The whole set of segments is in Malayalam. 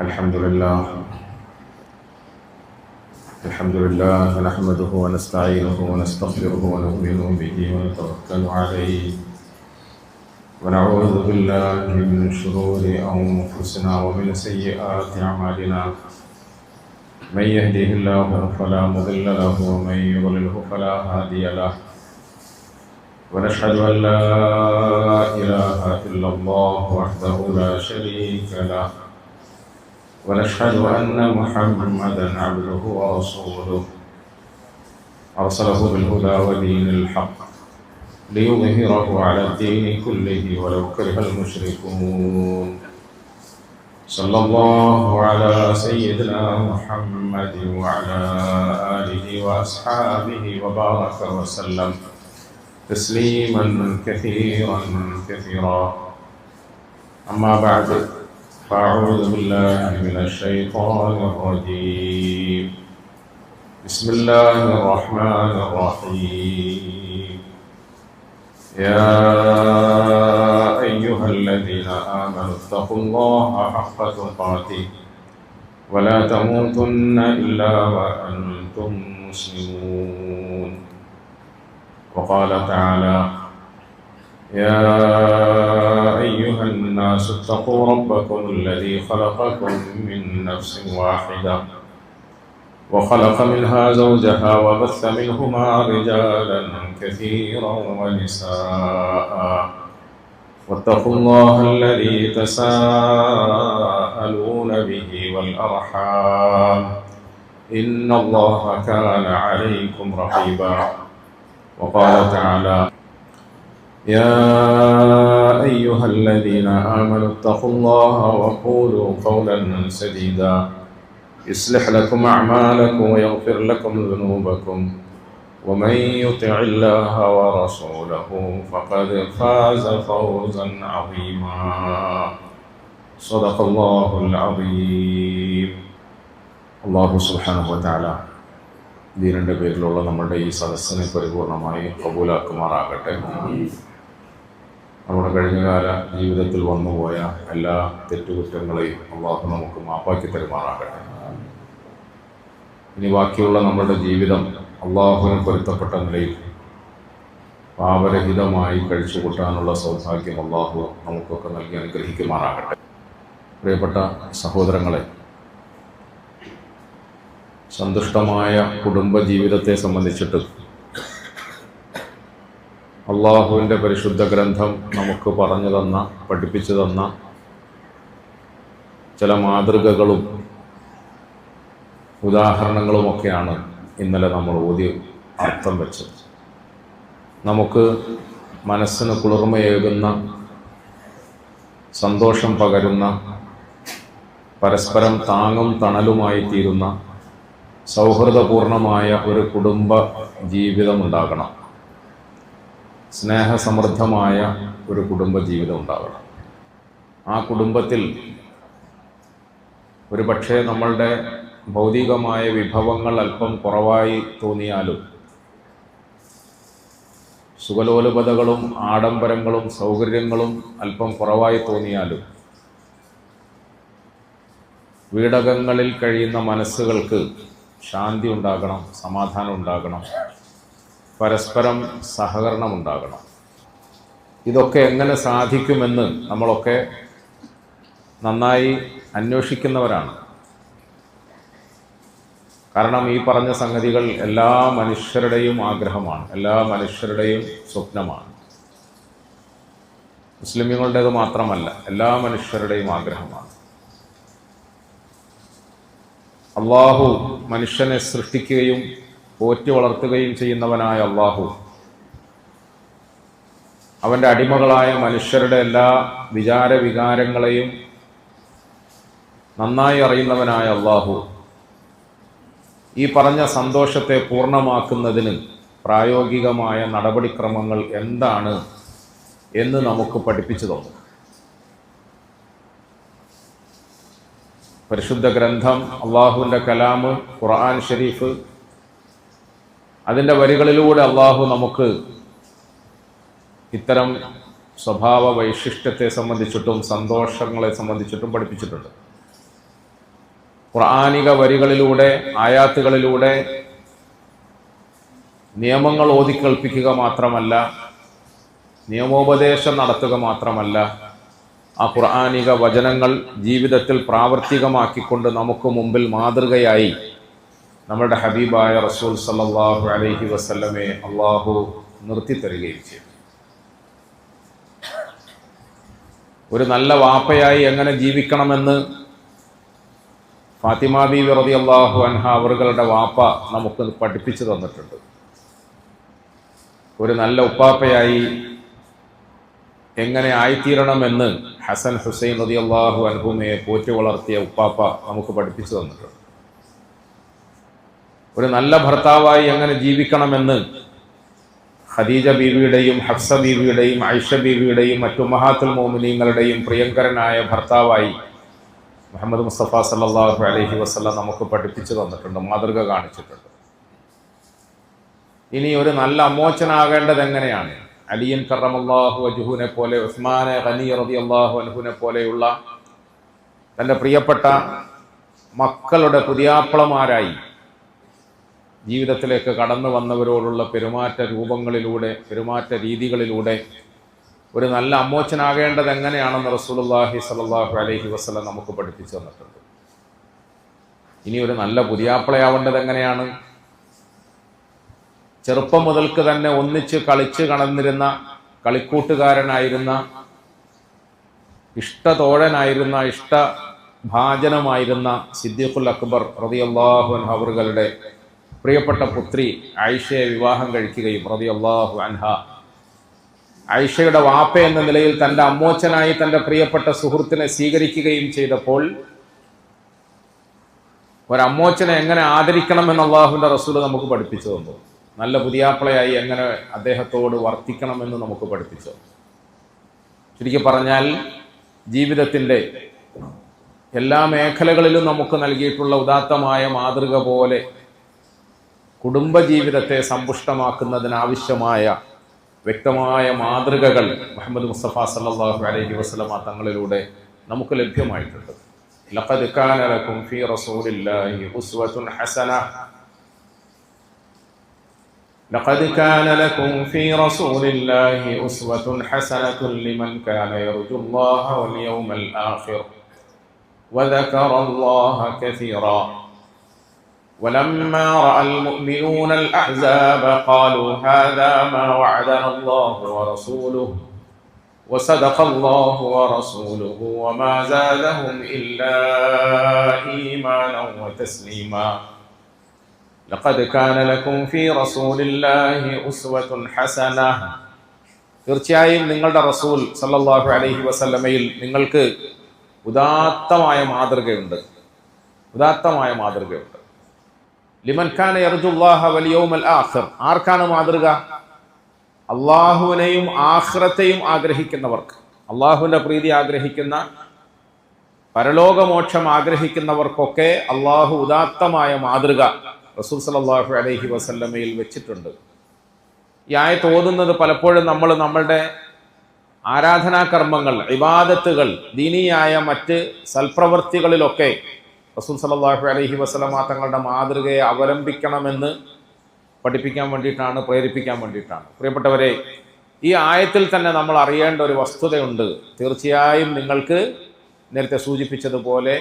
الحمد لله نحمده ونستعينه ونستغفره ونؤمن به ونتوكل عليه ونعوذ بالله من شرور أنفسنا ومن سيئات أعمالنا من يهده الله فلا مضل له ومن يضلله فلا هادي له ونشهد أن لا إله إلا الله وحده لا شريك له ونشهد أن محمدا عبده ورسوله أرسله بالهدى ودين الحق ليظهره على الدين كله ولو كره المشركون صلى الله على سيدنا محمد وعلى آله وأصحابه وبارك وسلم تسليما كثيرا كثيرا. أما بعد فأعوذ بالله من الشيطان الرجيم. بسم الله الرحمن الرحيم. يا أيها الذين آمنوا اتقوا الله حق تقاته ولا تموتن إلا وأنتم مسلمون. وقال تعالى: يا أيها الناس اتقوا ربكم الذي خلقكم من نفس واحدة وخلق منها زوجها وبث منهما رجالا كثيرا ونساء واتقوا الله الذي تساءلون به والأرحام إن الله كان عليكم رقيبا. وقال تعالى: يا أيها الذين آمنوا اتقوا الله وقولوا قولا سديدا يصلح لكم أعمالكم ويغفر لكم ذنوبكم ومن يطع الله ورسوله فقد فاز فوزا عظيما. صدق الله العظيم. അല്ലാഹു സുബ്ഹാനഹു വ തആല ദീനിൻ്റെ പേരിലുള്ള നമ്മുടെ ഈ സദസ്സിനെ പരിപൂർണമായി കബൂലാക്കുമാറാകട്ടെ. നമ്മുടെ കഴിഞ്ഞകാല ജീവിതത്തിൽ വന്നുപോയ എല്ലാ തെറ്റുകുറ്റങ്ങളെയും അള്ളാഹു നമുക്ക് മാപ്പാക്കി തരുമാറാകട്ടെ. ഇനി ബാക്കിയുള്ള നമ്മുടെ ജീവിതം അള്ളാഹുവിന് പൊരുത്തപ്പെട്ട നിലയിൽ പാപരഹിതമായി കഴിച്ചുകൂട്ടാനുള്ള സൗഭാഗ്യം അള്ളാഹു നമുക്കൊക്കെ നൽകി അനുഗ്രഹിക്കുമാറാകട്ടെ. പ്രിയപ്പെട്ട സഹോദരങ്ങളെ, സന്തുഷ്ടമായ കുടുംബജീവിതത്തെ സംബന്ധിച്ചിട്ട് അള്ളാഹുവിൻ്റെ പരിശുദ്ധ ഗ്രന്ഥം നമുക്ക് പറഞ്ഞു തന്ന, പഠിപ്പിച്ചു തന്ന ചില മാതൃകകളും ഉദാഹരണങ്ങളുമൊക്കെയാണ് ഇന്നലെ നമ്മൾ ഓതി അർത്ഥം വെച്ചത്. നമുക്ക് മനസ്സിന് കുളിർമയേകുന്ന, സന്തോഷം പകരുന്ന, പരസ്പരം താങ്ങും തണലുമായി തീരുന്ന സൗഹൃദപൂർണമായ ഒരു കുടുംബ ജീവിതമുണ്ടാകണം. സ്നേഹസമൃദ്ധമായ ഒരു കുടുംബജീവിതം ഉണ്ടാകണം. ആ കുടുംബത്തിൽ ഒരു പക്ഷേ നമ്മളുടെ ഭൗതികമായ വിഭവങ്ങൾ അല്പം കുറവായി തോന്നിയാലും, സുഖലോലുപതകളും ആഡംബരങ്ങളും സൗകര്യങ്ങളും അല്പം കുറവായി തോന്നിയാലും, വീടകങ്ങളിൽ കഴിയുന്ന മനസ്സുകൾക്ക് ശാന്തി ഉണ്ടാകണം, സമാധാനം ഉണ്ടാകണം, പരസ്പരം സഹകരണം ഉണ്ടാകണം. ഇതൊക്കെ എങ്ങനെ സാധിക്കുമെന്ന് നമ്മളൊക്കെ നന്നായി അന്വേഷിക്കുന്നവരാണ്. കാരണം ഈ പറഞ്ഞ സംഗതികൾ എല്ലാ മനുഷ്യരുടെയും ആഗ്രഹമാണ്, എല്ലാ മനുഷ്യരുടെയും സ്വപ്നമാണ്. മുസ്ലിമുകളുടേത് മാത്രമല്ല, എല്ലാ മനുഷ്യരുടെയും ആഗ്രഹമാണ്. അള്ളാഹു മനുഷ്യനെ സൃഷ്ടിക്കുകയും പോറ്റി വളർത്തുകയും ചെയ്യുന്നവനായ അള്ളാഹു അവൻ്റെ അടിമകളായ മനുഷ്യരുടെ എല്ലാ വികാരങ്ങളെയും നന്നായി അറിയുന്നവനായ അള്ളാഹു ഈ പറഞ്ഞ സന്തോഷത്തെ പൂർണ്ണമാക്കുന്നതിന് പ്രായോഗികമായ നടപടിക്രമങ്ങൾ എന്താണ് എന്ന് നമുക്ക് പഠിപ്പിച്ചു തന്നു. പരിശുദ്ധ ഗ്രന്ഥം, അള്ളാഹുവിൻ്റെ കലാമ്, ഖുർആൻ ഷരീഫ്, അതിൻ്റെ വരികളിലൂടെ അള്ളാഹു നമുക്ക് ഇത്തരം സ്വഭാവ വൈശിഷ്ട്യത്തെ സംബന്ധിച്ചിട്ടും സന്തോഷങ്ങളെ സംബന്ധിച്ചിട്ടും പഠിപ്പിച്ചിട്ടുണ്ട്. ഖുർആനിക വരികളിലൂടെ, ആയാത്തുകളിലൂടെ നിയമങ്ങൾ ഓതിക്കേൾപ്പിക്കുക മാത്രമല്ല, നിയമോപദേശം നടത്തുക മാത്രമല്ല, ആ ഖുർആനിക വചനങ്ങൾ ജീവിതത്തിൽ പ്രാവർത്തികമാക്കിക്കൊണ്ട് നമുക്ക് മുമ്പിൽ മാതൃകയായി നമ്മുടെ ഹബീബായ റസൂൽ സല്ലല്ലാഹു അലൈഹി വസല്ലമയെ അള്ളാഹു നിർത്തിത്തരികയും ചെയ്തു. ഒരു നല്ല വാപ്പയായി എങ്ങനെ ജീവിക്കണമെന്ന് ഫാത്തിമ ബീവി റളിയല്ലാഹു അൻഹ അവരുടെ വാപ്പ നമുക്ക് പഠിപ്പിച്ചു തന്നിട്ടുണ്ട്. ഒരു നല്ല ഉപ്പാപ്പയായി എങ്ങനെ ആയിത്തീരണമെന്ന് ഹസൻ ഹുസൈൻ റളിയല്ലാഹു അൻഹുമയെ പോറ്റി വളർത്തിയ ഉപ്പാപ്പ നമുക്ക് പഠിപ്പിച്ചു തന്നിട്ടുണ്ട്. ഒരു നല്ല ഭർത്താവായി എങ്ങനെ ജീവിക്കണമെന്ന് ഖദീജ ബീവിയുടെയും ഹഫ്സ ബീവിയുടെയും ആയിഷ ബീവിയുടെയും മറ്റു ഉമ്മഹാത്തുൽ മുഅ്മിനീങ്ങളുടെയും പ്രിയങ്കരനായ ഭർത്താവായി മുഹമ്മദ് മുസ്തഫ സല്ലല്ലാഹു അലൈഹി വസല്ലം നമുക്ക് പഠിപ്പിച്ചു തന്നിട്ടുണ്ട്, മാതൃക കാണിച്ചിട്ടുണ്ട്. ഇനി ഒരു നല്ല അമ്മോച്ചനാകേണ്ടത് എങ്ങനെയാണ്? അലിയൻ കറമല്ലാഹു വജ്ഹുവിനെ പോലെ, ഉസ്മാനെ ഖനി റളിയല്ലാഹു അൻഹുവിനെ പോലെയുള്ള തൻ്റെ പ്രിയപ്പെട്ട മക്കളുടെ പുതിയാപ്പളമാരായി ജീവിതത്തിലേക്ക് കടന്നു വന്നവരോടുള്ള പെരുമാറ്റ രൂപങ്ങളിലൂടെ, പെരുമാറ്റ രീതികളിലൂടെ ഒരു നല്ല അമ്മോച്ചനാകേണ്ടത് എങ്ങനെയാണെന്ന് റസൂലുള്ളാഹി സ്വല്ലല്ലാഹു അലൈഹി വസല്ലം നമുക്ക് പഠിപ്പിച്ചു തന്നിട്ടുണ്ട്. ഇനി ഒരു നല്ല പുതിയാപ്പളയാവേണ്ടത് എങ്ങനെയാണ്? ചെറുപ്പം മുതൽക്ക് തന്നെ ഒന്നിച്ച് കളിച്ച് കടന്നിരുന്ന, കളിക്കൂട്ടുകാരനായിരുന്ന, ഇഷ്ടതോഴനായിരുന്ന, ഇഷ്ടഭാജനമായിരുന്ന സിദ്ദീഖുൽ അക്ബർ റളിയല്ലാഹു അൻഹു അവരുടെ പ്രിയപ്പെട്ട പുത്രി ആയിഷയെ വിവാഹം കഴിക്കുകയും റളിയല്ലാഹു അൻഹ ആയിഷയുടെ വാപ്പ എന്ന നിലയിൽ തൻ്റെ അമ്മോച്ചനായി തൻ്റെ പ്രിയപ്പെട്ട സുഹൃത്തിനെ സ്വീകരിക്കുകയും ചെയ്തപ്പോൾ ഒരമ്മോച്ചനെ എങ്ങനെ ആദരിക്കണമെന്ന് അള്ളാഹുവിൻ്റെ റസൂൽ നമുക്ക് പഠിപ്പിച്ചു തന്നു. നല്ല പുതിയാപ്പളയായി എങ്ങനെ അദ്ദേഹത്തോട് വർത്തിക്കണമെന്ന് നമുക്ക് പഠിപ്പിച്ചു. ചുരുക്കി പറഞ്ഞാൽ ജീവിതത്തിൻ്റെ എല്ലാ മേഖലകളിലും നമുക്ക് നൽകിയിട്ടുള്ള ഉദാത്തമായ മാതൃക പോലെ കുടുംബജീവിതത്തെ സമ്പുഷ്ടമാക്കുന്നതിനാവശ്യമായ വ്യക്തമായ മാതൃകകൾ മുഹമ്മദ് മുസ്തഫ സല്ലല്ലാഹു അലൈഹി വസല്ലമ തങ്ങളിലൂടെ നമുക്ക് ലഭ്യമായിട്ടുണ്ട്. ലഖദ് കാന ലക്കും ഫീ റസൂലില്ലാഹി ഉസ്വത്തുൻ ഹസന. لقد كان لكم في رسول الله أسوة حسنة لمن كان يرجو الله واليوم الآخر وذكر الله كثيرا ولما رأى المؤمنون الأحزاب قالوا هذا ما وعدنا الله ورسوله وصدق الله ورسوله وما زادهم إلا إيمانا وتسليما لقد كان لكم في رسول الله أسوة حسنة. തീർച്ചയായും നിങ്ങളുടെ റസൂൽ സല്ലല്ലാഹു അലൈഹി വസല്ലമയിൽ നിങ്ങൾക്ക് ഉദാത്തമായ മാതൃകയുണ്ട്, ഉദാത്തമായ മാതൃകയുണ്ട്. ലിമൻ കാന യർജുല്ലാഹ വൽ യൗമൽ ആഖിർ. ആർക്കാണ് മാതൃക? അള്ളാഹുവിനെയും ആഖിറത്തെയും ആഗ്രഹിക്കുന്നവർക്ക്, അള്ളാഹുവിൻ്റെ പ്രീതി ആഗ്രഹിക്കുന്ന, പരലോകമോക്ഷം ആഗ്രഹിക്കുന്നവർക്കൊക്കെ അള്ളാഹു ഉദാത്തമായ മാതൃക റസൂൽ സല്ലല്ലാഹു അലൈഹി വസല്ലമയിൽ വെച്ചിട്ടുണ്ട്. ഈ ആയത്ത് ഓതുന്നത് പലപ്പോഴും നമ്മൾ നമ്മളുടെ ആരാധനാകർമ്മങ്ങൾ, ഇബാദത്തുകൾ, ദീനിയായ മറ്റ് സൽപ്രവൃത്തികളിലൊക്കെ റസൂൽ സല്ലല്ലാഹു അലൈഹി വസല്ലമ തങ്ങളുടെ മാതൃകയെ അവലംബിക്കണമെന്ന് പഠിപ്പിക്കാൻ വേണ്ടിയിട്ടാണ്, പ്രേരിപ്പിക്കാൻ വേണ്ടിയിട്ടാണ്. പ്രിയപ്പെട്ടവരെ, ഈ ആയത്തിൽ തന്നെ നമ്മൾ അറിയേണ്ട ഒരു വസ്തുതയുണ്ട്. തീർച്ചയായും നിങ്ങൾക്ക് നേരത്തെ സൂചിപ്പിച്ചതുപോലെ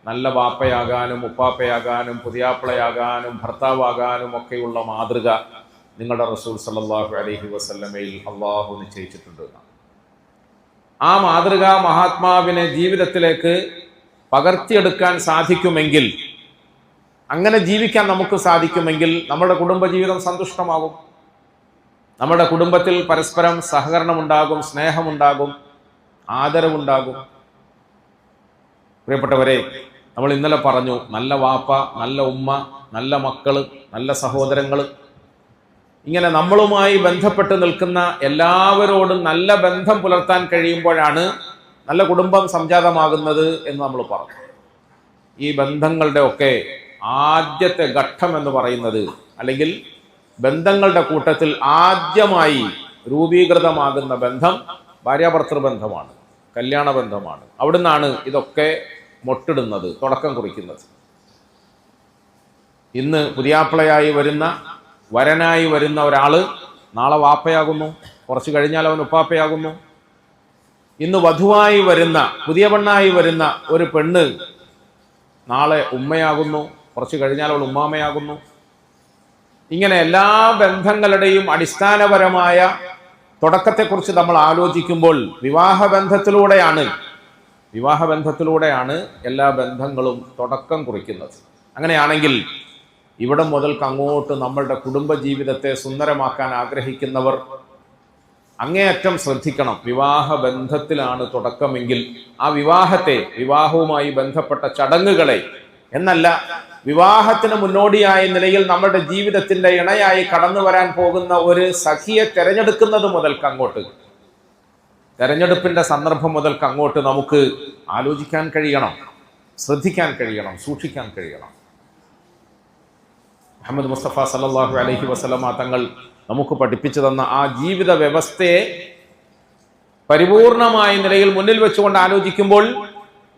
നല്ല വാപ്പയാകാനും ഉപ്പാപ്പയാകാനും പുതിയാപ്പളയാകാനും ഭർത്താവാകാനും ഒക്കെയുള്ള മാതൃക നിങ്ങളുടെ റസൂൽ സല്ലല്ലാഹു അലൈഹി വസല്ലമയിൽ അള്ളാഹു നിശ്ചയിച്ചിട്ടുണ്ട്. ആ മാതൃക മഹാത്മാവിനെ ജീവിതത്തിലേക്ക് പകർത്തിയെടുക്കാൻ സാധിക്കുമെങ്കിൽ, അങ്ങനെ ജീവിക്കാൻ നമുക്ക് സാധിക്കുമെങ്കിൽ നമ്മുടെ കുടുംബജീവിതം സന്തുഷ്ടമാകും. നമ്മുടെ കുടുംബത്തിൽ പരസ്പരം സഹകരണമുണ്ടാകും, സ്നേഹമുണ്ടാകും, ആദരവുണ്ടാകും. പ്രിയപ്പെട്ടവരെ, നമ്മൾ ഇന്നലെ പറഞ്ഞു, നല്ല വാപ്പ, നല്ല ഉമ്മ, നല്ല മക്കള്, നല്ല സഹോദരങ്ങൾ, ഇങ്ങനെ നമ്മളുമായി ബന്ധപ്പെട്ട് നിൽക്കുന്ന എല്ലാവരോടും നല്ല ബന്ധം പുലർത്താൻ കഴിയുമ്പോഴാണ് നല്ല കുടുംബം സംജാതമാകുന്നത് എന്ന് നമ്മൾ പറഞ്ഞു. ഈ ബന്ധങ്ങളുടെ ഒക്കെ ആദ്യത്തെ ഘട്ടം എന്ന് പറയുന്നത്, അല്ലെങ്കിൽ ബന്ധങ്ങളുടെ കൂട്ടത്തിൽ ആദ്യമായി രൂപീകൃതമാകുന്ന ബന്ധം ഭാര്യാഭർത്തൃബന്ധമാണ്, കല്യാണ ബന്ധമാണ്. അവിടുന്നാണ് ഇതൊക്കെ മൊട്ടിടുന്നത്, തുടക്കം കുറിക്കുന്നത്. ഇന്ന് പുതിയാപ്പിളയായി വരുന്ന, വരനായി വരുന്ന ഒരാൾ നാളെ വാപ്പയാകുന്നു, കുറച്ച് കഴിഞ്ഞാൽ അവൻ ഉപ്പാപ്പയാകുന്നു. ഇന്ന് വധുവായി വരുന്ന, പുതിയ പെണ്ണായി വരുന്ന ഒരു പെണ്ണ് നാളെ ഉമ്മയാകുന്നു, കുറച്ച് കഴിഞ്ഞാൽ അവൾ ഉമ്മാമയാകുന്നു. ഇങ്ങനെ എല്ലാ ബന്ധങ്ങളുടെയും അടിസ്ഥാനപരമായ തുടക്കത്തെക്കുറിച്ച് നമ്മൾ ആലോചിക്കുമ്പോൾ വിവാഹബന്ധത്തിലൂടെയാണ് എല്ലാ ബന്ധങ്ങളും തുടക്കം കുറിക്കുന്നത്. അങ്ങനെയാണെങ്കിൽ ഇവിടെ മുതൽക്ക് അങ്ങോട്ട് നമ്മളുടെ കുടുംബജീവിതത്തെ സുന്ദരമാക്കാൻ ആഗ്രഹിക്കുന്നവർ അങ്ങേയറ്റം ശ്രദ്ധിക്കണം. വിവാഹബന്ധത്തിലാണ് തുടക്കമെങ്കിൽ ആ വിവാഹവുമായി ബന്ധപ്പെട്ട ചടങ്ങുകളെ എന്നല്ല, വിവാഹത്തിന് മുന്നോടിയായ നിലയിൽ നമ്മുടെ ജീവിതത്തിന്റെ ഇണയായി കടന്നു വരാൻ പോകുന്ന ഒരു സഖിയെ തെരഞ്ഞെടുക്കുന്നത് മുതൽക്ക് അങ്ങോട്ട്, തെരഞ്ഞെടുപ്പിന്റെ സന്ദർഭം മുതൽക്ക് അങ്ങോട്ട് നമുക്ക് ആലോചിക്കാൻ കഴിയണം, ശ്രദ്ധിക്കാൻ കഴിയണം, സൂക്ഷിക്കാൻ കഴിയണം. മുഹമ്മദ് മുസ്തഫ സല്ലല്ലാഹു അലൈഹി വസല്ലമ തങ്ങൾ നമുക്ക് പഠിപ്പിച്ചു തന്ന ആ ജീവിത വ്യവസ്ഥയെ പരിപൂർണമായ നിലയിൽ മുന്നിൽ വെച്ചുകൊണ്ട് ആലോചിക്കുമ്പോൾ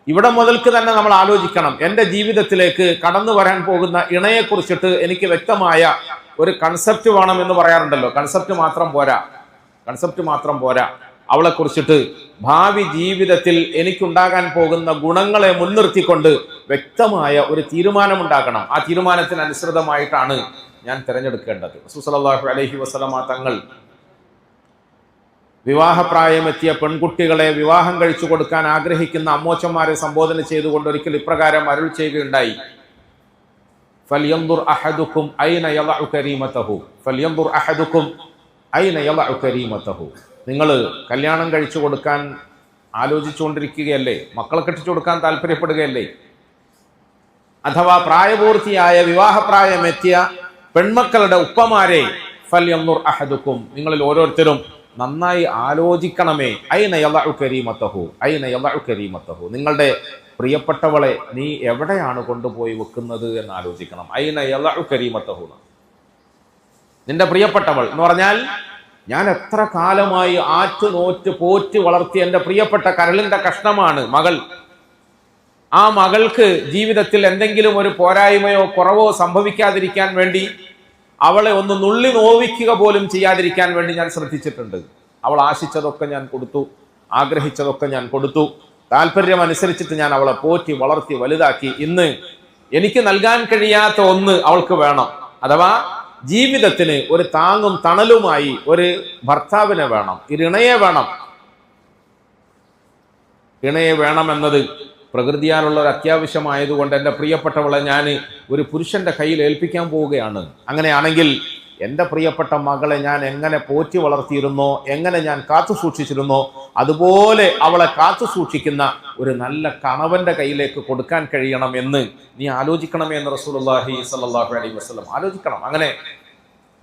ഇവിടെ മുതൽക്ക് തന്നെ നമ്മൾ ആലോചിക്കണം, എൻ്റെ ജീവിതത്തിലേക്ക് കടന്നു വരാൻ പോകുന്ന ഇണയെക്കുറിച്ചിട്ട് എനിക്ക് വ്യക്തമായ ഒരു കൺസെപ്റ്റ് വേണം എന്ന് പറയാറുണ്ടല്ലോ. കൺസെപ്റ്റ് മാത്രം പോരാ, അവളെ കുറിച്ചിട്ട് ഭാവി ജീവിതത്തിൽ എനിക്കുണ്ടാകാൻ പോകുന്ന ഗുണങ്ങളെ മുൻനിർത്തിക്കൊണ്ട് വ്യക്തമായ ഒരു തീരുമാനമുണ്ടാക്കണം. ആ തീരുമാനത്തിനനുസൃതമായിട്ടാണ് ഞാൻ തിരഞ്ഞെടുക്കേണ്ടത്. റസൂൽ സല്ലല്ലാഹു അലൈഹി വസല്ലമ തങ്ങൾ വിവാഹപ്രായമെത്തിയ പെൺകുട്ടികളെ വിവാഹം കഴിച്ചു കൊടുക്കാൻ ആഗ്രഹിക്കുന്ന അമ്മോച്ചന്മാരെ സംബോധന ചെയ്തുകൊണ്ട് ഒരിക്കൽ ഇപ്രകാരം അരുൾ ചെയ്യുകയുണ്ടായി: ഫൽയൻദുർ അഹദുക്കും ഐന യളഉ കരീമതഹു. നിങ്ങൾ കല്യാണം കഴിച്ചു കൊടുക്കാൻ ആലോചിച്ചുകൊണ്ടിരിക്കുകയല്ലേ, മക്കളെ കെട്ടിച്ചു കൊടുക്കാൻ താല്പര്യപ്പെടുകയല്ലേ, അഥവാ പ്രായപൂർത്തിയായ വിവാഹപ്രായമെത്തിയ പെൺമക്കളുടെ ഉപ്പമാരെ ഫൽയൻദുർ അഹദുക്കും, നിങ്ങളിൽ ഓരോരുത്തരും നന്നായി ആലോചിക്കണമേ. ഐന യളഉ കരീമതഹു, നിങ്ങളുടെ പ്രിയപ്പെട്ടവളെ നീ എവിടെയാണ് കൊണ്ടുപോയി വെക്കുന്നത് എന്ന് ആലോചിക്കണം. ഐന യളഉ കരീമതഹു, നിന്റെ പ്രിയപ്പെട്ടവൾ എന്ന് പറഞ്ഞാൽ ഞാൻ എത്ര കാലമായി ആറ്റുനോറ്റ് പോറ്റ് വളർത്തി എൻ്റെ പ്രിയപ്പെട്ട കരളിന്റെ കഷ്ണമാണ് മകൾ. ആ മകൾക്ക് ജീവിതത്തിൽ എന്തെങ്കിലും ഒരു പോരായ്മയോ കുറവോ സംഭവിക്കാതിരിക്കാൻ വേണ്ടി, അവളെ ഒന്ന് നുള്ളി നോവിക്കുക പോലും ചെയ്യാതിരിക്കാൻ വേണ്ടി ഞാൻ ശ്രദ്ധിച്ചിട്ടുണ്ട്. അവൾ ആശിച്ചതൊക്കെ ഞാൻ കൊടുത്തു, ആഗ്രഹിച്ചതൊക്കെ ഞാൻ കൊടുത്തു, താല്പര്യം അനുസരിച്ചിട്ട് ഞാൻ അവളെ പോറ്റി വളർത്തി വലുതാക്കി. ഇന്ന് എനിക്ക് നൽകാൻ കഴിയാത്ത ഒന്ന് അവൾക്ക് വേണം. അഥവാ ജീവിതത്തിന് ഒരു താങ്ങും തണലുമായി ഒരു ഭർത്താവിനെ വേണം, ഇണയെ വേണം. ഇണയെ വേണമെന്നത് പ്രകൃതിയാലുള്ള ഒരു അത്യാവശ്യമായതുകൊണ്ട് എൻ്റെ പ്രിയപ്പെട്ടവളെ ഞാൻ ഒരു പുരുഷന്റെ കയ്യിൽ ഏൽപ്പിക്കാൻ പോവുകയാണ്. അങ്ങനെയാണെങ്കിൽ എൻ്റെ പ്രിയപ്പെട്ട മകളെ ഞാൻ എങ്ങനെ പോറ്റി വളർത്തിയിരുന്നോ, എങ്ങനെ ഞാൻ കാത്തു സൂക്ഷിച്ചിരുന്നോ, അതുപോലെ അവളെ കാത്തു സൂക്ഷിക്കുന്ന ഒരു നല്ല കണവന്റെ കയ്യിലേക്ക് കൊടുക്കാൻ കഴിയണം എന്ന് നീ ആലോചിക്കണമേ എന്ന് റസൂലുള്ളാഹി സ്വല്ലല്ലാഹു അലൈഹി വസല്ലം ആലോചിക്കണം. അങ്ങനെ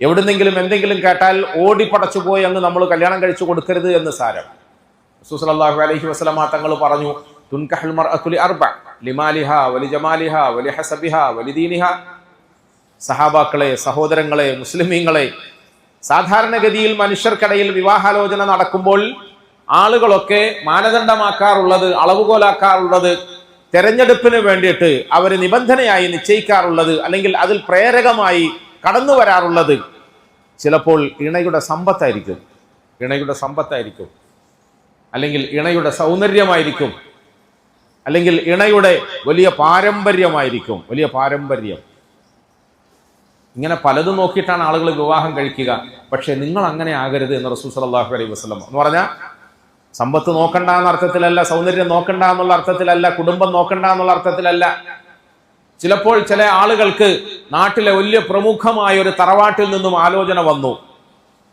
എവിടുന്നെങ്കിലും എന്തെങ്കിലും കേട്ടാൽ ഓടിപ്പടച്ചു പോയി അങ്ങ് നമ്മൾ കല്യാണം കഴിച്ചു കൊടുക്കരുത് എന്ന് സാരം. റസൂൽ സ്വല്ലല്ലാഹു അലൈഹി വസല്ലം തങ്ങൾ പറഞ്ഞു: തുൻകഹുൽ മർഅതു ലിഅർബ ലിമാലിഹാ വലിജമാലിഹാ വലിഹസബിഹാ വലിദീനിഹാ. സഹാബാക്കളെ, സഹോദരങ്ങളെ, മുസ്ലിമീങ്ങളെ, സാധാരണഗതിയിൽ മനുഷ്യർക്കിടയിൽ വിവാഹാലോചന നടക്കുമ്പോൾ ആളുകളൊക്കെ മാനദണ്ഡമാക്കാറുള്ളത്, അളവുകോലാക്കാറുള്ളത്, തെരഞ്ഞെടുപ്പിന് വേണ്ടിയിട്ട് അവർ നിബന്ധനയായി നിശ്ചയിക്കാറുള്ളത്, അല്ലെങ്കിൽ അതിൽ പ്രേരകമായി കടന്നു വരാറുള്ളത് ചിലപ്പോൾ ഇണയുടെ സമ്പത്തായിരിക്കും, അല്ലെങ്കിൽ ഇണയുടെ സൗന്ദര്യമായിരിക്കും, അല്ലെങ്കിൽ ഇണയുടെ വലിയ പാരമ്പര്യം. ഇങ്ങനെ പലതും നോക്കിയിട്ടാണ് ആളുകൾ വിവാഹം കഴിക്കുക. പക്ഷെ നിങ്ങൾ അങ്ങനെ ആകരുത് എന്ന് റസൂൽ സല്ലല്ലാഹു അലൈഹി വസല്ലം എന്ന് പറഞ്ഞാൽ, സമ്പത്ത് നോക്കണ്ട എന്ന അർത്ഥത്തിലല്ല, സൗന്ദര്യം നോക്കണ്ട എന്നുള്ള അർത്ഥത്തിലല്ല, കുടുംബം നോക്കണ്ട എന്നുള്ള അർത്ഥത്തിലല്ല. ചിലപ്പോൾ ചില ആളുകൾക്ക് നാട്ടിലെ വലിയ പ്രമുഖമായ ഒരു തറവാട്ടിൽ നിന്നും ആലോചന വന്നു.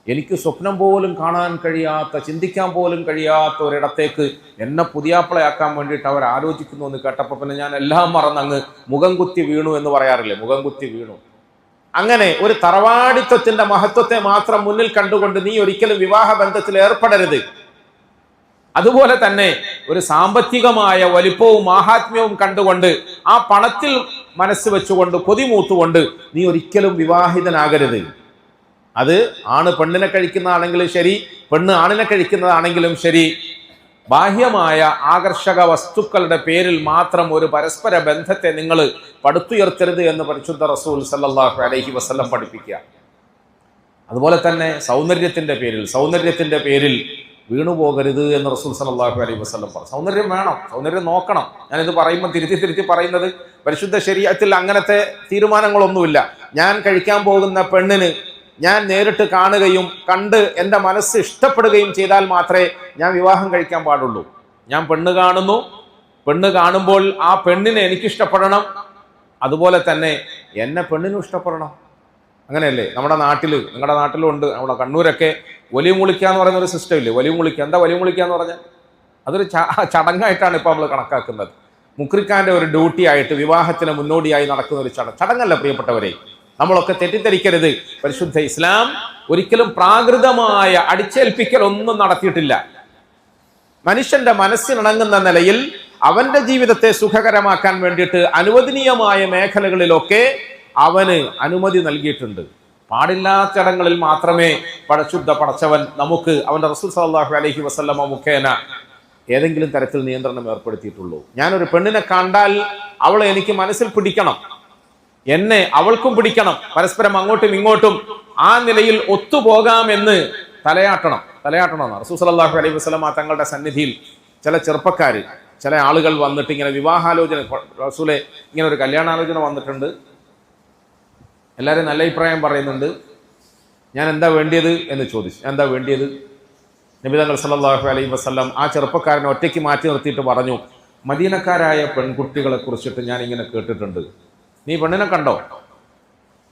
എനിക്ക് സ്വപ്നം പോലും കാണാൻ കഴിയാത്ത, ചിന്തിക്കാൻ പോലും കഴിയാത്ത ഒരിടത്തേക്ക് എന്നെ പുതിയാപ്പിളയാക്കാൻ വേണ്ടിയിട്ട് അവർ ആലോചിക്കുന്നു എന്ന് കേട്ടപ്പോൾ പിന്നെ ഞാൻ എല്ലാം മറന്നങ്ങ് മുഖം കുത്തി വീണു എന്ന് പറയാറില്ലേ, മുഖം കുത്തി വീണു. അങ്ങനെ ഒരു തറവാടിത്വത്തിന്റെ മഹത്വത്തെ മാത്രം മുന്നിൽ കണ്ടുകൊണ്ട് നീ ഒരിക്കലും വിവാഹ ബന്ധത്തിൽ ഏർപ്പെടരുത്. അതുപോലെ തന്നെ ഒരു സാമ്പത്തികമായ വലിപ്പവും മാഹാത്മ്യവും കണ്ടുകൊണ്ട് ആ പണത്തിൽ മനസ്സ് വെച്ചുകൊണ്ട് കൊതിമൂത്തുകൊണ്ട് നീ ഒരിക്കലും വിവാഹിതനാകരുത്. അത് ആണ് പെണ്ണിനെ കഴിക്കുന്നതാണെങ്കിലും ശരി, പെണ്ണ് ആണിനെ കഴിക്കുന്നതാണെങ്കിലും ശരി, ബാഹ്യമായ ആകർഷക വസ്തുക്കളുടെ പേരിൽ മാത്രം ഒരു പരസ്പര ബന്ധത്തെ നിങ്ങൾ പടുത്തുയർത്തരുത് എന്ന് പരിശുദ്ധ റസൂൽ സല്ലല്ലാഹു അലൈഹി വസല്ലം പഠിപ്പിക്കുക. അതുപോലെ തന്നെ സൗന്ദര്യത്തിന്റെ പേരിൽ വീണുപോകരുത് എന്ന് റസൂൽ സല്ലല്ലാഹു അലൈഹി വസല്ലം പറഞ്ഞു. സൗന്ദര്യം വേണം, സൗന്ദര്യം നോക്കണം. ഞാനിത് പറയുമ്പോൾ തിരുത്തി പറയുന്നത് പരിശുദ്ധ ശരീഅത്തിൽ അങ്ങനത്തെ തീരുമാനങ്ങളൊന്നുമില്ല. ഞാൻ കഴിക്കാൻ പോകുന്ന പെണ്ണിന് ഞാൻ നേരിട്ട് കാണുകയും കണ്ട് എൻ്റെ മനസ്സ് ഇഷ്ടപ്പെടുകയും ചെയ്താൽ മാത്രമേ ഞാൻ വിവാഹം കഴിക്കാൻ പാടുള്ളൂ. ഞാൻ പെണ്ണ് കാണുമ്പോൾ ആ പെണ്ണിനെ എനിക്കിഷ്ടപ്പെടണം, അതുപോലെ തന്നെ എന്നെ പെണ്ണിനും ഇഷ്ടപ്പെടണം. അങ്ങനെയല്ലേ നിങ്ങളുടെ നാട്ടിലും ഉണ്ട്. നമ്മുടെ കണ്ണൂരൊക്കെ വലിയ മുളിക്കുക എന്ന് പറയുന്ന ഒരു സിസ്റ്റം ഇല്ലേ? വലിയ മുളിക്കുക, എന്താ വലിയ മുളിക്കുക എന്ന് പറഞ്ഞാൽ അതൊരു ചടങ്ങായിട്ടാണ് ഇപ്പോൾ നമ്മൾ കണക്കാക്കുന്നത്. മുക്രിക്കാൻ്റെ ഒരു ഡ്യൂട്ടി ആയിട്ട് വിവാഹത്തിന് മുന്നോടിയായി നടക്കുന്ന ഒരു ചടങ്ങല്ല പ്രിയപ്പെട്ടവരെ. നമ്മളൊക്കെ തെറ്റിദ്ധരിക്കരുത്. പരിശുദ്ധ ഇസ്ലാം ഒരിക്കലും പ്രാകൃതമായ അടിച്ചേൽപ്പിക്കൽ ഒന്നും നടത്തിയിട്ടില്ല. മനുഷ്യന്റെ മനസ്സിനിണങ്ങുന്ന നിലയിൽ അവന്റെ ജീവിതത്തെ സുഖകരമാക്കാൻ വേണ്ടിയിട്ട് അനുവദനീയമായ മേഖലകളിലൊക്കെ അവന് അനുമതി നൽകിയിട്ടുണ്ട്. പാടില്ലാത്തിടങ്ങളിൽ മാത്രമേ പരിശുദ്ധ പടച്ചവൻ നമുക്ക് അവന്റെ റസൂൽ സല്ലല്ലാഹു അലൈഹി വസല്ലമ മുഖേന ഏതെങ്കിലും തരത്തിൽ നിയന്ത്രണം ഏർപ്പെടുത്തിയിട്ടുള്ളൂ. ഞാനൊരു പെണ്ണിനെ കണ്ടാൽ അവളെ എനിക്ക് മനസ്സിൽ പിടിക്കണം, എന്നെ അവൾക്കും പിടിക്കണം, പരസ്പരം അങ്ങോട്ടും ഇങ്ങോട്ടും ആ നിലയിൽ ഒത്തുപോകാമെന്ന് തലയാട്ടണം. റസൂൽ സല്ലല്ലാഹു അലൈഹി വസല്ലമ തങ്ങളുടെ സന്നിധിയിൽ ചില ആളുകൾ വന്നിട്ട് ഇങ്ങനെ വിവാഹാലോചന, റസൂലെ ഇങ്ങനെ ഒരു കല്യാണാലോചന വന്നിട്ടുണ്ട്, എല്ലാവരും നല്ല അഭിപ്രായം പറയുന്നുണ്ട്, ഞാൻ എന്താ വേണ്ടിയത് എന്ന് ചോദിച്ചു. എന്താ വേണ്ടിയത്? നബി തങ്ങൾ സല്ലല്ലാഹു അലൈഹി വസല്ലം ആ ചെറുപ്പക്കാരനെ ഒറ്റയ്ക്ക് മാറ്റി നിർത്തിയിട്ട് പറഞ്ഞു, മദീനക്കാരായ പെൺകുട്ടികളെ കുറിച്ചിട്ട് ഞാൻ ഇങ്ങനെ കേട്ടിട്ടുണ്ട്, നീ പെണ്ണിനെ കണ്ടോ?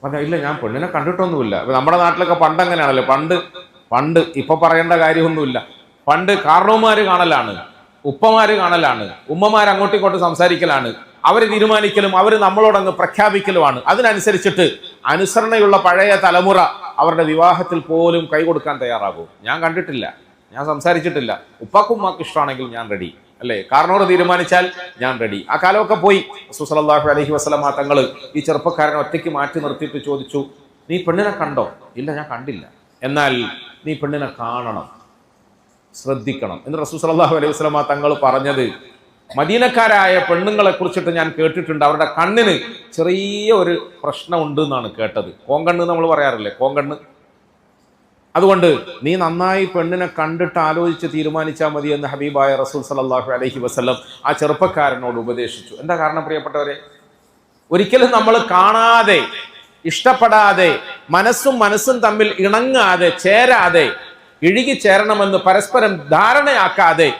പറഞ്ഞ ഇല്ല, ഞാൻ പെണ്ണിനെ കണ്ടിട്ടൊന്നുമില്ല. നമ്മുടെ നാട്ടിലൊക്കെ പണ്ട് അങ്ങനെയാണല്ലോ, പണ്ട് ഇപ്പൊ പറയേണ്ട കാര്യമൊന്നുമില്ല. പണ്ട് കാരണവന്മാര് കാണലാണ്, ഉപ്പമാര് കാണലാണ്, ഉമ്മമാർ അങ്ങോട്ടും ഇങ്ങോട്ടും സംസാരിക്കലാണ്, അവർ തീരുമാനിക്കലും അവർ നമ്മളോടങ്ങ് പ്രഖ്യാപിക്കലുമാണ്. അതിനനുസരിച്ചിട്ട് അനുസരണയുള്ള പഴയ തലമുറ അവരുടെ വിവാഹത്തിൽ പോലും കൈ കൊടുക്കാൻ തയ്യാറാകും. ഞാൻ കണ്ടിട്ടില്ല, ഞാൻ സംസാരിച്ചിട്ടില്ല, ഉപ്പാക്കും ഉമ്മാക്കും ഇഷ്ടമാണെങ്കിൽ ഞാൻ റെഡി, അല്ലേ? കാരണവർ തീരുമാനിച്ചാൽ ഞാൻ റെഡി. ആ കാലമൊക്കെ പോയി. റസൂൽ സല്ലല്ലാഹു അലൈഹി വസല്ലമ തങ്ങൾ ഈ ചെറുപ്പക്കാരനെ ഒറ്റയ്ക്ക് മാറ്റി നിർത്തിയിട്ട് ചോദിച്ചു, നീ പെണ്ണിനെ കണ്ടോ? ഇല്ല, ഞാൻ കണ്ടില്ല. എന്നാൽ നീ പെണ്ണിനെ കാണണം, ശ്രദ്ധിക്കണം എന്ന് റസൂൽ സല്ലല്ലാഹു അലൈഹി വസല്ലമ തങ്ങൾ പറഞ്ഞത്. മദീനക്കാരായ പെണ്ണുങ്ങളെ കുറിച്ചിട്ട് ഞാൻ കേട്ടിട്ടുണ്ട്, അവരുടെ കണ്ണിന് ചെറിയ ഒരു പ്രശ്നമുണ്ട് എന്നാണ് കേട്ടത്. കോങ്കണ്ണ് നമ്മൾ പറയാറില്ലേ, കോങ്കണ്ണ്. അതുകൊണ്ട് നീ നന്നായി പെണ്ണിനെ കണ്ടിട്ട് ആലോചിച്ച് തീരുമാനിച്ചാൽ മതി എന്ന് ഹബീബായ റസൂൽ സല്ലല്ലാഹു അലൈഹി വസല്ലം ആ ചെറുപ്പക്കാരനോട് ഉപദേശിച്ചു. എന്താ കാരണം പ്രിയപ്പെട്ടവരെ? ഒരിക്കലും നമ്മൾ കാണാതെ, ഇഷ്ടപ്പെടാതെ, മനസ്സും തമ്മിൽ ഇണങ്ങാതെ, ചേരാതെ, ഇഴുകിച്ചേരണമെന്ന് പരസ്പരം ധാരണയാക്കാതെ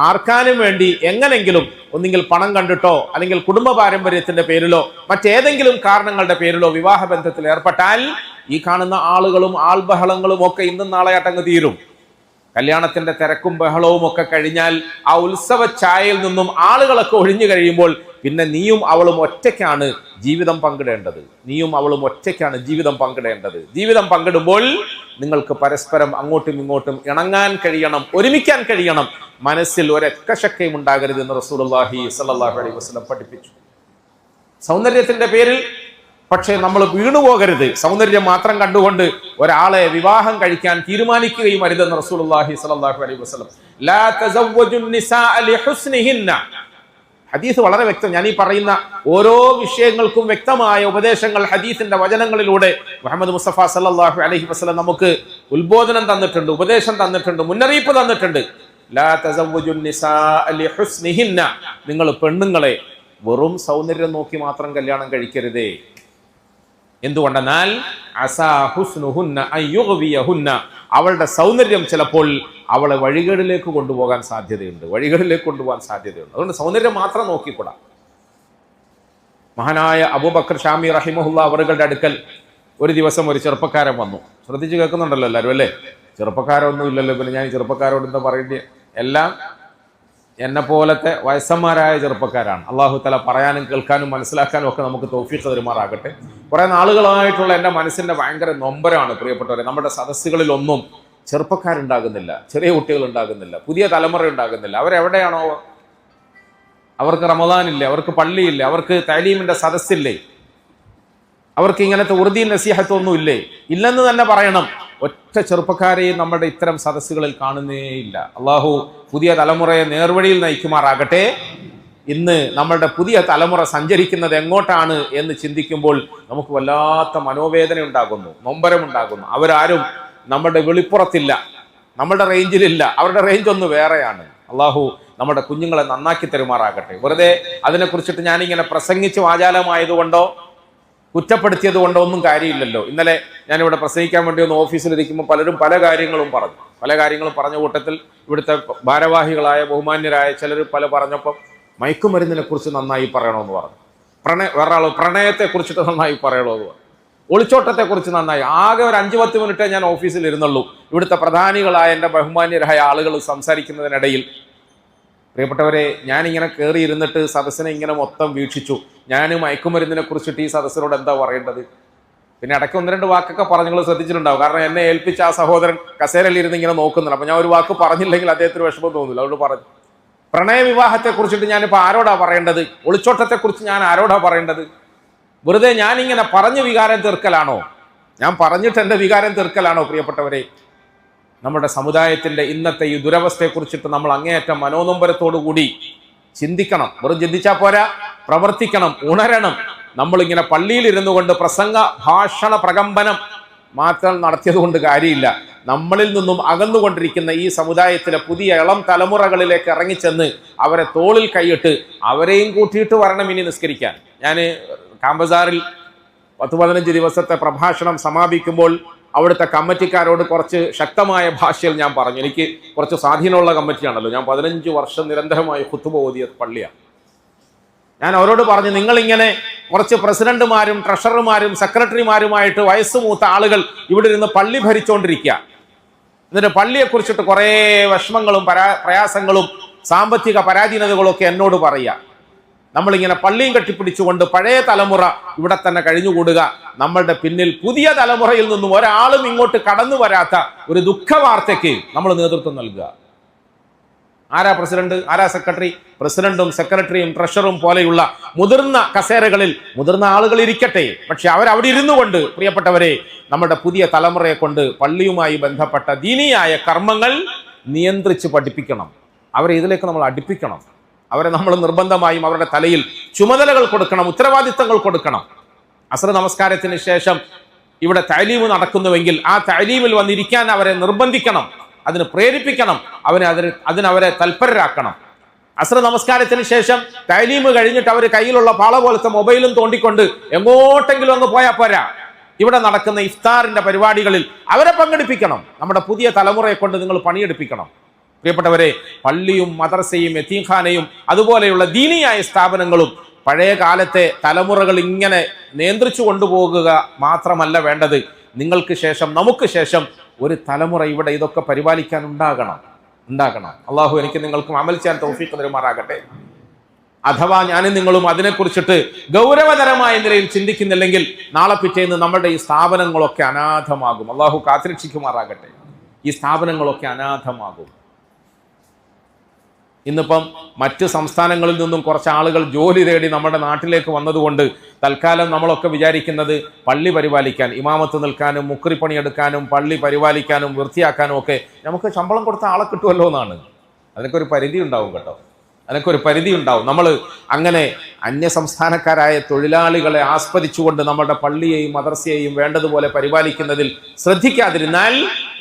ആർക്കാനും വേണ്ടി എങ്ങനെങ്കിലും ഒന്നെങ്കിൽ പണം കണ്ടിട്ടോ അല്ലെങ്കിൽ കുടുംബ പാരമ്പര്യത്തിന്റെ പേരിലോ മറ്റേതെങ്കിലും കാരണങ്ങളുടെ പേരിലോ വിവാഹ ബന്ധത്തിൽ ഏർപ്പെട്ടാൽ ഈ കാണുന്ന ആളുകളും ആൾബഹളങ്ങളും ഒക്കെ ഇന്നും നാളെയാട്ടങ്ങ് തീരും. കല്യാണത്തിന്റെ തിരക്കും ബഹളവും ഒക്കെ കഴിഞ്ഞാൽ ആ ഉത്സവ ഛായയിൽ നിന്നും ആളുകളൊക്കെ ഒഴിഞ്ഞു കഴിയുമ്പോൾ പിന്നെ നീയും അവളും ഒറ്റയ്ക്കാണ് ജീവിതം പങ്കിടേണ്ടത്. ജീവിതം പങ്കിടുമ്പോൾ നിങ്ങൾക്ക് പരസ്പരം അങ്ങോട്ടും ഇങ്ങോട്ടും ഇണങ്ങാൻ കഴിയണം, ഒരുമിക്കാൻ കഴിയണം. മനസ്സിൽ ഒരക്കശക്കയും ഉണ്ടാകരുത് എന്ന് റസൂലുള്ളാഹി സ്വല്ലല്ലാഹു അലൈഹി വസല്ലം പഠിപ്പിച്ചു. സൗന്ദര്യത്തിന്റെ പേരിൽ പക്ഷേ നമ്മൾ വീണുപോകരുത്. സൗന്ദര്യം മാത്രം കണ്ടുകൊണ്ട് ഒരാളെ വിവാഹം കഴിക്കാൻ തീരുമാനിക്കുകയും അരുതെന്ന് റസൂലുള്ളാഹി സ്വല്ലല്ലാഹു അലൈഹി വസല്ലം. ലാ തസവ്വജു നിസാഅ ലിഹുസ്നിഹിന്ന. ഹദീസ് വളരെ വ്യക്തം. ഞാൻ ഈ പറയുന്ന ഓരോ വിഷയങ്ങൾക്കും വ്യക്തമായ ഉപദേശങ്ങൾ ഹദീസിന്റെ വചനങ്ങളിലൂടെ മുഹമ്മദ് മുസ്തഫ സല്ലല്ലാഹു അലൈഹി വസല്ലം നമുക്ക് ഉത്ബോധനം തന്നിട്ടുണ്ട്, ഉപദേശം തന്നിട്ടുണ്ട്, മുന്നറിയിപ്പ് തന്നിട്ടുണ്ട്. ലാ തസവ്വജു നിസാഅ ലിഹുസ്നിഹിന്ന. നിങ്ങൾ പെണ്ണുങ്ങളെ വെറും സൗന്ദര്യം നോക്കി മാത്രം കല്യാണം കഴിക്കരുതേ. എന്തുകൊണ്ടെന്നാൽ അസാ ഹുസ്നുഹുന്ന അയ്യുഗ്വിയഹുന്ന. അവളുടെ സൗന്ദര്യം ചിലപ്പോൾ അവളെ വഴികളിലേക്ക് കൊണ്ടുപോകാൻ സാധ്യതയുണ്ട്. അതുകൊണ്ട് സൗന്ദര്യം മാത്രം നോക്കിക്കൂടാ. മഹാനായ അബൂബക്കർ ഷാമി റഹിമഹുല്ല അവരുടെ അടുക്കൽ ഒരു ദിവസം ഒരു ചെറുപ്പക്കാരൻ വന്നു. ശ്രദ്ധിച്ച് കേൾക്കുന്നുണ്ടല്ലോ എല്ലാവരും, അല്ലേ? ചെറുപ്പക്കാരൊന്നും ഇല്ലല്ലോ, പിന്നെ ഞാൻ ചെറുപ്പക്കാരോട് എന്താ പറയേണ്ടത്? എല്ലാം എന്നെ പോലത്തെ വയസ്സന്മാരായ ചെറുപ്പക്കാരാണ്. അള്ളാഹു തആല പറയാനും കേൾക്കാനും മനസ്സിലാക്കാനും ഒക്കെ നമുക്ക് തൗഫീഖ് തരുമാറാകട്ടെ. കുറെ നാളുകളായിട്ടുള്ള എൻ്റെ മനസ്സിന്റെ ഭയങ്കര നൊമ്പരമാണ് പ്രിയപ്പെട്ടവരെ. നമ്മുടെ സദസ്സുകളിലൊന്നും ചെറുപ്പക്കാരുണ്ടാകുന്നില്ല, ചെറിയ കുട്ടികൾ ഉണ്ടാകുന്നില്ല, പുതിയ തലമുറ ഉണ്ടാകുന്നില്ല. അവരെവിടെയാണോ? അവർക്ക് റമദാനില്ല, അവർക്ക് പള്ളിയില്ല, അവർക്ക് തഅലീമിന്റെ സദസ്സില്ലേ, അവർക്ക് ഇങ്ങനത്തെ ഉറുദി നസീഹത്തൊന്നും ഇല്ലേ? ഇല്ലെന്ന് തന്നെ പറയണം. ഒറ്റ ചെറുപ്പക്കാരെയും നമ്മുടെ ഇത്തരം സദസ്സുകളിൽ കാണുന്നേയില്ല. അള്ളാഹു പുതിയ തലമുറയെ നേർവഴിയിൽ നയിക്കുമാറാകട്ടെ. ഇന്ന് നമ്മളുടെ പുതിയ തലമുറ സഞ്ചരിക്കുന്നത് എങ്ങോട്ടാണ് എന്ന് ചിന്തിക്കുമ്പോൾ നമുക്ക് വല്ലാത്ത മനോവേദന ഉണ്ടാകുന്നു, നൊമ്പരമുണ്ടാകുന്നു. അവരാരും നമ്മുടെ വെളിപ്പുറത്തില്ല, നമ്മുടെ റേഞ്ചിലില്ല, അവരുടെ റേഞ്ച് ഒന്ന് വേറെയാണ്. അള്ളാഹു നമ്മുടെ കുഞ്ഞുങ്ങളെ നന്നാക്കി തരുമാറാകട്ടെ. വെറുതെ അതിനെക്കുറിച്ചിട്ട് ഞാനിങ്ങനെ പ്രസംഗിച്ച് വാചാലമായതുകൊണ്ടോ കുറ്റപ്പെടുത്തിയത് കൊണ്ടോ ഒന്നും കാര്യമില്ലല്ലോ. ഇന്നലെ ഞാനിവിടെ പ്രസംഗിക്കാൻ വേണ്ടി ഒന്ന് ഓഫീസിലിരിക്കുമ്പോൾ പലരും പല കാര്യങ്ങളും പറഞ്ഞ കൂട്ടത്തിൽ ഇവിടുത്തെ ഭാരവാഹികളായ ബഹുമാന്യരായ ചിലർ പറഞ്ഞപ്പോൾ മയക്കുമരുന്നിനെ കുറിച്ച് നന്നായി പറയണമെന്ന് പറഞ്ഞു. വേറെ ആൾ പ്രണയത്തെക്കുറിച്ചിട്ട് നന്നായി പറയണമെന്ന് പറഞ്ഞു. ഒളിച്ചോട്ടത്തെക്കുറിച്ച് നന്നായി. ആകെ ഒരു 5-10 മിനിറ്റേ ഞാൻ ഓഫീസിൽ ഇരുന്നുള്ളൂ. ഇവിടുത്തെ പ്രധാനികളായ എൻ്റെ ബഹുമാന്യരായ ആളുകൾ സംസാരിക്കുന്നതിനിടയിൽ പ്രിയപ്പെട്ടവരെ, ഞാനിങ്ങനെ കയറി ഇരുന്നിട്ട് സദസ്സിനെ ഇങ്ങനെ മൊത്തം വീക്ഷിച്ചു. ഞാൻ മയക്കുമരുന്നിനെ കുറിച്ചിട്ട് ഈ സദസ്സിനോട് എന്താ പറയേണ്ടത്? പിന്നെ ഇടയ്ക്ക് 1-2 വാക്കൊക്കെ പറഞ്ഞു, നിങ്ങൾ ശ്രദ്ധിച്ചിട്ടുണ്ടാവും. കാരണം എന്നെ ഏൽപ്പിച്ച ആ സഹോദരൻ കസേരയിൽ ഇരുന്ന് ഇങ്ങനെ നോക്കുന്നുണ്ട്. അപ്പം ഞാൻ ഒരു വാക്ക് പറഞ്ഞില്ലെങ്കിൽ അദ്ദേഹത്തിന് വിഷമം തോന്നില്ല, അതുകൊണ്ട് പറഞ്ഞു. പ്രണയവിവാഹത്തെക്കുറിച്ചിട്ട് ഞാനിപ്പോൾ ആരോടാ പറയേണ്ടത്? ഒളിച്ചോട്ടത്തെക്കുറിച്ച് ഞാൻ ആരോടാ പറയേണ്ടത്? വെറുതെ ഞാനിങ്ങനെ പറഞ്ഞ് വികാരം തീർക്കലാണോ? ഞാൻ പറഞ്ഞിട്ട് എൻ്റെ വികാരം തീർക്കലാണോ? പ്രിയപ്പെട്ടവരെ, നമ്മുടെ സമുദായത്തിൻ്റെ ഇന്നത്തെ ഈ ദുരവസ്ഥയെക്കുറിച്ചിട്ട് നമ്മൾ അങ്ങേയറ്റം മനോനൊമ്പരത്തോടു കൂടി ചിന്തിക്കണം. വെറും ചിന്തിച്ചാൽ പോരാ, പ്രവർത്തിക്കണം, ഉണരണം. നമ്മളിങ്ങനെ പള്ളിയിൽ ഇരുന്നു കൊണ്ട് ഭാഷണ പ്രകമ്പനം മാത്രം നടത്തിയത് കൊണ്ട് കാര്യമില്ല. നമ്മളിൽ നിന്നും അകന്നുകൊണ്ടിരിക്കുന്ന ഈ സമുദായത്തിലെ പുതിയ ഇളം തലമുറകളിലേക്ക് ഇറങ്ങിച്ചെന്ന് അവരെ തോളിൽ കൈയിട്ട് അവരെയും കൂട്ടിയിട്ട് വരണം ഇനി നിസ്കരിക്കാൻ. ഞാൻ കാമ്പസാറിൽ 10-15 ദിവസത്തെ പ്രഭാഷണം സമാപിക്കുമ്പോൾ അവിടുത്തെ കമ്മിറ്റിക്കാരോട് കുറച്ച് ശക്തമായ ഭാഷയിൽ ഞാൻ പറഞ്ഞു. എനിക്ക് കുറച്ച് സ്വാധീനമുള്ള കമ്മിറ്റിയാണല്ലോ, ഞാൻ 15 വർഷം നിരന്തരമായി ഖുതുബ ഓതിയ പള്ളിയാണ്. ഞാൻ അവരോട് പറഞ്ഞു, നിങ്ങളിങ്ങനെ കുറച്ച് പ്രസിഡന്റുമാരും ട്രഷറർമാരും സെക്രട്ടറിമാരുമായിട്ട് വയസ്സുമൂത്ത ആളുകൾ ഇവിടെ ഇരുന്ന് പള്ളി ഭരിച്ചുകൊണ്ടിരിക്കുക. എന്നിട്ട് പള്ളിയെക്കുറിച്ചിട്ട് കുറേ വിഷമങ്ങളും പ്രയാസങ്ങളും സാമ്പത്തിക പരാധീനതകളും ഒക്കെ എന്നോട് പറയുക. നമ്മളിങ്ങനെ പള്ളിയും കെട്ടിപ്പിടിച്ചുകൊണ്ട് പഴയ തലമുറ ഇവിടെ തന്നെ കഴിഞ്ഞുകൂടുക. നമ്മളുടെ പിന്നിൽ പുതിയ തലമുറയിൽ നിന്നും ഒരാളും ഇങ്ങോട്ട് കടന്നു വരാത്ത ഒരു ദുഃഖവാർത്തയ്ക്ക് നമ്മൾ നേതൃത്വം നൽകുക. ആരാ പ്രസിഡന്റ്, ആരാ സെക്രട്ടറി? പ്രസിഡന്റും സെക്രട്ടറിയും ട്രഷറും പോലെയുള്ള മുതിർന്ന കസേരകളിൽ മുതിർന്ന ആളുകൾ ഇരിക്കട്ടെ. പക്ഷെ അവരവിടെ ഇരുന്നു കൊണ്ട് പ്രിയപ്പെട്ടവരെ, നമ്മുടെ പുതിയ തലമുറയെ കൊണ്ട് പള്ളിയുമായി ബന്ധപ്പെട്ട ദീനീയായ കർമ്മങ്ങൾ നിയന്ത്രിച്ച് പഠിപ്പിക്കണം. അവരെ ഇതിലേക്ക് നമ്മൾ അടുപ്പിക്കണം. അവരെ നമ്മൾ നിർബന്ധമായും അവരുടെ തലയിൽ ചുമതലകൾ കൊടുക്കണം, ഉത്തരവാദിത്തങ്ങൾ കൊടുക്കണം. അസ്ർ നമസ്കാരത്തിന് ശേഷം ഇവിടെ തഅലീമ് നടക്കുന്നുവെങ്കിൽ ആ തഅലീമിൽ വന്നിരിക്കാൻ അവരെ നിർബന്ധിക്കണം, അതിന് പ്രേരിപ്പിക്കണം, അതിനവരെ തൽപരരാക്കണം. അസ്ർ നമസ്കാരത്തിന് ശേഷം തഅലീമ് കഴിഞ്ഞിട്ട് അവർ കയ്യിലുള്ള പാള പോലത്തെ മൊബൈലും തോണ്ടിക്കൊണ്ട് എങ്ങോട്ടെങ്കിലും അങ്ങ് പോയാൽ പോരാ. ഇവിടെ നടക്കുന്ന ഇഫ്താറിന്റെ പരിപാടികളിൽ അവരെ പങ്കെടുപ്പിക്കണം. നമ്മുടെ പുതിയ തലമുറയെ കൊണ്ട് നിങ്ങൾ പണിയെടുപ്പിക്കണം. പ്രിയപ്പെട്ടവരെ, പള്ളിയും മദ്രസയും യതീംഖാനയും അതുപോലെയുള്ള ദീനിയായ സ്ഥാപനങ്ങളും പഴയ കാലത്തെ തലമുറകൾ ഇങ്ങനെ നിയന്ത്രിച്ചു കൊണ്ടുപോകുക മാത്രമല്ല വേണ്ടത്. നിങ്ങൾക്ക് ശേഷം, നമുക്ക് ശേഷം ഒരു തലമുറ ഇവിടെ ഇതൊക്കെ പരിപാലിക്കാൻ ഉണ്ടാകണം. അള്ളാഹു എനിക്ക് നിങ്ങൾക്കും അമൽ ചെയ്യാൻ തൗഫീഖ് തരുമാറാകട്ടെ. അഥവാ ഞാനും നിങ്ങളും അതിനെക്കുറിച്ചിട്ട് ഗൗരവതരമായ നിലയിൽ ചിന്തിക്കുന്നില്ലെങ്കിൽ നാളെ പിറ്റേന്ന് നമ്മുടെ ഈ സ്ഥാപനങ്ങളൊക്കെ അനാഥമാകും. അള്ളാഹു കാത്തിരക്ഷിക്കുമാറാകട്ടെ. ഈ സ്ഥാപനങ്ങളൊക്കെ അനാഥമാകും. ഇന്നിപ്പം മറ്റ് സംസ്ഥാനങ്ങളിൽ നിന്നും കുറച്ച് ആളുകൾ ജോലി തേടി നമ്മുടെ നാട്ടിലേക്ക് വന്നതുകൊണ്ട് തൽക്കാലം നമ്മളൊക്കെ വിചാരിക്കുന്നത് പള്ളി പരിപാലിക്കാൻ, ഇമാമത്ത് നിൽക്കാനും മുക്രിപ്പണിയെടുക്കാനും പള്ളി പരിപാലിക്കാനും വൃത്തിയാക്കാനും ഒക്കെ നമുക്ക് ശമ്പളം കൊടുത്ത ആളെ കിട്ടുമല്ലോ എന്നാണ്. അതിനൊക്കെ ഒരു പരിധി ഉണ്ടാവും കേട്ടോ, അതിനൊക്കെ ഒരു പരിധി ഉണ്ടാവും. നമ്മൾ അങ്ങനെ അന്യസംസ്ഥാനക്കാരായ തൊഴിലാളികളെ ആസ്പദിച്ചുകൊണ്ട് നമ്മുടെ പള്ളിയെയും മദ്രസയെയും വേണ്ടതുപോലെ പരിപാലിക്കുന്നതിൽ ശ്രദ്ധിക്കാതിരുന്നാൽ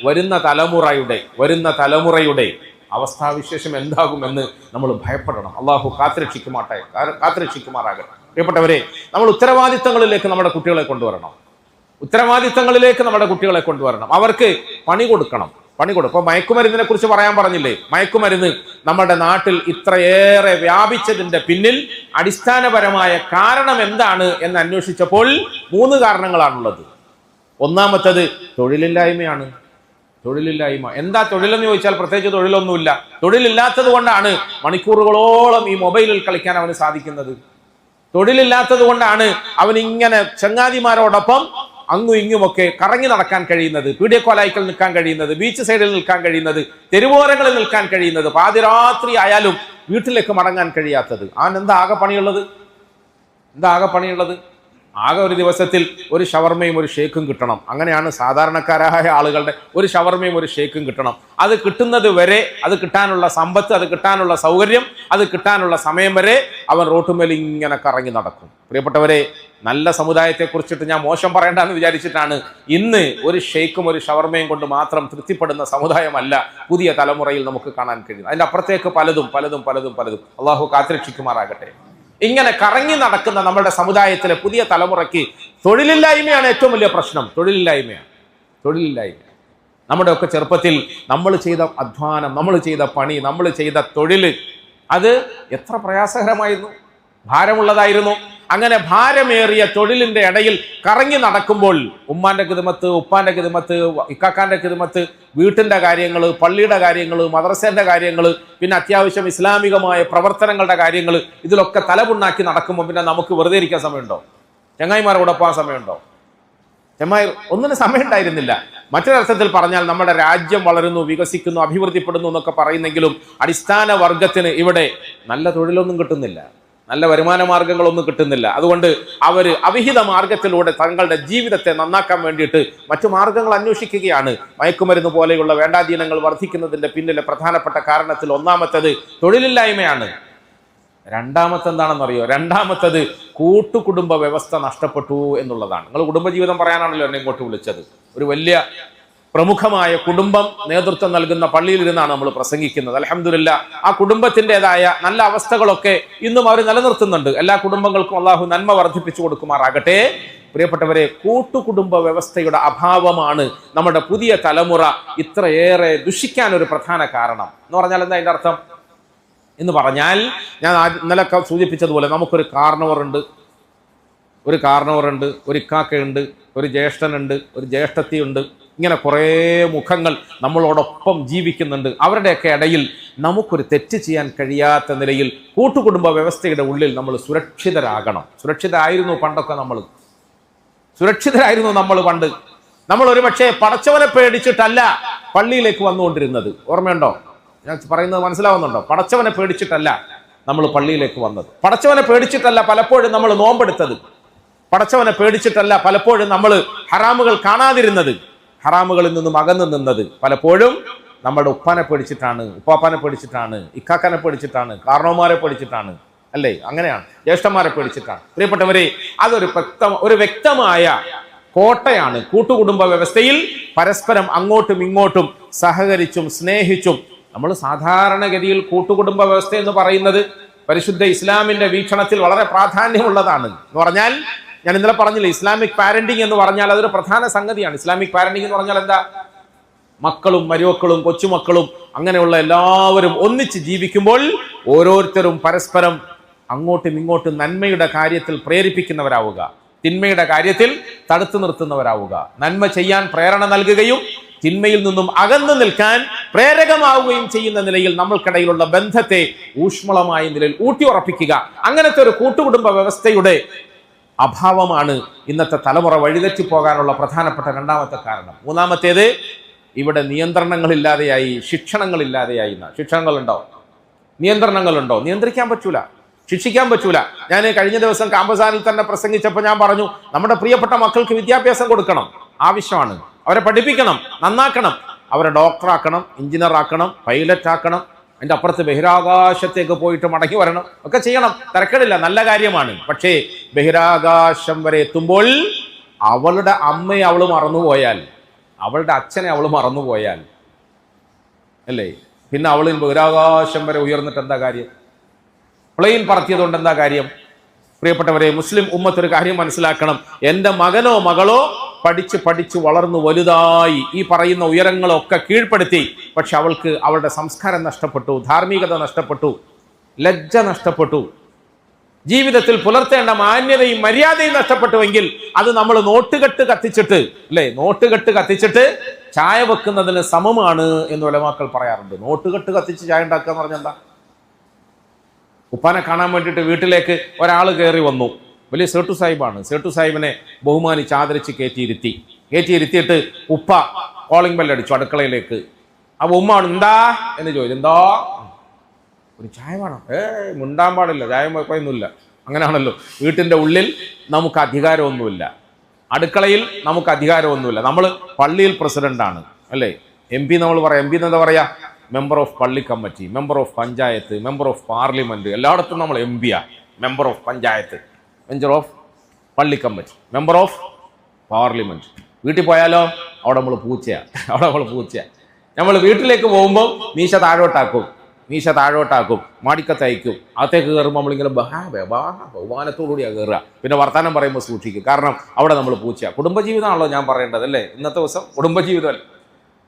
വരുന്ന തലമുറയുടെ അവസ്ഥാവിശേഷം എന്താകുമെന്ന് നമ്മൾ ഭയപ്പെടണം. അള്ളാഹു കാത്തിരക്ഷിക്കുമാറാകട്ടെ. പ്രിയപ്പെട്ടവരെ, നമ്മൾ ഉത്തരവാദിത്തങ്ങളിലേക്ക് നമ്മുടെ കുട്ടികളെ കൊണ്ടുവരണം. അവർക്ക് പണി കൊടുക്കണം. ഇപ്പൊ മയക്കുമരുന്നിനെ കുറിച്ച് പറയാൻ പറഞ്ഞില്ലേ? മയക്കുമരുന്ന് നമ്മുടെ നാട്ടിൽ ഇത്രയേറെ വ്യാപിച്ചതിന്റെ പിന്നിൽ അടിസ്ഥാനപരമായ കാരണം എന്താണ് എന്ന് അന്വേഷിച്ചപ്പോൾ 3 കാരണങ്ങളാണുള്ളത്. ഒന്നാമത്തത് തൊഴിലില്ലായ്മയാണ്. എന്താ തൊഴിലെന്ന് ചോദിച്ചാൽ പ്രത്യേകിച്ച് തൊഴിലൊന്നുമില്ല. തൊഴിലില്ലാത്തത് കൊണ്ടാണ് മണിക്കൂറുകളോളം ഈ മൊബൈലിൽ കളിക്കാൻ അവന് സാധിക്കുന്നത്. തൊഴിലില്ലാത്തത് കൊണ്ടാണ് അവൻ ഇങ്ങനെ ചങ്ങാതിമാരോടൊപ്പം അങ്ങും ഇങ്ങുമൊക്കെ കറങ്ങി നടക്കാൻ കഴിയുന്നത്, പീഡിയക്കോലായിക്കൽ നിൽക്കാൻ കഴിയുന്നത്, ബീച്ച് സൈഡിൽ നിൽക്കാൻ കഴിയുന്നത്, തെരുവോരങ്ങളിൽ നിൽക്കാൻ കഴിയുന്നത്, പാതിരാത്രി ആയാലും വീട്ടിലേക്ക് മടങ്ങാൻ കഴിയാത്തത്. അവൻ എന്താ ആകെ പണിയുള്ളത്? ആകെ ഒരു ദിവസത്തിൽ ഒരു ഷവർമയും ഒരു ഷേക്കും കിട്ടണം. അങ്ങനെയാണ് സാധാരണക്കാരായ ആളുകളുടെ ഒരു ഷവർമയും ഒരു ഷേക്കും കിട്ടണം. അത് കിട്ടുന്നത് വരെ, അത് കിട്ടാനുള്ള സമ്പത്ത്, അത് കിട്ടാനുള്ള സൗകര്യം, അത് കിട്ടാനുള്ള സമയം വരെ അവൻ റോട്ടുമേൽ ഇങ്ങനെ കറങ്ങി നടക്കും. പ്രിയപ്പെട്ടവരെ, നല്ല സമുദായത്തെ കുറിച്ചിട്ട് ഞാൻ മോശം പറയേണ്ടെന്ന് വിചാരിച്ചിട്ടാണ്. ഇന്ന് ഒരു ഷേക്കും ഒരു ഷവർമയും കൊണ്ട് മാത്രം തൃപ്തിപ്പെടുന്ന സമുദായമല്ല പുതിയ തലമുറയിൽ നമുക്ക് കാണാൻ കഴിയുന്നത്. അതിൻ്റെ അപ്പുറത്തേക്ക് പലതും പലതും പലതും പലതും അള്ളാഹു കാത്തുരക്ഷിക്കുമാറാകട്ടെ. ഇങ്ങനെ കറങ്ങി നടക്കുന്ന നമ്മുടെ സമുദായത്തിലെ പുതിയ തലമുറയ്ക്ക് തൊഴിലില്ലായ്മയാണ് ഏറ്റവും വലിയ പ്രശ്നം. തൊഴിലില്ലായ്മ. നമ്മുടെയൊക്കെ ചെറുപ്പത്തിൽ നമ്മൾ ചെയ്ത അധ്വാനം, നമ്മൾ ചെയ്ത പണി, നമ്മൾ ചെയ്ത തൊഴിൽ, അത് എത്ര പ്രയാസകരമായിരുന്നു, ഭാരമുള്ളതായിരുന്നു. അങ്ങനെ ഭാരമേറിയ തൊഴിലിന്റെ ഇടയിൽ കറങ്ങി നടക്കുമ്പോൾ ഉമ്മാന്റെ കിതുമത്ത്, ഉപ്പാന്റെ കിതുമത്ത്, ഇക്കാക്കാന്റെ കിതുമത്ത്, വീട്ടിന്റെ കാര്യങ്ങൾ, പള്ളിയുടെ കാര്യങ്ങൾ, മദ്രസേന്റെ കാര്യങ്ങൾ, പിന്നെ അത്യാവശ്യം ഇസ്ലാമികമായ പ്രവർത്തനങ്ങളുടെ കാര്യങ്ങൾ, ഇതിലൊക്കെ തലപുണ്ണാക്കി നടക്കുമ്പോൾ പിന്നെ നമുക്ക് വെറുതെ ഇരിക്കാൻ സമയമുണ്ടോ? ചങ്ങായിമാരോടെ പോകാൻ സമയമുണ്ടോ? ഒന്നിനും സമയം ഉണ്ടായിരുന്നില്ല. മറ്റൊരർത്ഥത്തിൽ പറഞ്ഞാൽ നമ്മുടെ രാജ്യം വളരുന്നു, വികസിക്കുന്നു, അഭിവൃദ്ധിപ്പെടുന്നു എന്നൊക്കെ പറയുന്നെങ്കിലും അടിസ്ഥാന വർഗത്തിന് ഇവിടെ നല്ല തൊഴിലൊന്നും കിട്ടുന്നില്ല, നല്ല വരുമാന മാർഗങ്ങളൊന്നും കിട്ടുന്നില്ല. അതുകൊണ്ട് അവർ അവിഹിത മാർഗത്തിലൂടെ തങ്ങളുടെ ജീവിതത്തെ നന്നാക്കാൻ വേണ്ടിയിട്ട് മറ്റു മാർഗങ്ങൾ അന്വേഷിക്കുകയാണ്. മയക്കുമരുന്ന് പോലെയുള്ള വേണ്ടാധീനങ്ങൾ വർദ്ധിക്കുന്നതിന്റെ പിന്നിലെ പ്രധാനപ്പെട്ട കാരണത്തിൽ ഒന്നാമത്തേത് തൊഴിലില്ലായ്മയാണ്. രണ്ടാമത്തെന്താണെന്നറിയോ? രണ്ടാമത്തത് കൂട്ടുകുടുംബ വ്യവസ്ഥ നഷ്ടപ്പെട്ടു എന്നുള്ളതാണ്. നിങ്ങൾ കുടുംബജീവിതം പറയാനാണല്ലോ എന്നെ ഇങ്ങോട്ട് വിളിച്ചത്. ഒരു വലിയ പ്രമുഖമായ കുടുംബം നേതൃത്വം നൽകുന്ന പള്ളിയിലിരുന്നാണ് നമ്മൾ പ്രസംഗിക്കുന്നത്. അൽഹംദുലില്ലാ, ആ കുടുംബത്തിൻ്റെതായ നല്ല അവസ്ഥകളൊക്കെ ഇന്നും അവർ നിലനിർത്തുന്നുണ്ട്. എല്ലാ കുടുംബങ്ങൾക്കും അള്ളാഹു നന്മ വർദ്ധിപ്പിച്ചു കൊടുക്കുമാറാകട്ടെ. പ്രിയപ്പെട്ടവരെ, കൂട്ടുകുടുംബ വ്യവസ്ഥയുടെ അഭാവമാണ് നമ്മുടെ പുതിയ തലമുറ ഇത്രയേറെ ദുഷിക്കാൻ ഒരു പ്രധാന കാരണം. എന്ന് പറഞ്ഞാൽ എന്താ അതിൻ്റെ അർത്ഥം എന്ന് പറഞ്ഞാൽ, ഞാൻ ഇന്നലെ സൂചിപ്പിച്ചതുപോലെ നമുക്കൊരു കാരണവറുണ്ട്, ഒരു ഇക്കാക്കയുണ്ട്, ഒരു ജ്യേഷ്ഠനുണ്ട്, ഒരു ജ്യേഷ്ഠത്തിയുണ്ട്. ഇങ്ങനെ കുറേ മുഖങ്ങൾ നമ്മളോടൊപ്പം ജീവിക്കുന്നുണ്ട്. അവരുടെയൊക്കെ ഇടയിൽ നമുക്കൊരു തെറ്റ് ചെയ്യാൻ കഴിയാത്ത നിലയിൽ കൂട്ടുകുടുംബ വ്യവസ്ഥയുടെ ഉള്ളിൽ നമ്മൾ സുരക്ഷിതരാകണം. സുരക്ഷിതരായിരുന്നു നമ്മൾ പണ്ട്. നമ്മൾ ഒരു പക്ഷേ പടച്ചവനെ പേടിച്ചിട്ടല്ല പള്ളിയിലേക്ക് വന്നുകൊണ്ടിരുന്നത്. ഓർമ്മയുണ്ടോ? ഞാൻ പറയുന്നത് മനസ്സിലാവുന്നുണ്ടോ? പടച്ചവനെ പേടിച്ചിട്ടല്ല നമ്മൾ പള്ളിയിലേക്ക് വന്നത്. പടച്ചവനെ പേടിച്ചിട്ടല്ല പലപ്പോഴും നമ്മൾ നോമ്പെടുത്തത്. പടച്ചവനെ പേടിച്ചിട്ടല്ല പലപ്പോഴും നമ്മൾ ഹറാമുകൾ കാണാതിരുന്നത്, ഹറാമുകളിൽ നിന്നും അകന്നു നിന്നത്. പലപ്പോഴും നമ്മുടെ ഉപ്പാനെ പേടിച്ചിട്ടാണ്, ഉപ്പാപ്പാനെ പേടിച്ചിട്ടാണ്, ഇക്കാക്കാനെ പേടിച്ചിട്ടാണ്, കാരണവന്മാരെ പേടിച്ചിട്ടാണ്, അല്ലേ? അങ്ങനെയാണ്, ജ്യേഷ്ഠന്മാരെ പേടിച്ചിട്ടാണ്. പ്രിയപ്പെട്ടവരെ, അതൊരു വ്യക്തമായ കോട്ടയാണ്. കൂട്ടുകുടുംബ വ്യവസ്ഥയിൽ പരസ്പരം അങ്ങോട്ടും ഇങ്ങോട്ടും സഹകരിച്ചും സ്നേഹിച്ചും, നമ്മൾ സാധാരണഗതിയിൽ കൂട്ടുകുടുംബ വ്യവസ്ഥ എന്ന് പറയുന്നത് പരിശുദ്ധ ഇസ്ലാമിന്റെ വീക്ഷണത്തിൽ വളരെ പ്രാധാന്യമുള്ളതാണ്. എന്ന് പറഞ്ഞാൽ, ഞാൻ ഇന്നലെ പറഞ്ഞില്ല, ഇസ്ലാമിക് പാരന്റിങ് എന്ന് പറഞ്ഞാൽ അതൊരു പ്രധാന സംഗതിയാണ്. ഇസ്ലാമിക് പാരന്റിങ് എന്ന് പറഞ്ഞാൽ എന്താ? മക്കളും മരുമക്കളും കൊച്ചുമക്കളും അങ്ങനെയുള്ള എല്ലാവരും ഒന്നിച്ച് ജീവിക്കുമ്പോൾ ഓരോരുത്തരും പരസ്പരം അങ്ങോട്ടും ഇങ്ങോട്ടും നന്മയുടെ കാര്യത്തിൽ പ്രേരിപ്പിക്കുന്നവരാവുക, തിന്മയുടെ കാര്യത്തിൽ തടുത്തു നിർത്തുന്നവരാവുക, നന്മ ചെയ്യാൻ പ്രേരണ നൽകുകയും തിന്മയിൽ നിന്നും അകന്നു നിൽക്കാൻ പ്രേരകമാവുകയും ചെയ്യുന്ന നിലയിൽ നമ്മൾക്കിടയിലുള്ള ബന്ധത്തെ ഊഷ്മളമായ നിലയിൽ ഊട്ടിയുറപ്പിക്കുക. അങ്ങനത്തെ ഒരു കൂട്ടുകുടുംബ വ്യവസ്ഥയുടെ അഭാവമാണ് ഇന്നത്തെ തലമുറ വഴിതെറ്റി പോകാനുള്ള പ്രധാനപ്പെട്ട രണ്ടാമത്തെ കാരണം. മൂന്നാമത്തേത്, ഇവിടെ നിയന്ത്രണങ്ങളില്ലാതെയായി, ശിക്ഷണങ്ങളില്ലാതെയായി. ശിക്ഷണങ്ങളുണ്ടോ? നിയന്ത്രണങ്ങളുണ്ടോ? നിയന്ത്രിക്കാൻ പറ്റൂല, ശിക്ഷിക്കാൻ പറ്റൂല. ഞാൻ കഴിഞ്ഞ ദിവസം കാമ്പസാനിൽ തന്നെ പ്രസംഗിച്ചപ്പോൾ ഞാൻ പറഞ്ഞു, നമ്മുടെ പ്രിയപ്പെട്ട മക്കൾക്ക് വിദ്യാഭ്യാസം കൊടുക്കണം, ആവശ്യമാണ്. അവരെ പഠിപ്പിക്കണം, നന്നാക്കണം. അവരെ ഡോക്ടറാക്കണം, എഞ്ചിനീയറാക്കണം, പൈലറ്റ് ആക്കണം, അതിൻ്റെ അപ്പുറത്ത് ബഹിരാകാശത്തേക്ക് പോയിട്ട് മടങ്ങി വരണം, ഒക്കെ ചെയ്യണം. തിരക്കേടില്ല, നല്ല കാര്യമാണ്. പക്ഷേ ബഹിരാകാശം വരെ എത്തുമ്പോൾ അവളുടെ അമ്മയെ അവൾ മറന്നുപോയാൽ, അവളുടെ അച്ഛനെ അവൾ മറന്നുപോയാൽ, അല്ലേ, പിന്നെ അവൾ ബഹിരാകാശം വരെ ഉയർന്നിട്ട് എന്താ കാര്യം? പ്ലെയിൻ പറത്തിയതുകൊണ്ട് എന്താ കാര്യം? പ്രിയപ്പെട്ടവരെ, മുസ്ലിം ഉമ്മത്തൊരു കാര്യം മനസ്സിലാക്കണം. എൻ്റെ മകനോ മകളോ പഠിച്ച് വളർന്നു വലുതായി ഈ പറയുന്ന ഉയരങ്ങളൊക്കെ കീഴ്പ്പെടുത്തി, പക്ഷെ അവൾക്ക് അവളുടെ സംസ്കാരം നഷ്ടപ്പെട്ടു, ധാർമ്മികത നഷ്ടപ്പെട്ടു, ലജ്ജ നഷ്ടപ്പെട്ടു, ജീവിതത്തിൽ പുലർത്തേണ്ട മാന്യതയും മര്യാദയും നഷ്ടപ്പെട്ടുവെങ്കിൽ അത് നമ്മൾ നോട്ടുകെട്ട് കത്തിച്ചിട്ട് ചായ വെക്കുന്നതിന് സമമാണ് എന്ന് ഉലമാക്കൾ പറയാറുണ്ട്. നോട്ടുകെട്ട് കത്തിച്ച് ചായ ഉണ്ടാക്കുക എന്ന് പറഞ്ഞാൽ എന്താ? ഉപ്പാനെ കാണാൻ വേണ്ടിയിട്ട് വീട്ടിലേക്ക് ഒരാൾ കയറി വന്നു, വലിയ സേട്ടു സാഹിബാണ്. സേട്ടു സാഹിബിനെ ബഹുമാനിച്ച് ആദരിച്ച് കയറ്റിയിരുത്തിയിട്ട് ഉപ്പ കോളിംഗ് ബെല്ലടിച്ചു അടുക്കളയിലേക്ക്. അപ്പോൾ ഉമ്മ എന്താ എന്ന് ചോദിച്ചു. എന്താ? ഒരു ചായ വേണം. മുണ്ടാൻ പാടില്ല, ചായ കുഴപ്പമൊന്നുമില്ല. അങ്ങനെയാണല്ലോ. വീട്ടിൻ്റെ ഉള്ളിൽ നമുക്ക് അധികാരമൊന്നുമില്ല, അടുക്കളയിൽ നമുക്ക് അധികാരമൊന്നുമില്ല. നമ്മൾ പള്ളിയിൽ പ്രസിഡന്റാണ് അല്ലേ? എം പി നമ്മൾ പറയാം. എം പി എന്താ പറയുക? മെമ്പർ ഓഫ് പള്ളി committee, member of panchayat, member of parliament. എല്ലായിടത്തും നമ്മൾ M Piya. Member of panchayat, member of പള്ളി കമ്മിറ്റി, മെമ്പർ ഓഫ് പാർലമെന്റ്. വീട്ടിൽ പോയാലോ അവിടെ നമ്മൾ പൂച്ചയാണ്. നമ്മൾ വീട്ടിലേക്ക് പോകുമ്പോൾ മീശ താഴോട്ടാക്കും, മാടിക്കത്തയക്കും. അകത്തേക്ക് കയറുമ്പോൾ നമ്മളിങ്ങനെ ബഹുമാനത്തോടുകൂടിയാണ് കയറുക. പിന്നെ വർത്തമാനം പറയുമ്പോൾ സൂക്ഷിക്കും, കാരണം അവിടെ നമ്മൾ പൂച്ചയാണ്. കുടുംബജീവിതമാണല്ലോ ഞാൻ പറയേണ്ടത് അല്ലേ? ഇന്നത്തെ ദിവസം കുടുംബജീവിതമല്ല.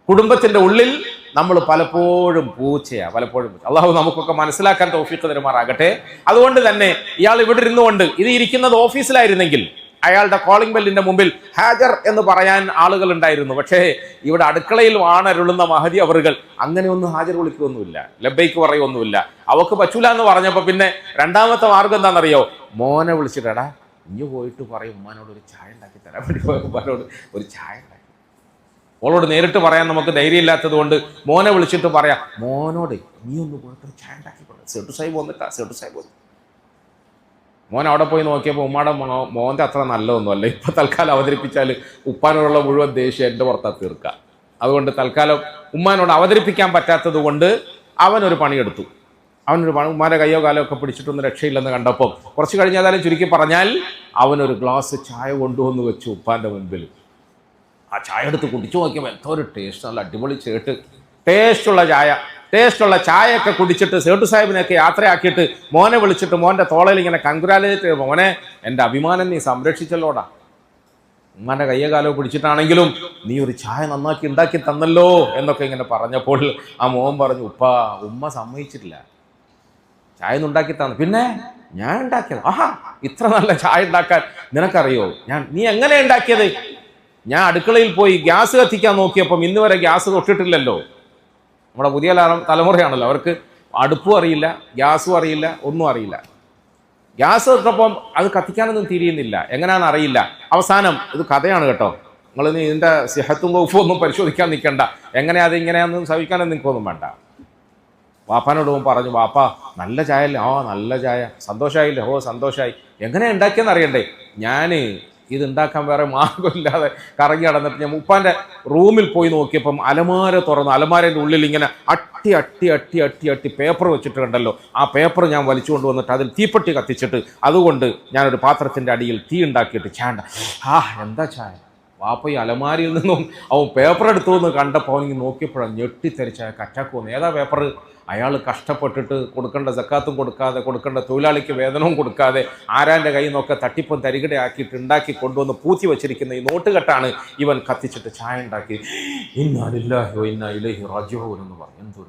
കുടുംബത്തിന്റെ ഉള്ളിൽ നമ്മൾ പലപ്പോഴും പൂച്ചയാണ്, പലപ്പോഴും. അള്ളാഹു നമുക്കൊക്കെ മനസ്സിലാക്കാൻ തൗഫീഖ് തരുമാറാകട്ടെ. അതുകൊണ്ട് തന്നെ ഇയാൾ ഇവിടെ ഇരുന്നുകൊണ്ട്, ഇത് ഇരിക്കുന്നത് ഓഫീസിലായിരുന്നെങ്കിൽ അയാളുടെ കോളിംഗ് ബെല്ലിന്റെ മുമ്പിൽ ഹാജർ എന്ന് പറയാൻ ആളുകൾ ഉണ്ടായിരുന്നു. പക്ഷേ ഇവിടെ അടുക്കളയിൽ വാണരുളുന്ന മഹദി അവറുകൾ അങ്ങനെയൊന്നും ഹാജർ വിളിക്കുകയൊന്നുമില്ല, ലബ്ബൈക്ക് പറയുമൊന്നുമില്ല. അവക്ക് പറ്റൂല എന്ന് പറഞ്ഞപ്പോൾ പിന്നെ രണ്ടാമത്തെ മാർഗം എന്താണെന്നറിയോ? മോനെ വിളിച്ചിട്ടാ ഇഞ്ഞു പോയിട്ട് പറയും ഉമ്മാനോട് ഒരു ചായ ഉണ്ടാക്കി തരാൻ വേണ്ടി. ഉമ്മാനോട് ഒരു ചായ ഉണ്ടാക്കി. ഓളോട് നേരിട്ട് പറയാൻ നമുക്ക് ധൈര്യമില്ലാത്തത് കൊണ്ട് മോനെ വിളിച്ചിട്ട് പറയാം, മോനോട് നീ ഒന്ന് പോയിട്ട് ഒരു ചായ ഉണ്ടാക്കി കൊടുക്കും. സെട്ടു സാഹിബ് വന്നു. മോൻ അവിടെ പോയി നോക്കിയപ്പോൾ ഉമ്മാടെ മോൻ്റെ അത്ര നല്ലതൊന്നുമല്ല. ഇപ്പം തൽക്കാലം അവതരിപ്പിച്ചാൽ ഉപ്പാനോടുള്ള മുഴുവൻ ദേഷ്യം എൻ്റെ പുറത്താ തീർക്കുക. അതുകൊണ്ട് തൽക്കാലം ഉമ്മാനോട് അവതരിപ്പിക്കാൻ പറ്റാത്തത് കൊണ്ട് അവനൊരു പണിയെടുത്തു. ഉമ്മാൻ്റെ കയ്യോ കാലോ ഒക്കെ പിടിച്ചിട്ടൊന്നും രക്ഷയില്ലെന്ന് കണ്ടപ്പോൾ കുറച്ച് കഴിഞ്ഞാലും ചുരുക്കി പറഞ്ഞാൽ അവനൊരു ഗ്ലാസ് ചായ കൊണ്ടുവന്ന് വെച്ചു ഉപ്പാൻ്റെ മുമ്പിൽ. ആ ചായ എടുത്ത് കുടിച്ചു നോക്കിയപ്പോൾ എന്തോ ഒരു ടേസ്റ്റ്, നല്ല അടിപൊളി ടേസ്റ്റുള്ള ചായയൊക്കെ കുടിച്ചിട്ട് സേട്ടു സാഹിബിനെയൊക്കെ യാത്രയാക്കിയിട്ട് മോനെ വിളിച്ചിട്ട് മോൻ്റെ തോളയിൽ ഇങ്ങനെ കൺഗ്രാലേറ്റ്, മോനെ എൻ്റെ അഭിമാനം നീ സംരക്ഷിച്ചല്ലോടാ. ഉമ്മാൻ്റെ കയ്യോ കാലോ പിടിച്ചിട്ടാണെങ്കിലും നീ ഒരു ചായ നന്നാക്കി ഉണ്ടാക്കി തന്നല്ലോ എന്നൊക്കെ ഇങ്ങനെ പറഞ്ഞപ്പോൾ ആ മോൻ പറഞ്ഞു, ഉമ്മ സമ്മതിച്ചിട്ടില്ല, ചായ ഒന്നും ഉണ്ടാക്കി തന്നു. പിന്നെ ഞാൻ ഉണ്ടാക്കിയത്. ആഹാ, ഇത്ര നല്ല ചായ ഉണ്ടാക്കാൻ നിനക്കറിയോ? നീ എങ്ങനെ ഉണ്ടാക്കിയത്? ഞാൻ അടുക്കളയിൽ പോയി ഗ്യാസ് കത്തിക്കാൻ നോക്കിയപ്പം ഇന്ന് വരെ ഗ്യാസ് തൊട്ടിട്ടില്ലല്ലോ. നമ്മുടെ പുതിയ തലമുറയാണല്ലോ, അവർക്ക് അടുപ്പും അറിയില്ല, ഗ്യാസും അറിയില്ല, ഒന്നും അറിയില്ല. ഗ്യാസ് തൊട്ടപ്പം അത് കത്തിക്കാനൊന്നും തിരിയുന്നില്ല, എങ്ങനെയാണെന്ന് അറിയില്ല. അവസാനം ഇത് കഥയാണ് കേട്ടോ, നിങ്ങൾ ഇതിൻ്റെ സിഹത്തും വകുപ്പും ഒന്നും പരിശോധിക്കാൻ നിൽക്കണ്ട, എങ്ങനെയാ അത് ഇങ്ങനെയാണെന്നും സഹിക്കാനും നിൽക്കൊന്നും വേണ്ട. വാപ്പാനോട് പറഞ്ഞു, വാപ്പാ നല്ല ചായ അല്ലേ? നല്ല ചായ. സന്തോഷമായില്ലേ? സന്തോഷമായി. എങ്ങനെയാണ് ഉണ്ടാക്കിയെന്ന് അറിയണ്ടേ? ഞാൻ ഇത് ഉണ്ടാക്കാൻ വേറെ മാർഗമില്ലാതെ കറങ്ങി നടന്നിട്ട് ഞാൻ ഉപ്പാൻ്റെ റൂമിൽ പോയി നോക്കിയപ്പം അലമാര തുറന്നു. അലമാരൻ്റെ ഉള്ളിൽ ഇങ്ങനെ അട്ടി പേപ്പർ വെച്ചിട്ട് കണ്ടല്ലോ, ആ പേപ്പർ ഞാൻ വലിച്ചു കൊണ്ടുവന്നിട്ട് അതിൽ തീപ്പെട്ടി കത്തിച്ചിട്ട് അതുകൊണ്ട് ഞാനൊരു പാത്രത്തിൻ്റെ അടിയിൽ തീ ഉണ്ടാക്കിയിട്ട് ചാണ്ട. എന്താ ചായ? വാപ്പ ഈ അലമാരിയിൽ നിന്നും അവൻ പേപ്പർ എടുത്തു എന്ന് കണ്ടപ്പോൾ അവനിങ്ങനെ നോക്കിയപ്പോഴാണ് ഞെട്ടിത്തെറിച്ചായ കറ്റാക്ക് വന്നു. ഏതാ പേപ്പർ? അയാൾ കഷ്ടപ്പെട്ടിട്ട് കൊടുക്കേണ്ട സക്കാത്തും കൊടുക്കാതെ, കൊടുക്കേണ്ട തൊഴിലാളിക്ക് വേതനവും കൊടുക്കാതെ, ആരാൻ്റെ കയ്യിൽ നിന്നൊക്കെ തട്ടിപ്പും തരികിടയാക്കിയിട്ട് ഉണ്ടാക്കി കൊണ്ടുവന്ന് പൂത്തി വെച്ചിരിക്കുന്ന ഈ നോട്ടുകെട്ടാണ് ഇവൻ കത്തിച്ചിട്ട് ചായ ഉണ്ടാക്കി. ഇന്നാ ലില്ലാഹി വ ഇന്നാ ഇലൈഹി റാജിഊൻ എന്ന് പറഞ്ഞു.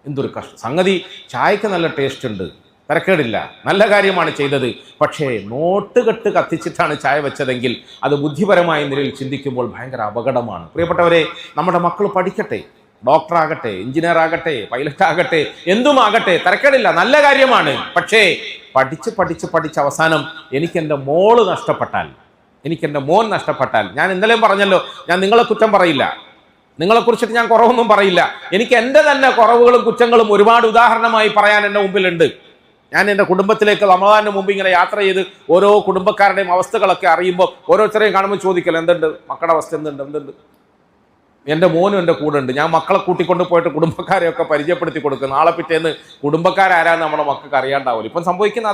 എന്തൊരു കഷ്ടം. സംഗതി ചായക്ക് നല്ല ടേസ്റ്റ് ഉണ്ട്, തരക്കേടില്ല, നല്ല കാര്യമാണ് ചെയ്തത്. പക്ഷേ നോട്ടുകെട്ട് കത്തിച്ചിട്ടാണ് ചായ വെച്ചതെങ്കിൽ അത് ബുദ്ധിപരമായ നിലയിൽ ചിന്തിക്കുമ്പോൾ ഭയങ്കര അപകടമാണ്. പ്രിയപ്പെട്ടവരെ, നമ്മുടെ മക്കൾ പഠിക്കട്ടെ, ഡോക്ടറാകട്ടെ, എഞ്ചിനീയർ ആകട്ടെ, പൈലറ്റ് ആകട്ടെ, എന്തുമാകട്ടെ, തരക്കേടില്ല, നല്ല കാര്യമാണ്. പക്ഷേ പഠിച്ച് അവസാനം എനിക്കെൻ്റെ മോള് നഷ്ടപ്പെട്ടാൽ, എനിക്കെൻ്റെ മോൻ നഷ്ടപ്പെട്ടാൽ, ഞാൻ ഇന്നലെയും പറഞ്ഞല്ലോ, ഞാൻ നിങ്ങളെ കുറ്റം പറയില്ല, നിങ്ങളെക്കുറിച്ചിട്ട് ഞാൻ കുറവൊന്നും പറയില്ല. എനിക്ക് എൻ്റെ തന്നെ കുറവുകളും കുറ്റങ്ങളും ഒരുപാട് ഉദാഹരണമായി പറയാൻ എൻ്റെ മുമ്പിലുണ്ട്. ഞാൻ എൻ്റെ കുടുംബത്തിലേക്ക് റമദാനിന് മുമ്പ് ഇങ്ങനെ യാത്ര ചെയ്ത് ഓരോ കുടുംബക്കാരുടെയും അവസ്ഥകളൊക്കെ അറിയുമ്പോൾ ഓരോരുത്തരെയും കാണുമ്പോൾ ചോദിക്കല്ലോ, എന്തുണ്ട് മക്കളുടെ അവസ്ഥ, എന്തുണ്ട്. എൻ്റെ മോനും എൻ്റെ കൂടെ ഉണ്ട്. ഞാൻ മക്കളെ കൂട്ടിക്കൊണ്ട് പോയിട്ട് കുടുംബക്കാരെയൊക്കെ പരിചയപ്പെടുത്തി കൊടുക്കും. നാളെ പിറ്റേന്ന് കുടുംബക്കാരാരാന്ന് നമ്മുടെ മക്കൾക്ക് അറിയാണ്ടാവില്ല. ഇപ്പം സംഭവിക്കുന്ന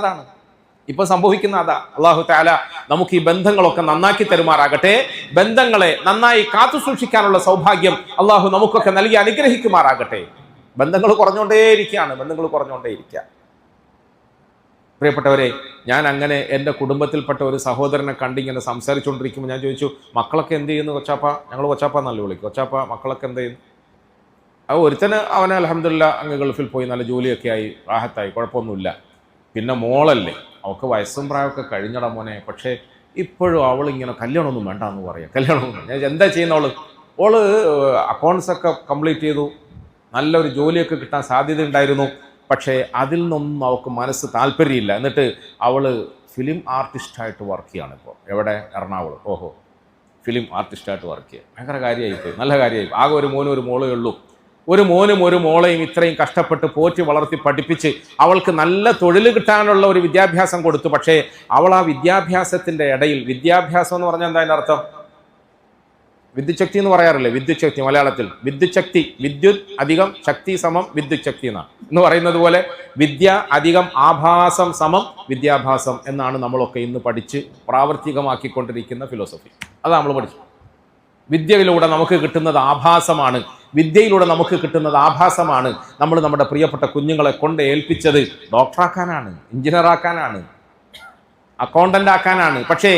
അതാ. അല്ലാഹു തആല നമുക്ക് ഈ ബന്ധങ്ങളൊക്കെ നന്നാക്കി തരുമാറാകട്ടെ. ബന്ധങ്ങളെ നന്നായി കാത്തു സൂക്ഷിക്കാനുള്ള സൗഭാഗ്യം അല്ലാഹു നമുക്കൊക്കെ നൽകി അനുഗ്രഹിക്കുമാറാകട്ടെ. ബന്ധങ്ങൾ കുറഞ്ഞുകൊണ്ടേയിരിക്കുക. പ്രിയപ്പെട്ടവരെ, ഞാൻ അങ്ങനെ എൻ്റെ കുടുംബത്തിൽപ്പെട്ട ഒരു സഹോദരനെ കണ്ടിങ്ങനെ സംസാരിച്ചുകൊണ്ടിരിക്കുമ്പോൾ ഞാൻ ചോദിച്ചു, മക്കളൊക്കെ എന്ത് ചെയ്യുന്നു കൊച്ചാപ്പ? ഞങ്ങൾ കൊച്ചാപ്പ എന്നല്ല വിളിക്കും. കൊച്ചാപ്പ മക്കളൊക്കെ എന്ത് ചെയ്യുന്നു? ഒരുത്തന് അവനെ അൽഹംദുലില്ലാ അങ്ങ് ഗൾഫിൽ പോയി നല്ല ജോലിയൊക്കെ ആയി, റാഹത്തായി, കുഴപ്പമൊന്നുമില്ല. പിന്നെ മോളല്ലേ, അവൾക്ക് വയസ്സും പ്രായമൊക്കെ കഴിഞ്ഞട മോനെ. പക്ഷേ ഇപ്പോഴും അവളിങ്ങനെ കല്യാണമൊന്നും വേണ്ട എന്ന് പറയാം. ഞാൻ എന്താ ചെയ്യുന്ന? ഓള് അക്കൗണ്ട്സൊക്കെ കംപ്ലീറ്റ് ചെയ്തു, നല്ലൊരു ജോലിയൊക്കെ കിട്ടാൻ സാധ്യത ഉണ്ടായിരുന്നു. പക്ഷേ അതിൽ നിന്നൊന്നും അവൾക്ക് മനസ്സ് താല്പര്യമില്ല. എന്നിട്ട് അവൾ ഫിലിം ആർട്ടിസ്റ്റായിട്ട് വർക്ക് ചെയ്യാണ് ഇപ്പോൾ. എവിടെ? എറണാകുളം. ഫിലിം ആർട്ടിസ്റ്റായിട്ട് വർക്ക് ചെയ്യുക. ഭയങ്കര കാര്യമായിപ്പോയി, നല്ല കാര്യമായി. ആകെ ഒരു മോനും ഒരു മോളേ ഉള്ളൂ. ഒരു മോനും ഒരു മോളെയും ഇത്രയും കഷ്ടപ്പെട്ട് പോറ്റി വളർത്തി പഠിപ്പിച്ച് അവൾക്ക് നല്ല തൊഴിൽ കിട്ടാനുള്ള ഒരു വിദ്യാഭ്യാസം കൊടുത്തു. പക്ഷേ അവൾ ആ വിദ്യാഭ്യാസത്തിന്റെ ഇടയിൽ, വിദ്യാഭ്യാസം എന്ന് പറഞ്ഞാൽ എന്താ അതിൻ്റെ അർത്ഥം? വിദ്യുത് ശക്തി എന്ന് പറയാറില്ലേ? വിദ്യുത് ശക്തി മലയാളത്തിൽ വിദ്യുത് ശക്തി, വിദ്യുത് അധികം ശക്തി സമം വിദ്യുത് ശക്തി എന്നാണ് എന്ന് പറയുന്നത് പോലെ വിദ്യ അധികം ആഭാസം സമം വിദ്യാഭാസം എന്നാണ് നമ്മളൊക്കെ ഇന്ന് പഠിച്ച് പ്രാവർത്തികമാക്കിക്കൊണ്ടിരിക്കുന്ന ഫിലോസഫി. അതാണ് നമ്മൾ പഠിച്ചു. വിദ്യയിലൂടെ നമുക്ക് കിട്ടുന്നത് ആഭാസമാണ്, വിദ്യയിലൂടെ നമുക്ക് കിട്ടുന്നത് ആഭാസമാണ്. നമ്മൾ നമ്മുടെ പ്രിയപ്പെട്ട കുഞ്ഞുങ്ങളെ കൊണ്ട് ഏൽപ്പിച്ചത് ഡോക്ടറാക്കാനാണ്, എഞ്ചിനീയറാക്കാനാണ്, അക്കൗണ്ടന്റ് ആക്കാനാണ്. പക്ഷേ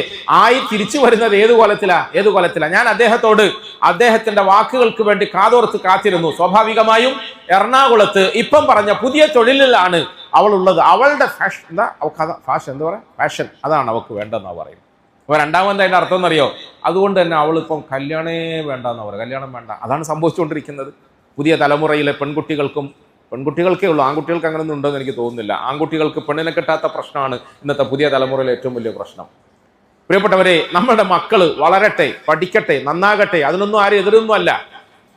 തിരിച്ചു വരുന്നത് ഏത് കൊലത്തിലാ? ഞാൻ അദ്ദേഹത്തോട് അദ്ദേഹത്തിന്റെ വാക്കുകൾക്ക് വേണ്ടി കാതോർത്ത് കാത്തിരുന്നു. സ്വാഭാവികമായും എറണാകുളത്ത് ഇപ്പം പറഞ്ഞ പുതിയ തൊഴിലിലാണ് അവളുള്ളത്. അവളുടെ ഫാഷൻ അതാണ് അവൾക്ക് വേണ്ടെന്നാ പറയുന്നത്. അപ്പൊ രണ്ടാമത് അതിന്റെ അർത്ഥം എന്നറിയോ? അതുകൊണ്ട് തന്നെ അവളിപ്പം കല്യാണേ വേണ്ടെന്നാ പറയുക. കല്യാണം വേണ്ട. അതാണ് സംഭവിച്ചുകൊണ്ടിരിക്കുന്നത്. പുതിയ തലമുറയിലെ പെൺകുട്ടികൾക്കേ ഉള്ളൂ, ആൺകുട്ടികൾക്ക് അങ്ങനെയൊന്നും ഉണ്ടെന്ന് എനിക്ക് തോന്നുന്നില്ല. ആൺകുട്ടികൾക്ക് പെണ്ണിനെ കിട്ടാത്ത പ്രശ്നമാണ് ഇന്നത്തെ പുതിയ തലമുറയിലെ ഏറ്റവും വലിയ പ്രശ്നം. പ്രിയപ്പെട്ടവരെ, നമ്മുടെ മക്കള് വളരട്ടെ, പഠിക്കട്ടെ, നന്നാകട്ടെ. അതിനൊന്നും ആരും എതിരൊന്നും അല്ല.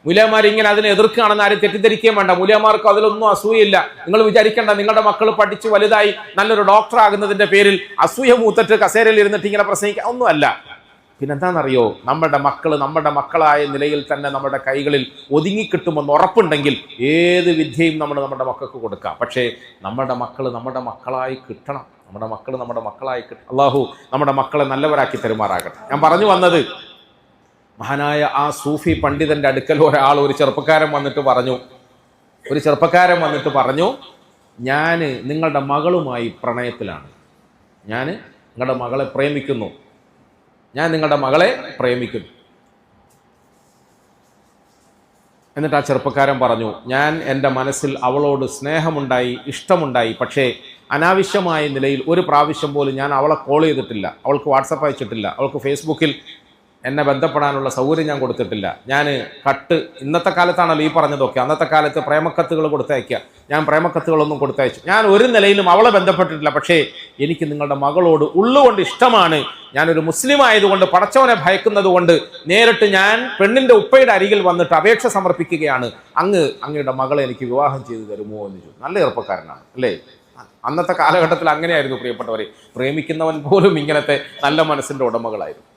മൂല്യമാർ ഇങ്ങനെ അതിനെ എതിർക്കുകയാണെന്ന് ആരും തെറ്റിദ്ധരിക്കുകയും വേണ്ട. മൂല്യമാർക്ക് അതിലൊന്നും അസൂയയില്ല. നിങ്ങൾ വിചാരിക്കേണ്ട നിങ്ങളുടെ മക്കൾ പഠിച്ച് വലുതായി നല്ലൊരു ഡോക്ടർ ആകുന്നതിന്റെ പേരിൽ അസൂയ മൂത്തിട്ട് കസേരയിൽ ഇരുന്നിട്ട് ഇങ്ങനെ പ്രസംഗിക്കുക ഒന്നും അല്ല. പിന്നെന്താണെന്നറിയോ? നമ്മുടെ മക്കളായ നിലയിൽ തന്നെ നമ്മുടെ കൈകളിൽ ഒതുങ്ങിക്കിട്ടുമെന്ന് ഉറപ്പുണ്ടെങ്കിൽ ഏത് വിദ്യയും നമ്മുടെ മക്കൾക്ക് കൊടുക്കാം. പക്ഷേ നമ്മുടെ മക്കളായി കിട്ടണം. നമ്മുടെ മക്കളായി കിട്ടണം. അള്ളാഹു നമ്മുടെ മക്കളെ നല്ലവരാക്കി തെരുമാറാകട്ടെ. ഞാൻ പറഞ്ഞു വന്നത്, മഹാനായ ആ സൂഫി പണ്ഡിതന്റെ അടുക്കൽ ഒരു ചെറുപ്പക്കാരൻ വന്നിട്ട് പറഞ്ഞു, ഞാൻ നിങ്ങളുടെ മകളുമായി പ്രണയത്തിലാണ്, ഞാൻ നിങ്ങളുടെ മകളെ പ്രേമിക്കുന്നു. എന്നിട്ട് ആ ചെറുപ്പക്കാരൻ പറഞ്ഞു, ഞാൻ എൻ്റെ മനസ്സിൽ അവളോട് സ്നേഹമുണ്ടായി, ഇഷ്ടമുണ്ടായി. പക്ഷേ അനാവശ്യമായ നിലയിൽ ഒരു പ്രാവശ്യം പോലും ഞാൻ അവളെ കോൾ ചെയ്തിട്ടില്ല, അവൾക്ക് വാട്സപ്പ് അയച്ചിട്ടില്ല, അവൾക്ക് ഫേസ്ബുക്കിൽ എന്നെ ബന്ധപ്പെടാനുള്ള സൗകര്യം ഞാൻ കൊടുത്തിട്ടില്ല. ഞാൻ ഇന്നത്തെ കാലത്താണല്ലോ ഈ പറഞ്ഞതൊക്കെ. അന്നത്തെ കാലത്ത് പ്രേമക്കത്തുകൾ കൊടുത്തയക്കുക. ഞാൻ പ്രേമക്കത്തുകളൊന്നും കൊടുത്തയച്ചു. ഞാൻ ഒരു നിലയിലും അവളെ ബന്ധപ്പെട്ടിട്ടില്ല. പക്ഷേ എനിക്ക് നിങ്ങളുടെ മകളോട് ഉള്ളുകൊണ്ട് ഇഷ്ടമാണ്. ഞാനൊരു മുസ്ലിം ആയതുകൊണ്ട്, പടച്ചവനെ ഭയക്കുന്നത് കൊണ്ട് നേരിട്ട് ഞാൻ പെണ്ണിന്റെ ഉപ്പയുടെ അരികിൽ വന്നിട്ട് അപേക്ഷ സമർപ്പിക്കുകയാണ്. അങ്ങയുടെ മകളെ എനിക്ക് വിവാഹം ചെയ്തു തരുമോ എന്ന് ചോദിച്ചു. നല്ല ചെറുപ്പക്കാരനാണ് അല്ലേ? അന്നത്തെ കാലഘട്ടത്തിൽ അങ്ങനെയായിരുന്നു പ്രിയപ്പെട്ടവരെ. പ്രേമിക്കുന്നവൻ പോലും ഇങ്ങനത്തെ നല്ല മനസ്സിന്റെ ഉടമകളായിരുന്നു.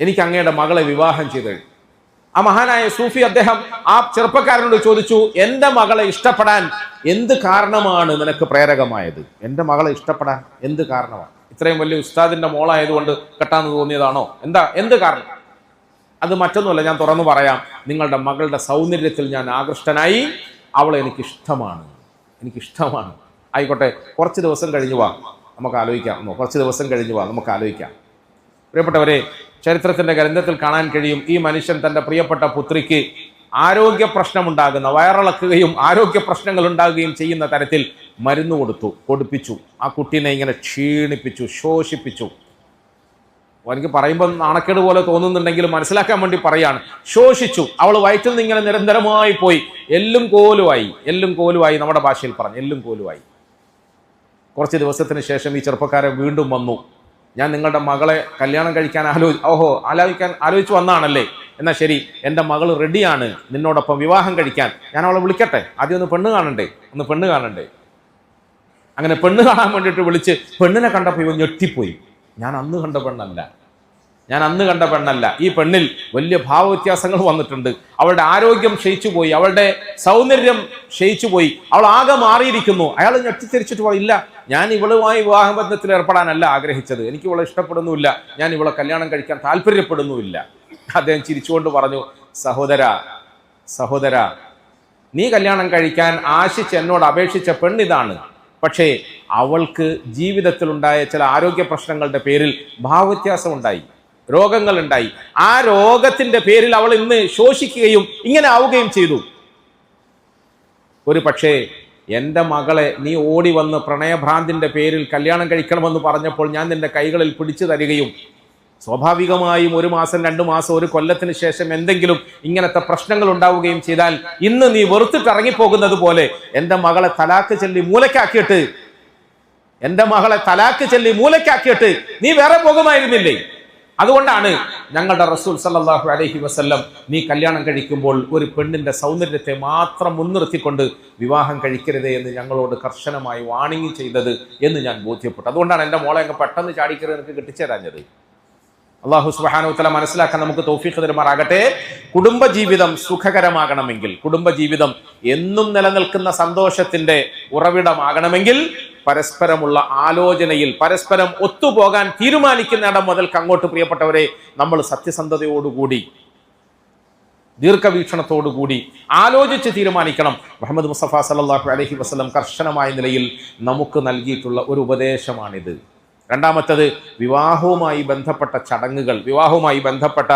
എനിക്ക് അങ്ങയുടെ മകളെ വിവാഹം ചെയ്ത് കഴിഞ്ഞു. ആ മഹാനായ സൂഫി അദ്ദേഹം ആ ചെറുപ്പക്കാരനോട് ചോദിച്ചു, എൻ്റെ മകളെ ഇഷ്ടപ്പെടാൻ എന്ത് കാരണമാണ് നിനക്ക് പ്രേരകമായത്? എൻ്റെ മകളെ ഇഷ്ടപ്പെടാൻ എന്ത് കാരണമാണ്? ഇത്രയും വലിയ ഉസ്താദിന്റെ മോളായതുകൊണ്ട് കെട്ടാന്ന് തോന്നിയതാണോ? എന്ത് കാരണം? അത് മറ്റൊന്നുമല്ല, ഞാൻ തുറന്നു പറയാം. നിങ്ങളുടെ മകളുടെ സൗന്ദര്യത്തിൽ ഞാൻ ആകൃഷ്ടനായി, അവളെ എനിക്കിഷ്ടമാണ്. ആയിക്കോട്ടെ, കുറച്ച് ദിവസം കഴിഞ്ഞു വാ, നമുക്ക് ആലോചിക്കാം. പ്രിയപ്പെട്ടവരെ, ചരിത്രത്തിന്റെ ഗ്രന്ഥത്തിൽ കാണാൻ കഴിയും, ഈ മനുഷ്യൻ തന്റെ പ്രിയപ്പെട്ട പുത്രിക്ക് ആരോഗ്യ പ്രശ്നമുണ്ടാകുന്ന, വയറിളക്കുകയും ആരോഗ്യ പ്രശ്നങ്ങൾ ഉണ്ടാകുകയും ചെയ്യുന്ന തരത്തിൽ മരുന്ന് കൊടുപ്പിച്ചു. ആ കുട്ടീനെ ഇങ്ങനെ ക്ഷീണിപ്പിച്ചു, ശോഷിപ്പിച്ചു. എനിക്ക് പറയുമ്പോൾ നാണക്കേട് പോലെ തോന്നുന്നുണ്ടെങ്കിലും മനസ്സിലാക്കാൻ വേണ്ടി പറയാണ്. ശോഷിച്ചു. അവൾ വയറ്റിൽ നിന്ന് ഇങ്ങനെ നിരന്തരമായി പോയി. എല്ലും കോലുവായി, നമ്മുടെ ഭാഷയിൽ പറഞ്ഞു, എല്ലും കോലുവായി. കുറച്ച് ദിവസത്തിന് ശേഷം ഈ ചെറുപ്പക്കാരൻ വീണ്ടും വന്നു. ഞാൻ നിങ്ങളുടെ മകളെ കല്യാണം കഴിക്കാൻ ആലോചിച്ചു വന്നാണല്ലേ? എന്നാൽ ശരി, എൻ്റെ മകൾ റെഡിയാണ് നിന്നോടൊപ്പം വിവാഹം കഴിക്കാൻ. ഞാൻ അവളെ വിളിക്കട്ടെ? ആദ്യം ഒന്ന് പെണ്ണ് കാണണ്ടേ. അങ്ങനെ പെണ്ണ് കാണാൻ വേണ്ടിയിട്ട് വിളിച്ച് പെണ്ണിനെ കണ്ടപ്പോൾ ഇവൻ ഞെട്ടിപ്പോയി. ഞാൻ അന്ന് കണ്ട പെണ്ണല്ല. ഈ പെണ്ണിൽ വലിയ ഭാവവ്യത്യാസങ്ങൾ വന്നിട്ടുണ്ട്. അവളുടെ ആരോഗ്യം ക്ഷയിച്ചുപോയി, അവളുടെ സൗന്ദര്യം ക്ഷയിച്ചുപോയി, അവൾ ആകെ മാറിയിരിക്കുന്നു. അയാൾ ഞെട്ടിത്തിരിച്ചിട്ട് പോയി, ഇല്ല, ഞാൻ ഇവളുമായി വിവാഹബന്ധത്തിൽ ഏർപ്പെടാനല്ല ആഗ്രഹിച്ചത്, എനിക്ക് ഇവളെ ഇഷ്ടപ്പെടുന്നുമില്ല, ഞാൻ ഇവളെ കല്യാണം കഴിക്കാൻ താല്പര്യപ്പെടുന്നുമില്ല. അദ്ദേഹം ചിരിച്ചുകൊണ്ട് പറഞ്ഞു, സഹോദര, നീ കല്യാണം കഴിക്കാൻ ആശിച്ച് എന്നോട് അപേക്ഷിച്ച പെണ്ണിതാണ്. പക്ഷേ അവൾക്ക് ജീവിതത്തിലുണ്ടായ ചില ആരോഗ്യ പ്രശ്നങ്ങളുടെ പേരിൽ ഭാവവ്യത്യാസം ഉണ്ടായി, രോഗങ്ങളുണ്ടായി. ആ രോഗത്തിന്റെ പേരിൽ അവൾ ഇന്ന് ശോഷിക്കുകയും ഇങ്ങനെ ആവുകയും ചെയ്തു. ഒരു പക്ഷേ എൻ്റെ മകളെ നീ ഓടി വന്ന് പ്രണയഭ്രാന്തിന്റെ പേരിൽ കല്യാണം കഴിക്കണമെന്ന് പറഞ്ഞപ്പോൾ ഞാൻ നിന്റെ കൈകളിൽ പിടിച്ചു തരികയും സ്വാഭാവികമായും 1 മാസം 2 മാസം 1 കൊല്ലത്തിന് ശേഷം എന്തെങ്കിലും ഇങ്ങനത്തെ പ്രശ്നങ്ങൾ ഉണ്ടാവുകയും ചെയ്താൽ ഇന്ന് നീ വെറുത്തിട്ട് ഇറങ്ങിപ്പോകുന്നത് പോലെ എൻ്റെ മകളെ തലാക്ക് ചൊല്ലി മൂലക്കാക്കിയിട്ട് നീ വേറെ പോകുമായിരുന്നില്ലേ? അതുകൊണ്ടാണ് ഞങ്ങളുടെ റസൂൽ സല്ലല്ലാഹു അലൈഹി വസല്ലം നീ കല്യാണം കഴിക്കുമ്പോൾ ഒരു പെണ്ണിന്റെ സൗന്ദര്യത്തെ മാത്രം മുൻനിർത്തിക്കൊണ്ട് വിവാഹം കഴിക്കരുത് എന്ന് ഞങ്ങളോട് കർശനമായി വാണിംഗ് ചെയ്തത് എന്ന് ഞാൻ ബോധ്യപ്പെട്ടു. അതുകൊണ്ടാണ് എൻ്റെ മോളെ അങ്ങ് പെട്ടെന്ന് ചാടിക്കരുത് എനിക്ക് കെട്ടിച്ചേരാഞ്ഞത്. അള്ളാഹു സുബ്ഹാനഹു വ തആല മനസ്സിലാക്കാൻ നമുക്ക് തൗഫീഖ് തരുമാറാകട്ടെ. കുടുംബജീവിതം സുഖകരമാകണമെങ്കിൽ, കുടുംബജീവിതം എന്നും നിലനിൽക്കുന്ന സന്തോഷത്തിന്റെ ഉറവിടമാകണമെങ്കിൽ പരസ്പരമുള്ള ആലോചനയിൽ, പരസ്പരം ഒത്തുപോകാൻ തീരുമാനിക്കുന്നിടം മുതൽക്ക് അങ്ങോട്ട് പ്രിയപ്പെട്ടവരെ നമ്മൾ സത്യസന്ധതയോടുകൂടി, ദീർഘവീക്ഷണത്തോടുകൂടി ആലോചിച്ച് തീരുമാനിക്കണം. മുഹമ്മദ് മുസ്തഫ സല്ലല്ലാഹു അലൈഹി വസല്ലം കർശനമായ നിലയിൽ നമുക്ക് നൽകിയിട്ടുള്ള ഒരു ഉപദേശമാണിത്. രണ്ടാമത്തത്, വിവാഹവുമായി ബന്ധപ്പെട്ട ചടങ്ങുകൾ, വിവാഹവുമായി ബന്ധപ്പെട്ട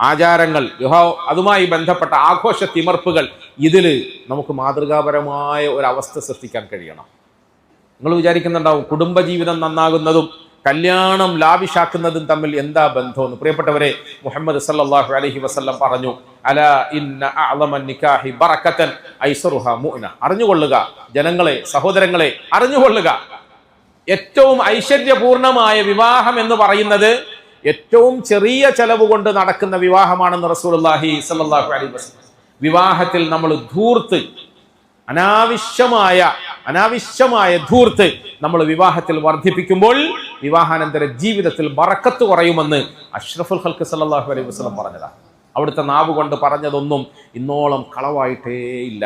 ആചാരങ്ങൾ, അതുമായി ബന്ധപ്പെട്ട ആഘോഷ തിമർപ്പുകൾ, ഇതിൽ നമുക്ക് മാതൃകാപരമായ ഒരു അവസ്ഥ സൃഷ്ടിക്കാൻ കഴിയണം. നിങ്ങൾ വിചാരിക്കുന്നുണ്ടാവും കുടുംബജീവിതം നന്നാകുന്നതും കല്യാണം ലാവിഷാക്കുന്നതും തമ്മിൽ എന്താ ബന്ധമെന്ന്. പ്രിയപ്പെട്ടവരെ, മുഹമ്മദ് സല്ലല്ലാഹു അലൈഹി വസല്ലം പറഞ്ഞു, അലാ ഇന്ന അഅ്ളമൻ നികാഹി ബറകതൻ ഐസറുഹാ മുഅ്ന. അറിഞ്ഞുകൊള്ളുക ജനങ്ങളെ, സഹോദരങ്ങളെ, അറിഞ്ഞുകൊള്ളുക, ഏറ്റവും ഐശ്വര്യപൂർണമായ വിവാഹം എന്ന് പറയുന്നത് ഏറ്റവും ചെറിയ ചെലവ് കൊണ്ട് നടക്കുന്ന വിവാഹമാണെന്ന് റസൂലുള്ളാഹി സ്വല്ലല്ലാഹു അലൈഹി വസല്ലം. വിവാഹത്തിൽ നമ്മൾ ധൂർത്ത്, അനാവശ്യമായ ധൂർത്ത് നമ്മൾ വിവാഹത്തിൽ വർദ്ധിപ്പിക്കുമ്പോൾ വിവാഹാനന്തര ജീവിതത്തിൽ ബറക്കത്ത് കുറയുമെന്ന് അഷ്റഫുൽ ഖൽഖ് സല്ലല്ലാഹു അലൈഹി വസല്ലം പറഞ്ഞതാണ്. അവിടുത്തെ നാവ് കൊണ്ട് പറഞ്ഞതൊന്നും ഇന്നോളം കളവായിട്ടേ ഇല്ല,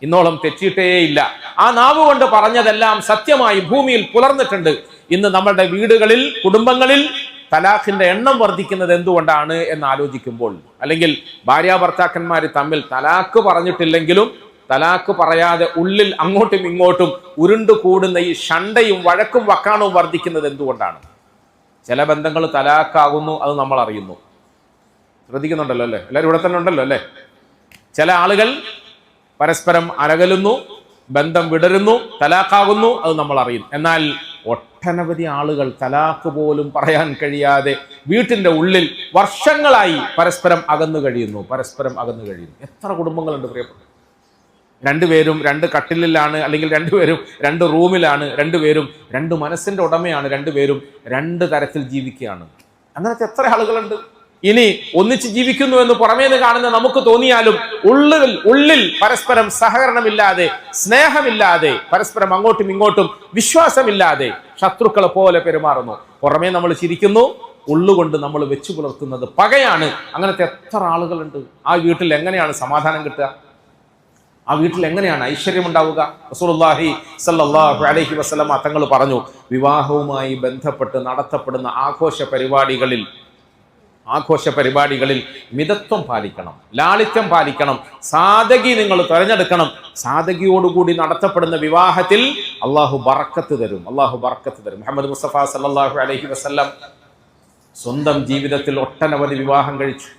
ഇന്നോളം തെറ്റിയിട്ടേ ഇല്ല. ആ നാവ് കൊണ്ട് പറഞ്ഞതെല്ലാം സത്യമായി ഭൂമിയിൽ പുലർന്നിട്ടുണ്ട്. ഇന്ന് നമ്മളുടെ വീടുകളിൽ, കുടുംബങ്ങളിൽ തലാഖിന്റെ എണ്ണം വർദ്ധിക്കുന്നത് എന്തുകൊണ്ടാണ് എന്ന് ആലോചിക്കുമ്പോൾ, അല്ലെങ്കിൽ ഭാര്യാഭർത്താക്കന്മാർ തമ്മിൽ തലാഖ് പറഞ്ഞിട്ടില്ലെങ്കിലും തലാഖ് പറയാതെ ഉള്ളിൽ അങ്ങോട്ടും ഇങ്ങോട്ടും ഉരുണ്ടു കൂടുന്ന ഈ ഷണ്ടയും വഴക്കും വക്കാണവും വർദ്ധിക്കുന്നത് എന്തുകൊണ്ടാണ്? ചില ബന്ധങ്ങൾ തലാഖാകുന്നു, അത് നമ്മൾ അറിയുന്നു. ശ്രദ്ധിക്കുന്നുണ്ടല്ലോ അല്ലേ? എല്ലാവരും ഇവിടെ തന്നെ ഉണ്ടല്ലോ അല്ലേ? ചില ആളുകൾ പരസ്പരം അരകലുന്നു, ബന്ധം വിടരുന്നു, തലാഖാകുന്നു, അത് നമ്മൾ അറിയും. എന്നാൽ ഒട്ടനവധി ആളുകൾ തലാഖ് പോലും പറയാൻ കഴിയാതെ വീട്ടിന്റെ ഉള്ളിൽ വർഷങ്ങളായി പരസ്പരം അകന്നു കഴിയുന്നു. എത്ര കുടുംബങ്ങളുണ്ട് പ്രിയപ്പെട്ട? രണ്ടുപേരും രണ്ട് കട്ടിലിലാണ്, അല്ലെങ്കിൽ രണ്ടുപേരും രണ്ട് റൂമിലാണ്, രണ്ടുപേരും രണ്ട് മനസ്സിന്റെ ഉടമയാണ്, രണ്ടുപേരും രണ്ട് തരത്തിൽ ജീവിക്കുകയാണ്. അങ്ങനത്തെ എത്ര ആളുകളുണ്ട്? ഇനി ഒന്നിച്ച് ജീവിക്കുന്നു എന്ന് പുറമേന്ന് കാണുന്ന നമുക്ക് തോന്നിയാലും ഉള്ളിൽ പരസ്പരം സഹകരണമില്ലാതെ, സ്നേഹമില്ലാതെ, പരസ്പരം അങ്ങോട്ടും ഇങ്ങോട്ടും വിശ്വാസമില്ലാതെ ശത്രുക്കളെ പോലെ പെരുമാറുന്നു. പുറമേ നമ്മൾ ചിരിക്കുന്നു, ഉള്ളുകൊണ്ട് നമ്മൾ വെച്ചു പുലർത്തുന്നത് പകയാണ്. അങ്ങനത്തെ എത്ര ആളുകളുണ്ട്? ആ വീട്ടിൽ എങ്ങനെയാണ് സമാധാനം കിട്ടുക? ആ വീട്ടിൽ എങ്ങനെയാണ് ഐശ്വര്യം ഉണ്ടാവുക? റസൂലുള്ളാഹി സ്വല്ലല്ലാഹു അലൈഹി വസല്ലം തങ്ങൾ പറഞ്ഞു, വിവാഹവുമായി ബന്ധപ്പെട്ട് നടത്തപ്പെടുന്ന ആഘോഷ പരിപാടികളിൽ മിതത്വം പാലിക്കണം, ലാളിത്യം പാലിക്കണം, സാദഗി നിങ്ങൾ തിരഞ്ഞെടുക്കണം. സാദഗിയോടുകൂടി നടത്തപ്പെടുന്ന വിവാഹത്തിൽ അള്ളാഹു ബറക്കത്ത് തരും. മുഹമ്മദ് മുസ്തഫ സല്ലല്ലാഹു അലൈഹി വസല്ലം സ്വന്തം ജീവിതത്തിൽ ഒട്ടനവധി വിവാഹം കഴിച്ചു.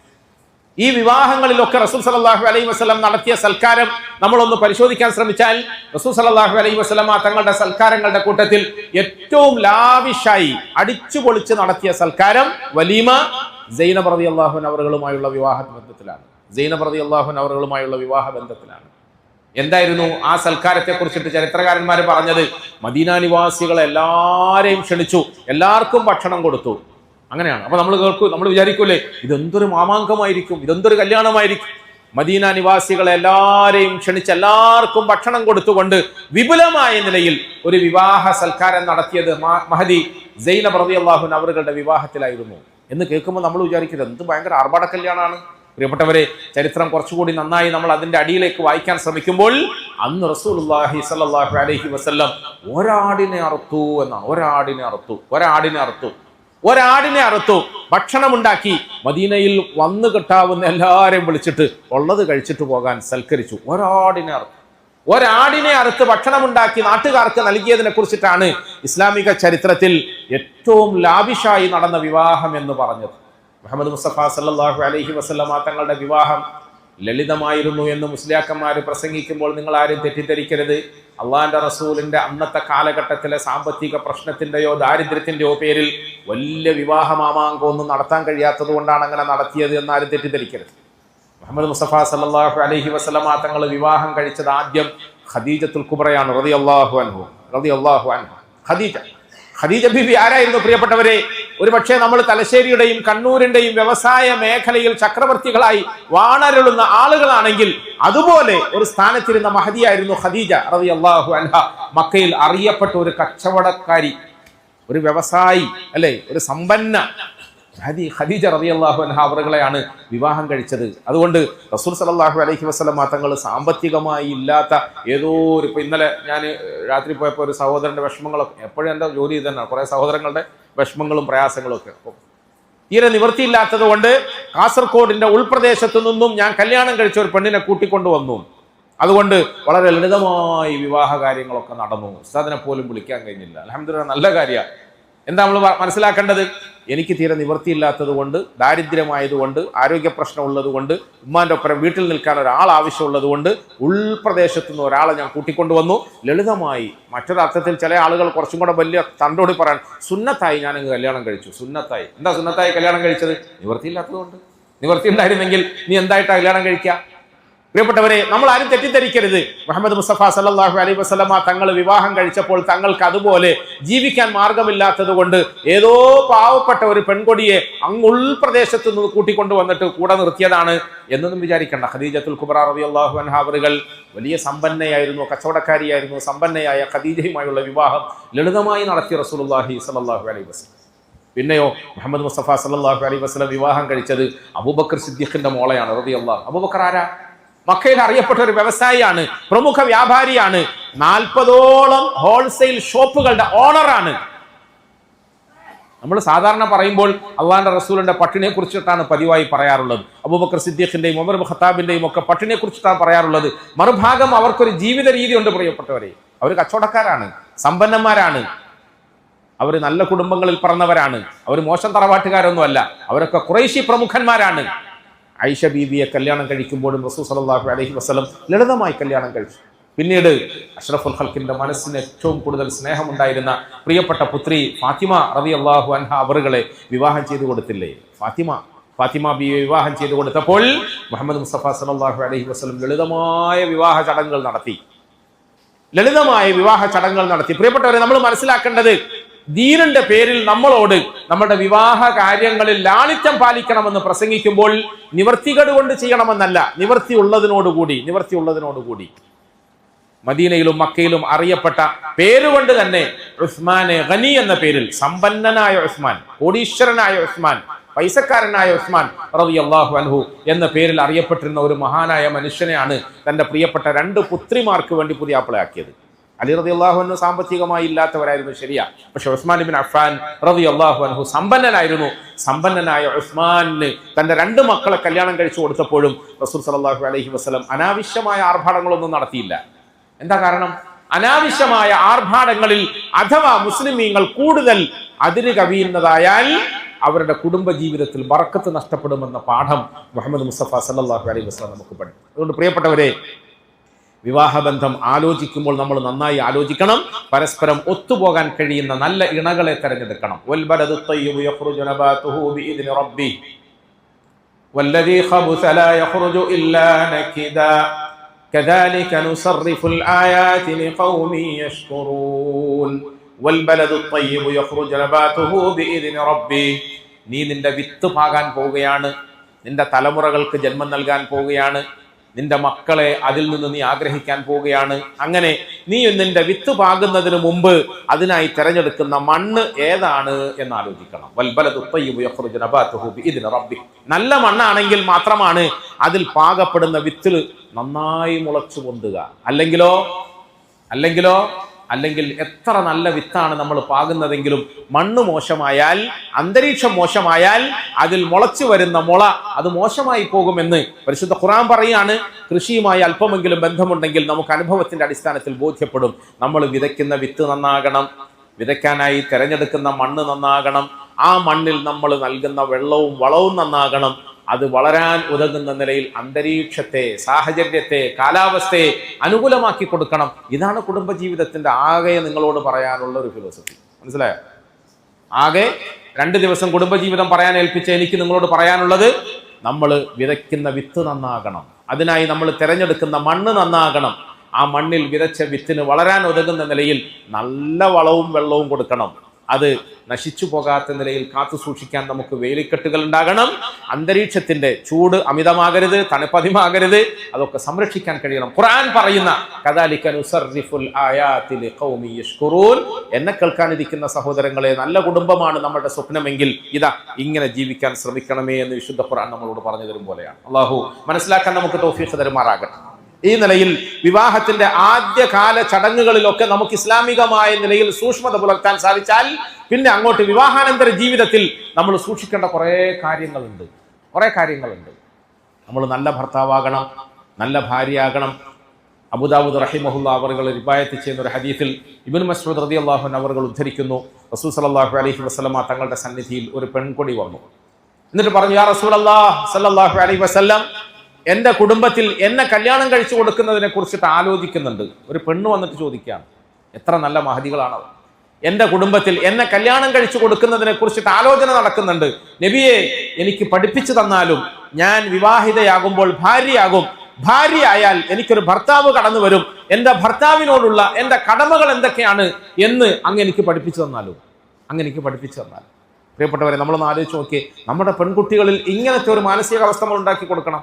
ഈ വിവാഹങ്ങളിലൊക്കെ റസൂൽ സല്ലല്ലാഹു അലൈഹി വസല്ലം നടത്തിയ സൽക്കാരം നമ്മളൊന്ന് പരിശോധിക്കാൻ ശ്രമിച്ചാൽ, റസൂൽ സല്ലല്ലാഹു അലൈഹി വസല്ലം തങ്ങളുടെ സൽക്കാരങ്ങളുടെ കൂട്ടത്തിൽ ഏറ്റവും ലാവിഷായി അടിച്ചുപൊളിച്ച് നടത്തിയ സൽക്കാരം വലീമ സൈനബ് റളിയല്ലാഹു അൻഹ അവர்களுമായുള്ള വിവാഹ ബന്ധത്തിലാണ്. എന്തായിരുന്നു ആ സൽക്കാരത്തെ കുറിച്ചിട്ട് ചരിത്രകാരന്മാർ പറഞ്ഞത്? മദീന നിവാസികളെ എല്ലാരെയും ക്ഷണിച്ചു, എല്ലാവർക്കും ഭക്ഷണം കൊടുത്തു. അങ്ങനെയാണ്. അപ്പൊ നമ്മൾ വിചാരിക്കൂലേ, ഇതെന്തൊരു മാമാങ്കമായിരിക്കും, ഇതെന്തൊരു കല്യാണമായിരിക്കും. മദീന നിവാസികളെ എല്ലാരെയും ക്ഷണിച്ച് എല്ലാവർക്കും ഭക്ഷണം കൊടുത്തുകൊണ്ട് വിപുലമായ നിലയിൽ ഒരു വിവാഹ സൽക്കാരം നടത്തിയത് മഹദി സൈനബ് റളിയല്ലാഹു അൻഹ അവരുടെ വിവാഹത്തിലായിരുന്നു എന്ന് കേൾക്കുമ്പോൾ നമ്മൾ വിചാരിക്കുന്നത് എന്ത് ഭയങ്കര ആർഭാട കല്യാണമാണ്. പ്രിയപ്പെട്ടവരെ, ചരിത്രം കുറച്ചുകൂടി നന്നായി നമ്മൾ അതിന്റെ അടിയിലേക്ക് വായിക്കാൻ ശ്രമിക്കുമ്പോൾ അന്ന് റസൂലുള്ളാഹി സ്വല്ലല്ലാഹു അലൈഹി വസല്ലം ഒരാടിനെ അറുത്തു, ഭക്ഷണമുണ്ടാക്കി മദീനയിൽ വന്നു കിട്ടാവുന്ന എല്ലാവരെയും വിളിച്ചിട്ട് ഉള്ളത് കഴിച്ചിട്ട് പോകാൻ സൽക്കരിച്ചു. ഒരാടിനെ അറുത്ത് ഭക്ഷണമുണ്ടാക്കി നാട്ടുകാർക്ക് നൽകിയതിനെ കുറിച്ചിട്ടാണ് ഇസ്ലാമിക ചരിത്രത്തിൽ ഏറ്റവും ലാവിഷായി നടന്ന വിവാഹം എന്ന് പറഞ്ഞത്. മുഹമ്മദ് മുസ്തഫ സല്ലല്ലാഹു അലൈഹി വസല്ലം തങ്ങളുടെ വിവാഹം ലളിതമായിരുന്നു എന്ന് മുസ്ലിയാക്കന്മാർ പ്രസംഗിക്കുമ്പോൾ നിങ്ങൾ ആരും തെറ്റിദ്ധരിക്കരുത്. അള്ളാഹിന്റെ റസൂലിന്റെ അന്നത്തെ കാലഘട്ടത്തിലെ സാമ്പത്തിക പ്രശ്നത്തിന്റെയോ ദാരിദ്ര്യത്തിന്റെയോ പേരിൽ വലിയ വിവാഹമാമാങ്കമൊന്നും നടത്താൻ കഴിയാത്തത് കൊണ്ടാണ് അങ്ങനെ നടത്തിയത് എന്നാരും തെറ്റിദ്ധരിക്കരുത്. മുഹമ്മദ് മുസ്തഫ സല്ലല്ലാഹു അലൈഹി വസല്ലം തങ്ങൾ വിവാഹം കഴിച്ചത് ആദ്യം ഖദീജത്തുൽ കുബ്രയാണ് റളിയല്ലാഹു അൻഹ. ഖദീജ ബീവി ആരായിരുന്നു പ്രിയപ്പെട്ടവരെ? ഒരു പക്ഷേ നമ്മൾ തലശ്ശേരിയുടെയും കണ്ണൂരിന്റെയും വ്യവസായ മേഖലയിൽ ചക്രവർത്തികളായി വാണരുളുന്ന ആളുകളാണെങ്കിൽ അതുപോലെ ഒരു സ്ഥാനത്തിരുന്ന മഹദിയായിരുന്നു ഖദീജ റളിയല്ലാഹു അൻഹ. മക്കയിൽ അറിയപ്പെട്ട ഒരു കച്ചവടക്കാരി, ഒരു വ്യവസായി, അല്ലെ, ഒരു സമ്പന്ന ഖദീജ റളിയല്ലാഹു അൻഹ അവരുകളെയാണ് വിവാഹം കഴിച്ചത്. അതുകൊണ്ട് റസൂൽ സല്ലല്ലാഹു അലൈഹി വസല്ലം തങ്ങൾ സാമ്പത്തികമായി ഇല്ലാത്ത ഏതോ ഒരു, ഇപ്പൊ ഇന്നലെ ഞാൻ രാത്രി പോയപ്പോൾ ഒരു സഹോദരന്റെ വിഷമങ്ങളൊക്കെ, എപ്പോഴും എൻ്റെ ജോലി തന്നെയാണ്, കുറെ സഹോദരങ്ങളുടെ വിഷമങ്ങളും പ്രയാസങ്ങളും ഒക്കെ. തീരെ നിവൃത്തിയില്ലാത്തത് കൊണ്ട് കാസർഗോഡിന്റെ ഉൾപ്രദേശത്തു നിന്നും ഞാൻ കല്യാണം കഴിച്ച ഒരു പെണ്ണിനെ കൂട്ടിക്കൊണ്ടുവന്നു. അതുകൊണ്ട് വളരെ ലളിതമായി വിവാഹ കാര്യങ്ങളൊക്കെ നടന്നു. ഉസ്താദിനെ പോലും വിളിക്കാൻ കഴിഞ്ഞില്ല. അൽഹംദുലില്ലാഹ്, നല്ല കാര്യമാണ്. എന്താ നമ്മൾ മനസ്സിലാക്കേണ്ടത്? എനിക്ക് തീരെ നിവൃത്തിയില്ലാത്തത് കൊണ്ട്, ദാരിദ്ര്യമായതുകൊണ്ട്, ആരോഗ്യ പ്രശ്നം ഉള്ളത് കൊണ്ട്, ഉമ്മാന്റെ ഒപ്പം വീട്ടിൽ നിൽക്കാൻ ഒരാൾ ആവശ്യമുള്ളത് കൊണ്ട് ഉൾപ്രദേശത്തു നിന്ന് ഒരാളെ ഞാൻ കൂട്ടിക്കൊണ്ടുവന്നു. ലളിതമായി, മറ്റൊരർത്ഥത്തിൽ ചില ആളുകൾ കുറച്ചും കൂടെ വലിയ തണ്ടോടി പറയാൻ, സുന്നത്തായി ഞാനങ്ങ് കല്യാണം കഴിച്ചു. സുന്നത്തായി. എന്താ സുന്നത്തായി കല്യാണം കഴിച്ചത്? നിവൃത്തിയില്ലാത്തത് കൊണ്ട്. നിവൃത്തി ഉണ്ടായിരുന്നെങ്കിൽ നീ എന്തായിട്ടാ കല്യാണം കഴിക്കുക? പ്രിയപ്പെട്ടവരെ, നമ്മൾ ആരും തെറ്റിദ്ധരിക്കരുത്. മുഹമ്മദ് മുസ്തഫ സല്ലല്ലാഹു അലൈഹി വസല്ലമ തങ്ങൾ വിവാഹം കഴിച്ചപ്പോൾ തങ്ങൾക്ക് അതുപോലെ ജീവിക്കാൻ മാർഗമില്ലാത്തത് കൊണ്ട് ഏതോ പാവപ്പെട്ട ഒരു പെൺകൊടിയെ അങ്ങ് ഉൾപ്രദേശത്ത് നിന്ന് കൂട്ടിക്കൊണ്ടു വന്നിട്ട് കൂടെ നിർത്തിയതാണ് എന്നൊന്നും വിചാരിക്കണ്ട. ഖദീജത്തുൽ കുബ്ര റളിയല്ലാഹു അൻഹ അവരുകൾ വലിയ സമ്പന്നയായിരുന്നു, കച്ചവടക്കാരിയായിരുന്നു. സമ്പന്നയായ ഖദീജയുമായുള്ള വിവാഹം ലളിതമായി നടത്തിയ റസൂലുള്ളാഹി സ്വല്ലല്ലാഹു അലൈഹി വസല്ലം. പിന്നെയോ മുഹമ്മദ് മുസ്തഫ സല്ലല്ലാഹു അലൈഹി വസല്ലം വിവാഹം കഴിച്ചത് അബൂബക്കർ സിദ്ദീഖിന്റെ മോളെയാണ് റളിയല്ലാഹു. അബൂബക്കർ ആരാ? മക്കയിൽ അറിയപ്പെട്ട ഒരു വ്യവസായിയാണ്, പ്രമുഖ വ്യാപാരിയാണ്, 40ഓളം ഹോൾസെയിൽ ഷോപ്പുകളുടെ ഓണറാണ്. നമ്മൾ സാധാരണ പറയുമ്പോൾ അള്ളാഹുവിന്റെ റസൂലിന്റെ പട്ടിണിയെ കുറിച്ചിട്ടാണ് പതിവായി പറയാറുള്ളത്. അബൂബക്കർ സിദ്ദീഖിന്റെയും ഉമർ ഇബ്നു ഖത്താബിന്റെയും ഒക്കെ പട്ടിണിയെ കുറിച്ചിട്ടാണ് പറയാറുള്ളത്. മറുഭാഗം അവർക്കൊരു ജീവിത രീതി ഉണ്ട് പ്രിയപ്പെട്ടവരെ. അവർ കച്ചവടക്കാരാണ്, സമ്പന്നന്മാരാണ്, അവർ നല്ല കുടുംബങ്ങളിൽ പിറന്നവരാണ്, അവർ മോശം തറവാട്ടുകാരൊന്നുമല്ല, അവരൊക്കെ ഖുറൈശി പ്രമുഖന്മാരാണ്. ആയിഷ ബീവിയെ കല്യാണം കഴിക്കുമ്പോഴും റസൂൽ സല്ലല്ലാഹു അലൈഹി വസല്ലം ലളിതമായി കല്യാണം കഴിച്ചു. പിന്നീട് അഷ്റഫുൽ ഖൽക്കിന്റെ മനസ്സിന് ഏറ്റവും കൂടുതൽ സ്നേഹമുണ്ടായിരുന്ന പ്രിയപ്പെട്ട പുത്രി ഫാത്തിമ റളിയല്ലാഹു അൻഹ അവറുകളെ വിവാഹം ചെയ്തു കൊടുത്തില്ലേ? ഫാത്തിമ ബീവിയെ വിവാഹം ചെയ്തു കൊടുത്തപ്പോൾ മുഹമ്മദ് മുസ്തഫ സല്ലല്ലാഹു അലൈഹി വസല്ലം ലളിതമായ വിവാഹ ചടങ്ങുകൾ നടത്തി. പ്രിയപ്പെട്ടവരെ, നമ്മൾ മനസ്സിലാക്കേണ്ടത്, ദീനിന്റെ പേരിൽ നമ്മളോട് നമ്മുടെ വിവാഹ കാര്യങ്ങളിൽ ലാളിത്യം പാലിക്കണമെന്ന് പ്രസംഗിക്കുമ്പോൾ നിവർത്തികേട് കൊണ്ട് ചെയ്യണമെന്നല്ല, നിവർത്തി ഉള്ളതിനോടുകൂടി. മദീനയിലും മക്കയിലും അറിയപ്പെട്ട പേരുകൊണ്ട് തന്നെ ഉസ്മാനെ ഗനി എന്ന പേരിൽ, സമ്പന്നനായ ഉസ്മാൻ, കോടീശ്വരനായ ഉസ്മാൻ, പൈസക്കാരനായ ഉസ്മാൻ റളിയല്ലാഹു അൻഹു എന്ന പേരിൽ അറിയപ്പെട്ടിരുന്ന ഒരു മഹാനായ മനുഷ്യനെയാണ് തന്റെ പ്രിയപ്പെട്ട 2 പുത്രിമാർക്ക് വേണ്ടി പുതിയാപ്പിളയാക്കിയത്. അലി റളിയല്ലാഹു അൻഹു സാമ്പത്തികമായി ഇല്ലാത്തവരായിരുന്നു, ശരിയാ. പക്ഷെ ഉസ്മാൻ ഇബ്നു അഫ്ഫാൻ റളിയല്ലാഹു അൻഹു സമ്പന്നനായിരുന്നു. സമ്പന്നനായ ഉസ്മാന് തന്റെ 2 മക്കളെ കല്യാണം കഴിച്ചു കൊടുത്തപ്പോഴും റസൂൽ സല്ലല്ലാഹു അലൈഹി വസല്ലം അനാവശ്യമായ ആർഭാടങ്ങളൊന്നും നടത്തിയില്ല. എന്താ കാരണം? അനാവശ്യമായ ആർഭാടങ്ങളിൽ അഥവാ മുസ്ലിമീങ്ങൾ കൂടുതൽ അതിര് കവിയുന്നതായാൽ അവരുടെ കുടുംബ ജീവിതത്തിൽ ബറക്കത്ത് നഷ്ടപ്പെടുമെന്ന പാഠം മുഹമ്മദ് മുസ്തഫ സല്ലല്ലാഹു അലൈഹി വസല്ലം നമുക്ക് പഠിച്ചു. അതുകൊണ്ട് പ്രിയപ്പെട്ടവരെ, വിവാഹബന്ധം ആലോചിക്കുമ്പോൾ നമ്മൾ നന്നായി ആലോചിക്കണം. പരസ്പരം ഒത്തുപോകാൻ കഴിയുന്ന നല്ല ഇണകളെ തെരഞ്ഞെടുക്കണം. വൽബലദു ത്വയ്യിബു യഖ്റുജു നബാതുഹു ബിഇദ്നി റബ്ബി വല്ലദീ ഖബുസ ലാ യഖ്റുജു ഇല്ലാ നകിദാ കദാലിക നുസർറിഫുൽ ആയാതി ലിഖൗമി യഷ്കുറൂൻ. വൽബലദു ത്വയ്യിബു യഖ്റുജു നബാതുഹു ബിഇദ്നി റബ്ബി. നീ നിന്റെ വിത്ത് പാകാൻ പോവുകയാണ്, നിന്റെ തലമുറകൾക്ക് ജന്മം നൽകാൻ പോവുകയാണ്, നിന്റെ മക്കളെ അതിൽ നിന്ന് നീ ആഗ്രഹിക്കാൻ പോവുകയാണ്. അങ്ങനെ നീ നിന്റെ വിത്ത് പാകുന്നതിന് മുമ്പ് അതിനായി തിരഞ്ഞെടുക്കുന്ന മണ്ണ് ഏതാണ് എന്ന് ആലോചിക്കണം. വൽബലദു ത്വയ്യിബു യഖ്റുജു നബാതുഹു ബിഇദ്നി റബ്ബി. നല്ല മണ്ണാണെങ്കിൽ മാത്രമാണ് അതിൽ പാകപ്പെടുന്ന വിത്തിൽ നന്നായി മുളച്ചു പൊന്തുക. അല്ലെങ്കിൽ എത്ര നല്ല വിത്താണ് നമ്മൾ പാകുന്നതെങ്കിലും മണ്ണ് മോശമായാൽ, അന്തരീക്ഷം മോശമായാൽ അതിൽ മുളച്ചു വരുന്ന മുള അത് മോശമായി പോകുമെന്ന് പരിശുദ്ധ ഖുർആൻ പറയാണ്. കൃഷിയുമായി അല്പമെങ്കിലും ബന്ധമുണ്ടെങ്കിൽ നമുക്ക് അനുഭവത്തിന്റെ അടിസ്ഥാനത്തിൽ ബോധ്യപ്പെടും. നമ്മൾ വിതയ്ക്കുന്ന വിത്ത് നന്നാകണം, വിതയ്ക്കാനായി തിരഞ്ഞെടുക്കുന്ന മണ്ണ് നന്നാകണം, ആ മണ്ണിൽ നമ്മൾ നൽകുന്ന വെള്ളവും വളവും നന്നാകണം. അത് വളരാൻ ഉതകുന്ന നിലയിൽ അന്തരീക്ഷത്തെ, സാഹചര്യത്തെ, കാലാവസ്ഥയെ അനുകൂലമാക്കി കൊടുക്കണം. ഇതാണ് കുടുംബജീവിതത്തിന്റെ ആകെ നിങ്ങളോട് പറയാനുള്ള ഒരു ഫിലോസഫി. മനസ്സിലായോ? ആകെ 2 ദിവസം കുടുംബജീവിതം പറയാൻ ഏൽപ്പിച്ച എനിക്ക് നിങ്ങളോട് പറയാനുള്ളത്, നമ്മൾ വിതയ്ക്കുന്ന വിത്ത് നന്നാകണം, അതിനായി നമ്മൾ തിരഞ്ഞെടുക്കുന്ന മണ്ണ് നന്നാകണം. ആ മണ്ണിൽ വിതച്ച വിത്തിന് വളരാൻ ഉതകുന്ന നിലയിൽ നല്ല വളവും വെള്ളവും കൊടുക്കണം. അത് നശിച്ചു പോകാത്ത നിലയിൽ കാത്തു സൂക്ഷിക്കാൻ നമുക്ക് വേലിക്കെട്ടുകൾ ഉണ്ടാകണം. അന്തരീക്ഷത്തിന്റെ ചൂട് അമിതമാകരുത്, തണുപ്പതിമാകരുത്, അതൊക്കെ സംരക്ഷിക്കാൻ കഴിയണം. ഖുർആൻ പറയുന്ന കദാലിക നുസർരിഫുൽ ആയാതി ലിഖൗമി യഷ്കുറൂൻ, എന്നെ കേൾക്കാനിരിക്കുന്ന സഹോദരങ്ങളെ, നല്ല കുടുംബമാണ് നമ്മുടെ സ്വപ്നമെങ്കിൽ ഇതാ ഇങ്ങനെ ജീവിക്കാൻ ശ്രമിക്കണമേ എന്ന് വിശുദ്ധ ഖുർആൻ നമ്മളോട് പറഞ്ഞു തരും പോലെയാണ്. അള്ളാഹു മനസ്സിലാക്കാൻ നമുക്ക് തൗഫീഖ് തരുമാറാകട്ടെ. ഈ നിലയിൽ വിവാഹത്തിന്റെ ആദ്യകാല ചടങ്ങുകളിലൊക്കെ നമുക്ക് ഇസ്ലാമികമായ നിലയിൽ സൂക്ഷ്മത പുലർത്താൻ സാധിച്ചാൽ പിന്നെ അങ്ങോട്ട് വിവാഹാനന്തര ജീവിതത്തിൽ നമ്മൾ സൂക്ഷിക്കേണ്ട കുറേ കാര്യങ്ങളുണ്ട്. നമ്മൾ നല്ല ഭർത്താവാകണം, നല്ല ഭാര്യയാകണം. അബൂദാവൂദ് റഹിമഹുല്ലാ അവറുകൾ റിവായത്ത് ചെയ്യുന്ന ഒരു ഹദീസിൽ ഇബ്നു മസ്ഊദ് റളിയല്ലാഹു അൻഹു അവറുകൾ ഉദ്ധരിക്കുന്നു, റസൂൽ സല്ലല്ലാഹു അലൈഹി വസല്ലമ തങ്ങളുടെ സന്നിധിയിൽ ഒരു പെൺകൊടി വന്നു. എന്നിട്ട് പറഞ്ഞു, യാ റസൂലല്ലാഹ് സല്ലല്ലാഹു അലൈഹി വസല്ലം, എൻ്റെ കുടുംബത്തിൽ എന്നെ കല്യാണം കഴിച്ചു കൊടുക്കുന്നതിനെ കുറിച്ചിട്ട് ആലോചിക്കുന്നുണ്ട്. ഒരു പെണ്ണ് വന്നിട്ട് ചോദിക്കുകയാണ്. എത്ര നല്ല മഹദികളാണത്. എൻ്റെ കുടുംബത്തിൽ എന്നെ കല്യാണം കഴിച്ചു കൊടുക്കുന്നതിനെ കുറിച്ചിട്ട് ആലോചന നടക്കുന്നുണ്ട്. നബിയെ, എനിക്ക് പഠിപ്പിച്ചു തന്നാലും ഞാൻ വിവാഹിതയാകുമ്പോൾ ഭാര്യയാകും, ഭാര്യയായാൽ എനിക്കൊരു ഭർത്താവ് കടന്നു വരും, എൻ്റെ ഭർത്താവിനോടുള്ള എൻ്റെ കടമകൾ എന്തൊക്കെയാണ് എന്ന് അങ്ങ് എനിക്ക് പഠിപ്പിച്ചു തന്നാലും. പ്രിയപ്പെട്ടവരെ, നമ്മളൊന്ന് ആലോചിച്ച് നോക്കിയേ, നമ്മുടെ പെൺകുട്ടികളിൽ ഇങ്ങനത്തെ ഒരു മാനസികാവസ്ഥ നമ്മൾ ഉണ്ടാക്കി കൊടുക്കണം.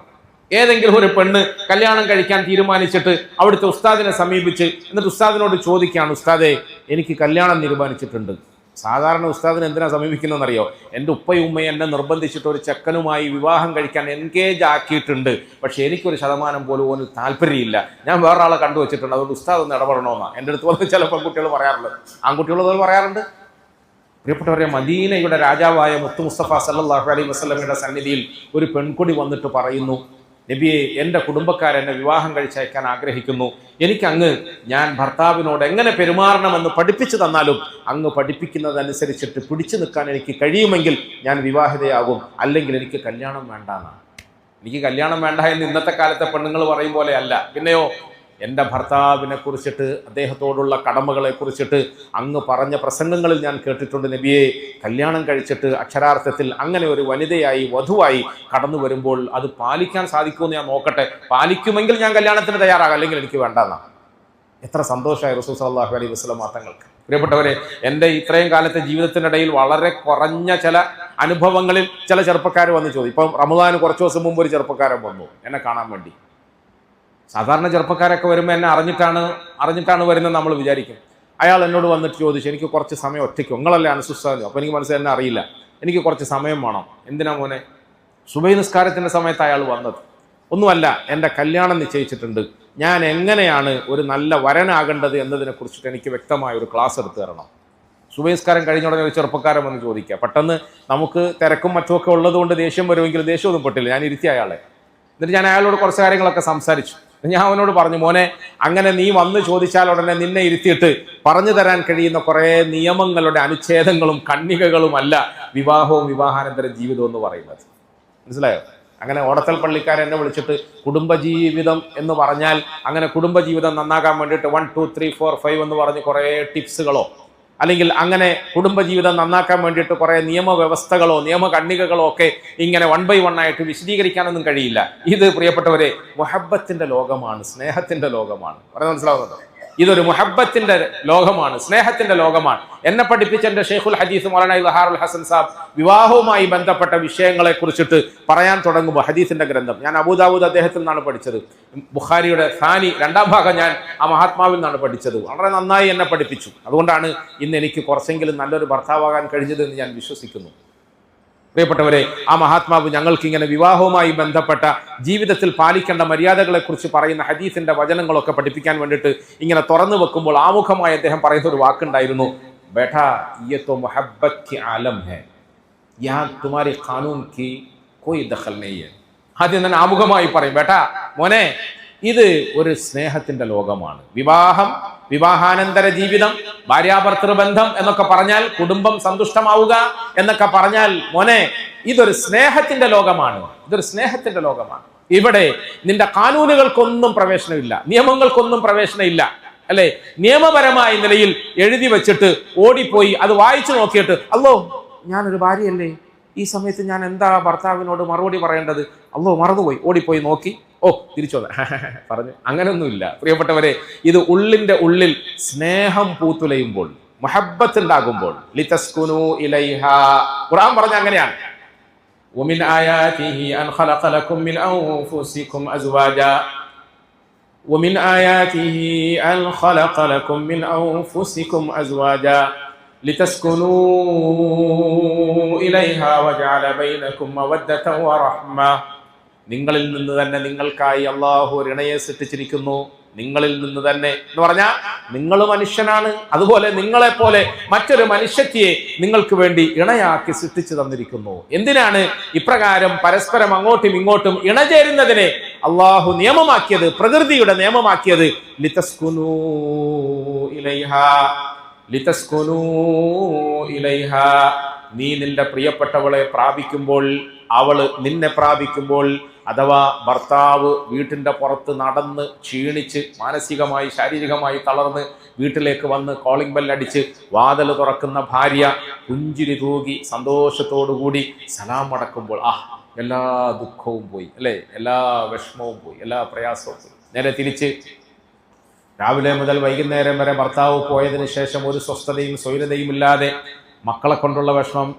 ഏതെങ്കിലും ഒരു പെണ്ണ് കല്യാണം കഴിക്കാൻ തീരുമാനിച്ചിട്ട് അവിടുത്തെ ഉസ്താദിനെ സമീപിച്ച് എന്നിട്ട് ഉസ്താദിനോട് ചോദിക്കുകയാണ്, ഉസ്താദെ, എനിക്ക് കല്യാണം തീരുമാനിച്ചിട്ടുണ്ട്. സാധാരണ ഉസ്താദിനെ എന്തിനാ സമീപിക്കുന്നതെന്നറിയോ? എൻ്റെ ഉപ്പയും ഉമ്മയും എന്നെ നിർബന്ധിച്ചിട്ട് ഒരു ചെക്കനുമായി വിവാഹം കഴിക്കാൻ എൻഗേജ് ആക്കിയിട്ടുണ്ട്, പക്ഷെ എനിക്കൊരു ശതമാനം പോലും ഓന് താല്പര്യമില്ല, ഞാൻ വേറൊരാളെ കണ്ടുവച്ചിട്ടുണ്ട്, അതുകൊണ്ട് ഉസ്താദ് ഒന്ന് ഇടപെടണമെന്നാണ് എൻ്റെ അടുത്ത് വന്ന് ചില പെൺകുട്ടികൾ പറയാറുള്ളത്, ആൺകുട്ടികൾ അതുപോലെ പറയാറുണ്ട്. പ്രിയപ്പെട്ടവരെ, മദീനയുടെ രാജാവായ മുത്തു മുസ്തഫ സല്ലല്ലാഹു അലൈഹി വസല്ലമയുടെ സന്നിധിയിൽ ഒരു പെൺകുടി വന്നിട്ട് പറയുന്നു, നബിയെ, എൻ്റെ കുടുംബക്കാരെന്നെ വിവാഹം കഴിച്ചയക്കാൻ ആഗ്രഹിക്കുന്നു, എനിക്കങ്ങ് ഞാൻ ഭർത്താവിനോട് എങ്ങനെ പെരുമാറണമെന്ന് പഠിപ്പിച്ചു തന്നാലും അങ്ങ് പഠിപ്പിക്കുന്നതനുസരിച്ചിട്ട് പിടിച്ചു നിൽക്കാൻ എനിക്ക് കഴിയുമെങ്കിൽ ഞാൻ വിവാഹിതയാകും, അല്ലെങ്കിൽ എനിക്ക് കല്യാണം വേണ്ടാന്നാണ്. എനിക്ക് കല്യാണം വേണ്ട എന്ന് ഇന്നത്തെ കാലത്തെ പെണ്ണുങ്ങൾ പറയും പോലെ അല്ല. പിന്നെയോ, എൻ്റെ ഭർത്താവിനെ കുറിച്ചിട്ട്, അദ്ദേഹത്തോടുള്ള കടമകളെ കുറിച്ചിട്ട് അങ്ങ് പറഞ്ഞ പ്രസംഗങ്ങളിൽ ഞാൻ കേട്ടിട്ടുണ്ട്, നബിയെ, കല്യാണം കഴിച്ചിട്ട് അക്ഷരാർത്ഥത്തിൽ അങ്ങനെ ഒരു വനിതയായി വധുവായി കടന്നു വരുമ്പോൾ അത് പാലിക്കാൻ സാധിക്കുമെന്ന് ഞാൻ നോക്കട്ടെ, പാലിക്കുമെങ്കിൽ ഞാൻ കല്യാണത്തിന് തയ്യാറാകാം, അല്ലെങ്കിൽ എനിക്ക് വേണ്ടെന്നാ. എത്ര സന്തോഷമായി റസൂൽ സല്ലല്ലാഹു അലൈഹി വസല്ലം തങ്ങൾക്ക്. പ്രിയപ്പെട്ടവരെ, എൻ്റെ ഇത്രയും കാലത്തെ ജീവിതത്തിനിടയിൽ വളരെ കുറഞ്ഞ ചില അനുഭവങ്ങളിൽ ചില ചെറുപ്പക്കാർ വന്ന് ചോദിച്ചു. ഇപ്പം റമദാന് കുറച്ച് ദിവസം മുമ്പ് ഒരു ചെറുപ്പക്കാരൻ വന്നു എന്നെ കാണാൻ വേണ്ടി. സാധാരണ ചെറുപ്പക്കാരൊക്കെ വരുമ്പോൾ എന്നെ അറിഞ്ഞിട്ടാണ് വരുന്നത് നമ്മൾ വിചാരിക്കും. അയാൾ എന്നോട് വന്നിട്ട് ചോദിച്ചു, എനിക്ക് കുറച്ച് സമയം ഒറ്റയ്ക്ക്, നിങ്ങളല്ലേ അനസുസ്ഥാനോ? അപ്പോൾ എനിക്ക് മനസ്സിലായി എന്നെ അറിയില്ല, എനിക്ക് കുറച്ച് സമയം വേണം. എന്തിനാ മോനെ? സുബഹി നിസ്കാരത്തിൻ്റെ സമയത്ത് അയാൾ വന്നത്. ഒന്നുമല്ല, എൻ്റെ കല്യാണം നിശ്ചയിച്ചിട്ടുണ്ട്, ഞാൻ എങ്ങനെയാണ് ഒരു നല്ല വരനാകേണ്ടത് എന്നതിനെ കുറിച്ചിട്ട് എനിക്ക് വ്യക്തമായ ഒരു ക്ലാസ് എടുത്തു തരണം. സുബഹി നിസ്കാരം കഴിഞ്ഞ ഉടനെ ഒരു ചെറുപ്പക്കാരൻ വന്ന് ചോദിക്കുക. പെട്ടെന്ന് നമുക്ക് തിരക്കും മറ്റുമൊക്കെ ഉള്ളതുകൊണ്ട് ദേഷ്യം വരുമെങ്കിലും ദേഷ്യമൊന്നും പെട്ടില്ല. ഞാൻ ഇരുത്തി അയാളെ. എന്നിട്ട് ഞാൻ അയാളോട് കുറച്ച് കാര്യങ്ങളൊക്കെ സംസാരിച്ചു. ഞാൻ അവനോട് പറഞ്ഞു, മോനെ, അങ്ങനെ നീ വന്ന് ചോദിച്ചാൽ ഉടനെ നിന്നെ ഇരുത്തിയിട്ട് പറഞ്ഞു തരാൻ കഴിയുന്ന കുറേ നിയമങ്ങളുടെ അനുച്ഛേദങ്ങളും ഖണ്ഡികകളുമല്ല വിവാഹവും വിവാഹാനന്തര ജീവിതവും എന്ന് പറയുന്നത്. മനസ്സിലായോ? അങ്ങനെ ഓടത്തൽ പള്ളിക്കാരൻ എന്നെ വിളിച്ചിട്ട് കുടുംബജീവിതം എന്ന് പറഞ്ഞാൽ അങ്ങനെ കുടുംബജീവിതം നന്നാക്കാൻ വേണ്ടിയിട്ട് 1 2 3 4 5 എന്ന് പറഞ്ഞ് കുറേ ടിപ്സുകളോ അല്ലെങ്കിൽ അങ്ങനെ കുടുംബജീവിതം നന്നാക്കാൻ വേണ്ടിയിട്ട് കുറേ നിയമവ്യവസ്ഥകളോ നിയമഖണ്ഡികകളോ ഒക്കെ ഇങ്ങനെ 1 by 1 ആയിട്ട് വിശദീകരിക്കാനൊന്നും കഴിയില്ല. ഇത് പ്രിയപ്പെട്ടവരെ മുഹബ്ബത്തിന്റെ ലോകമാണ്, സ്നേഹത്തിന്റെ ലോകമാണ്. പറയുന്നത് മനസ്സിലാവുന്നുണ്ടോ? ഇതൊരു മുഹബ്ബത്തിന്റെ ലോകമാണ്, സ്നേഹത്തിന്റെ ലോകമാണ്. എന്നെ പഠിപ്പിച്ച എൻ്റെ ഷെയ്ഖുൽ ഹദീസ് മൗലാന ഇൽഹാറുൽ ഹസൻ സാബ് വിവാഹവുമായി ബന്ധപ്പെട്ട വിഷയങ്ങളെ കുറിച്ചിട്ട് പറയാൻ തുടങ്ങുമ്പോൾ ഹദീസിന്റെ ഗ്രന്ഥം ഞാൻ അബൂദാവൂദ് അദ്ദേഹത്തിൽ നിന്നാണ് പഠിച്ചത്, ബുഖാരിയുടെ സാനി 2ാം ഭാഗം ഞാൻ ആ മഹാത്മാവിൽ നിന്നാണ് പഠിച്ചത്. വളരെ നന്നായി എന്നെ പഠിപ്പിച്ചു. അതുകൊണ്ടാണ് ഇന്ന് എനിക്ക് കുറച്ചെങ്കിലും നല്ലൊരു ഭർത്താവാകാൻ കഴിഞ്ഞത് എന്ന് ഞാൻ വിശ്വസിക്കുന്നു. പ്രിയപ്പെട്ടവരെ, ആ മഹാത്മാവ് ഞങ്ങൾക്ക് ഇങ്ങനെ വിവാഹവുമായി ബന്ധപ്പെട്ട ജീവിതത്തിൽ പാലിക്കേണ്ട മര്യാദകളെ കുറിച്ച് പറയുന്ന ഹദീസിന്റെ വചനങ്ങളൊക്കെ പഠിപ്പിക്കാൻ വേണ്ടിയിട്ട് ഇങ്ങനെ തുറന്നു വെക്കുമ്പോൾ ആമുഖമായി അദ്ദേഹം പറയുന്ന ഒരു വാക്കുണ്ടായിരുന്നു, ബേട്ടാ യെ തോ മുഹബ്ബത് കി ആലം ഹൈ, യഹാ തുമാരി ഖാനൂൻ കി കോയി ദഖൽ നഹീ ഹൈ. ആദ്യം തന്നെ ആമുഖമായി പറയും, ബേട്ടാ മോനെ, ഇത് ഒരു സ്നേഹത്തിന്റെ ലോകമാണ്. വിവാഹം, വിവാഹാനന്തര ജീവിതം, ഭാര്യാഭർത്തൃ ബന്ധം എന്നൊക്കെ പറഞ്ഞാൽ കുടുംബം സന്തുഷ്ടമാവുക എന്നൊക്കെ പറഞ്ഞാൽ മോനെ, ഇതൊരു സ്നേഹത്തിന്റെ ലോകമാണ്. ഇതൊരു സ്നേഹത്തിന്റെ ലോകമാണ്. ഇവിടെ നിന്റെ കാനൂനുകൾക്കൊന്നും പ്രവേശനമില്ല, നിയമങ്ങൾക്കൊന്നും പ്രവേശനമില്ല, അല്ലെ? നിയമപരമായ നിലയിൽ എഴുതി വെച്ചിട്ട് ഓടിപ്പോയി അത് വായിച്ചു നോക്കിയിട്ട് അല്ലോ ഞാനൊരു ഭാര്യയല്ലേ, ഈ സമയത്ത് ഞാൻ എന്താ ഭർത്താവിനോട് മറുപടി പറയേണ്ടത്, അല്ലോ മറന്നുപോയി, ഓടിപ്പോയി നോക്കി, ഓ തിരിച്ചു പറഞ്ഞു. അങ്ങനൊന്നുമില്ല പ്രിയപ്പെട്ടവരെ. ഇത് ഉള്ളിന്റെ ഉള്ളിൽ സ്നേഹം പൂത്തുലയുമ്പോൾ, മുഹബ്ബത്ത് ഉണ്ടാകുമ്പോൾ, ലിതസ്കുനു ഇലൈഹാ. ഖുർആൻ പറഞ്ഞ അങ്ങനെയാണ്. വമിൻ ആയാതിഹി അൻ ഖലഖ ലക്കും മിൻ അൻഫുസികും അസ്വാജാ ومن آياته أن خلق لكم من أنفسكم أزواجا لتسكنوا إليها وجعل بينكم مودة ورحمة. നിങ്ങളിൽ നിന്ന് തന്നെ നിങ്ങൾക്കായി അല്ലാഹു ഒരു ഇണയെ സൃഷ്ടിച്ചിരിക്കുന്നു. നിങ്ങളിൽ നിന്ന് തന്നെ എന്ന് പറഞ്ഞാൽ നിങ്ങൾ മനുഷ്യനാണ്, അതുപോലെ നിങ്ങളെ പോലെ മറ്റൊരു മനുഷ്യത്തിയെ നിങ്ങൾക്ക് വേണ്ടി ഇണയാക്കി സൃഷ്ടിച്ചു തന്നിരിക്കുന്നു. എന്തിനാണ് ഇപ്രകാരം പരസ്പരം അങ്ങോട്ടും ഇങ്ങോട്ടും ഇണചേരുന്നതിനെ അള്ളാഹു നിയമമാക്കിയത്, പ്രകൃതിയുടെ നിയമമാക്കിയത്? ലിതസ്കുനൂ ഇലൈഹാ, ലിതസ്കുനൂ ഇലൈഹാ. നീ നിന്റെ പ്രിയപ്പെട്ടവളെ പ്രാപിക്കുമ്പോൾ, അവള് നിന്നെ പ്രാപിക്കുമ്പോൾ, അഥവാ ഭർത്താവ് വീട്ടിന്റെ പുറത്ത് നടന്ന് ക്ഷീണിച്ച് മാനസികമായി ശാരീരികമായി തളർന്ന് വീട്ടിലേക്ക് വന്ന് കോളിംഗ് ബെല്ലടിച്ച് വാതിൽ തുറക്കുന്ന ഭാര്യ പുഞ്ചിരി തൂകി സന്തോഷത്തോടുകൂടി സലാം അടക്കുമ്പോൾ എല്ലാ ദുഃഖവും പോയി, അല്ലേ? എല്ലാ വിഷമവും പോയി, എല്ലാ പ്രയാസവും പോയി. നേരെ തിരിച്ച് രാവിലെ മുതൽ വൈകുന്നേരം വരെ ഭർത്താവ് പോയതിനു ശേഷം ഒരു സ്വസ്ഥതയും സ്വൈരതയും ഇല്ലാതെ മക്കളെ കൊണ്ടുള്ള വിഷമം,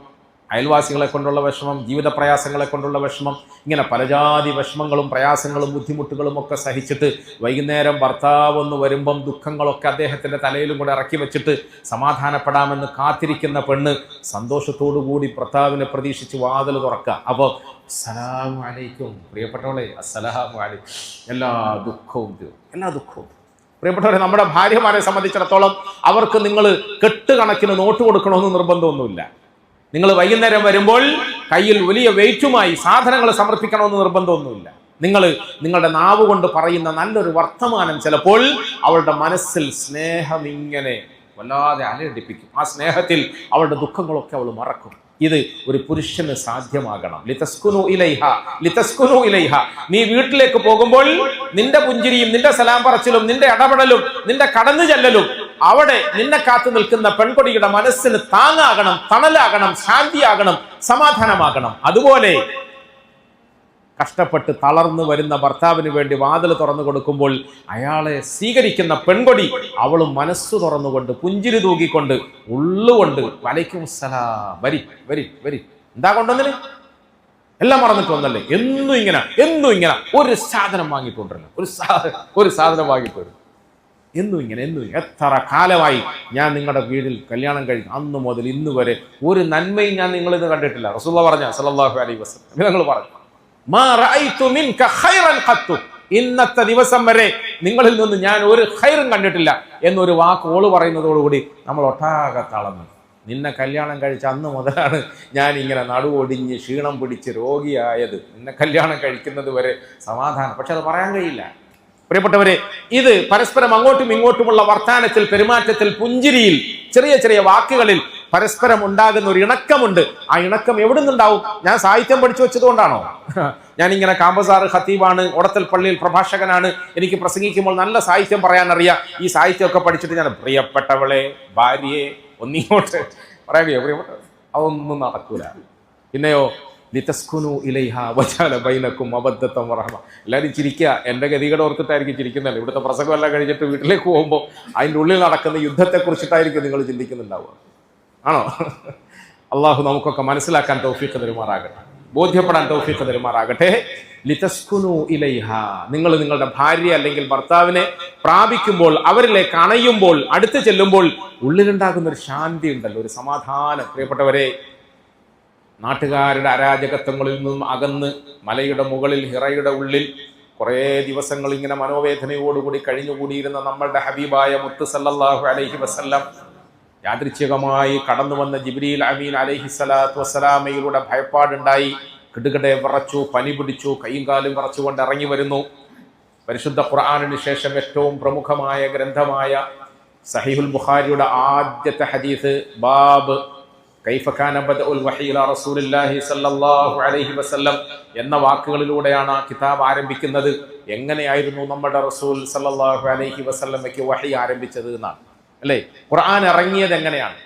അയൽവാസികളെ കൊണ്ടുള്ള വിഷമം, ജീവിത പ്രയാസങ്ങളെ കൊണ്ടുള്ള വിഷമം, ഇങ്ങനെ പലജാതി വിഷമങ്ങളും പ്രയാസങ്ങളും ബുദ്ധിമുട്ടുകളും ഒക്കെ സഹിച്ചിട്ട് വൈകുന്നേരം ഭർത്താവ് ഒന്ന് വരുമ്പം ദുഃഖങ്ങളൊക്കെ അദ്ദേഹത്തിൻ്റെ തലയിലും കൂടെ ഇറക്കി വെച്ചിട്ട് സമാധാനപ്പെടാമെന്ന് കാത്തിരിക്കുന്ന പെണ്ണ് സന്തോഷത്തോടു കൂടി ഭർത്താവിനെ പ്രതീക്ഷിച്ച് വാതിൽ തുറക്കുക. അപ്പോൾ അസ്സലാമു അലൈക്കും, പ്രിയപ്പെട്ടവളെ അസ്സലാമു അലൈക്കും, എല്ലാ ദുഃഖവും തീർന്നു, എല്ലാ ദുഃഖവും. പ്രിയപ്പെട്ടവരെ, നമ്മുടെ ഭാര്യമാരെ സംബന്ധിച്ചിടത്തോളം അവർക്ക് നിങ്ങൾ കെട്ടുകണക്കിന് നോട്ട് കൊടുക്കണമെന്ന് നിർബന്ധമൊന്നുമില്ല. നിങ്ങൾ വൈകുന്നേരം വരുമ്പോൾ കയ്യിൽ വലിയ വെയിറ്റുമായി സാധനങ്ങൾ സമർപ്പിക്കണമെന്ന് നിർബന്ധമൊന്നുമില്ല. നിങ്ങൾ നിങ്ങളുടെ നാവ് കൊണ്ട് പറയുന്ന നല്ലൊരു വർത്തമാനം ചിലപ്പോൾ അവളുടെ മനസ്സിൽ സ്നേഹം ഇങ്ങനെ വല്ലാതെ അലയടിപ്പിക്കും. ആ സ്നേഹത്തിൽ അവളുടെ ദുഃഖങ്ങളൊക്കെ അവൾ മറക്കും. ഇത് ഒരു പുരുഷന് സാധ്യമാകണം. ലിതസ്കുനു ഇലൈഹ, ലിതസ്കുനു ഇലൈഹ. നീ വീട്ടിലേക്ക് പോകുമ്പോൾ നിന്റെ പുഞ്ചിരിയും നിന്റെ സലാം പറച്ചിലും നിന്റെ ഇടപെടലും നിന്റെ കടന്നു ചെല്ലലും അവിടെ നിന്നെ കാത്തു നിൽക്കുന്ന പെൺകൊടിയുടെ മനസ്സിന് താങ്ങാകണം, തണലാകണം, ശാന്തിയാകണം, സമാധാനമാകണം. അതുപോലെ കഷ്ടപ്പെട്ട് തളർന്നു വരുന്ന ഭർത്താവിന് വേണ്ടി വാതിൽ തുറന്നു കൊടുക്കുമ്പോൾ അയാളെ സ്വീകരിക്കുന്ന പെൺകൊടി അവളും മനസ്സു തുറന്നുകൊണ്ട് പുഞ്ചിരി തൂക്കിക്കൊണ്ട് ഉള്ളുകൊണ്ട് വലൈക്കും സലാം, വരി വരി വരി, എന്താ കൊണ്ടുവന്നില്ലേ, എല്ലാം മറന്നിട്ട് വന്നല്ലേ, എന്നും ഇങ്ങനെ ഒരു സാധനം വാങ്ങിക്കൊണ്ടിരുന്നു, ഒരു സാധനം വാങ്ങിയിട്ട് വരും, എന്നും ഇങ്ങനെ എത്ര കാലമായി ഞാൻ നിങ്ങളുടെ വീട്ടിൽ കല്യാണം കഴിക്കും, അന്ന് മുതൽ ഇന്ന് വരെ ഒരു നന്മയും ഞാൻ നിങ്ങളിന്ന് കണ്ടിട്ടില്ല. റസൂലുള്ളാഹി പറഞ്ഞ സല്ലല്ലാഹു അലൈഹി വസല്ലം ഞങ്ങൾ പറഞ്ഞു, മാ റഅയ്തു മിൻക ഖൈറൻ ഖത്തു, ഇന്നത്തെ ദിവസം വരെ നിങ്ങളിൽ നിന്ന് ഞാൻ ഒരു ഖൈറും കണ്ടിട്ടില്ല എന്നൊരു വാക്ക് ഓള് പറയുന്നതോടുകൂടി നമ്മൾ ഒട്ടാകെ തളർന്നു. നിന്നെ കല്യാണം കഴിച്ച അന്ന് മുതലാണ് ഞാൻ ഇങ്ങനെ നടുവൊടിഞ്ഞ് ക്ഷീണം പിടിച്ച് രോഗിയായത്. നിന്നെ കല്യാണം കഴിക്കുന്നത് വരെ സമാധാനം. പക്ഷെ അത് പറയാൻ കഴിയില്ല. പ്രിയപ്പെട്ടവരെ, ഇത് പരസ്പരം അങ്ങോട്ടും ഇങ്ങോട്ടുമുള്ള വർത്താനത്തിൽ, പെരുമാറ്റത്തിൽ, പുഞ്ചിരിയിൽ, ചെറിയ ചെറിയ വാക്കുകളിൽ പരസ്പരം ഉണ്ടാകുന്ന ഒരു ഇണക്കമുണ്ട്. ആ ഇണക്കം എവിടെ നിന്നുണ്ടാവും? ഞാൻ സാഹിത്യം പഠിച്ചു വെച്ചതുകൊണ്ടാണോ? ഞാനിങ്ങനെ കാമ്പസാറ് ഖത്തീബാണ്, ഓടത്തൽ പള്ളിയിൽ പ്രഭാഷകനാണ്, എനിക്ക് പ്രസംഗിക്കുമ്പോൾ നല്ല സാഹിത്യം പറയാൻ അറിയാം. ഈ സാഹിത്യമൊക്കെ പഠിച്ചിട്ട് ഞാൻ പ്രിയപ്പെട്ടവളെ, ഭാര്യയെ ഒന്നിങ്ങോട്ട് പറയാകയോ? പ്രിയപ്പെട്ടവളെ, അതൊന്നും നടക്കൂല. പിന്നെയോ ലിതസ്കുനു ഇലൈഹ വജഅല ബൈനകും മവദ്ദതൻ വറഹ്മ. എല്ലാവരും ചിരിക്കുക, എൻ്റെ ഗതികേട് ഓർത്തിട്ടായിരിക്കും ചിരിക്കുന്നുണ്ട്. ഇവിടുത്തെ പ്രസംഗം എല്ലാം കഴിഞ്ഞിട്ട് വീട്ടിലേക്ക് പോകുമ്പോൾ അതിൻ്റെ ഉള്ളിൽ നടക്കുന്ന യുദ്ധത്തെക്കുറിച്ചിട്ടായിരിക്കും നിങ്ങൾ ചിന്തിക്കുന്നുണ്ടാവുക. ആണോ? അള്ളാഹു നമുക്കൊക്കെ മനസ്സിലാക്കാൻ തൗഫീഖ് തരുമാറാകട്ടെ, ബോധ്യപ്പെടാൻ തൗഫീഖ് തരുമാറാകട്ടെ. ലിതസ്കുനു ഇലൈഹ, നിങ്ങൾ നിങ്ങളുടെ ഭാര്യ അല്ലെങ്കിൽ ഭർത്താവിനെ പ്രാപിക്കുമ്പോൾ, അവരിലേക്ക് അണയുമ്പോൾ, അടുത്ത് ചെല്ലുമ്പോൾ ഉള്ളിലുണ്ടാകുന്ന ഒരു ശാന്തി ഉണ്ടല്ലോ, ഒരു സമാധാനം. പ്രിയപ്പെട്ടവരെ, നാട്ടുകാരുടെ അരാജകത്വങ്ങളിൽ നിന്നും അകന്ന് മലയുടെ മുകളിൽ ഹിറയുടെ ഉള്ളിൽ കുറേ ദിവസങ്ങൾ ഇങ്ങനെ മനോവേദനയോടുകൂടി കഴിഞ്ഞുകൂടിയിരുന്ന നമ്മളുടെ ഹബീബായ മുത്ത് സല്ലല്ലാഹു അലൈഹി വസല്ലം യാദൃച്ഛികമായി കടന്നു വന്ന ജിബ്രീൽ അമീൻ അലൈഹി സ്വലാത്തു വസ്സലാമയിലൂടെ ഭയപ്പാടുണ്ടായി. കിടുകിടെ വിറച്ചു, പനി പിടിച്ചു, കൈയും കാലും വിറച്ചുകൊണ്ട് ഇറങ്ങി വരുന്നു. പരിശുദ്ധ ഖുർആനിന് ശേഷം ഏറ്റവും പ്രമുഖമായ ഗ്രന്ഥമായ സഹീഹുൽ ബുഖാരിയുടെ ആദ്യത്തെ ഹദീസ് ബാബ് കൈഫ കാന ബദഉൽ വഹി ഇലാ റസൂലില്ലാഹി സ്വല്ലല്ലാഹു അലൈഹി വസല്ലം എന്ന വാക്കുകളിലൂടെയാണ് ആ കിതാബ് ആരംഭിക്കുന്നത്. എങ്ങനെയായിരുന്നു നമ്മുടെ റസൂൽ സല്ലല്ലാഹു അലൈഹി വസല്ലമയ്ക്ക് വഹി ആരംഭിച്ചത് എന്നാണ്, അല്ലേ? ഖുർആൻ ഇറങ്ങിയത് എങ്ങനെയാണ്,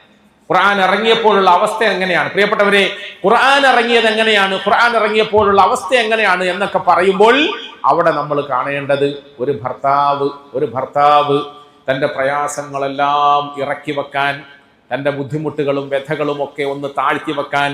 ഖുർആൻ ഇറങ്ങിയപ്പോഴുള്ള അവസ്ഥ എങ്ങനെയാണ്? പ്രിയപ്പെട്ടവരെ, ഖുർആൻ ഇറങ്ങിയത് എങ്ങനെയാണ്, ഖുർആൻ ഇറങ്ങിയപ്പോഴുള്ള അവസ്ഥ എങ്ങനെയാണ് എന്നൊക്കെ പറയുമ്പോൾ അവിടെ നമ്മൾ കാണേണ്ടത് ഒരു ഭർത്താവ് തൻ്റെ പ്രയാസങ്ങളെല്ലാം ഇറക്കി വെക്കാൻ തൻ്റെ ബുദ്ധിമുട്ടുകളും വ്യഥകളും ഒക്കെ ഒന്ന് താഴ്ത്തി വെക്കാൻ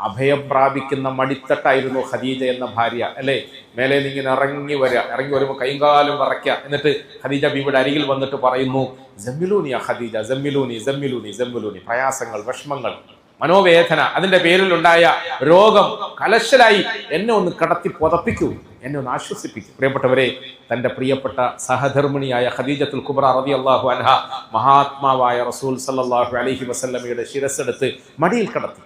അഭയം പ്രാപിക്കുന്ന മടിത്തട്ടായിരുന്നു ഖദീജ എന്ന ഭാര്യ, അല്ലേ? മേലെ ഇങ്ങനെ ഇറങ്ങി വരുമ്പോൾ കൈകാലും വിറയ്ക്കുക. എന്നിട്ട് ഖദീജ ബീവിയുടെ അരികിൽ വന്നിട്ട് പറയുന്നു, ജമ്മിലൂനി ഖദീജ, ജമ്മിലൂനി ജമ്മിലൂനി ജമ്മിലൂനി. പ്രയാസങ്ങൾ, വിഷമങ്ങൾ, മനോവേദന, അതിന്റെ പേരിലുണ്ടായ രോഗം, കലശലായി എന്നെ ഒന്ന് കടത്തി പുതപ്പിക്കൂ, എന്നെ ഒന്ന് ആശ്വസിപ്പിക്കും. പ്രിയപ്പെട്ടവരെ, തന്റെ പ്രിയപ്പെട്ട സഹധർമ്മിണിയായ ഖദീജത്തുൽ കുബ്ര റളിയല്ലാഹു അൻഹ മഹാത്മാവായ റസൂൽ സല്ലല്ലാഹു അലൈഹി വസല്ലമയുടെ ശിരസ്സെടുത്ത് മടിയിൽ കിടത്തി,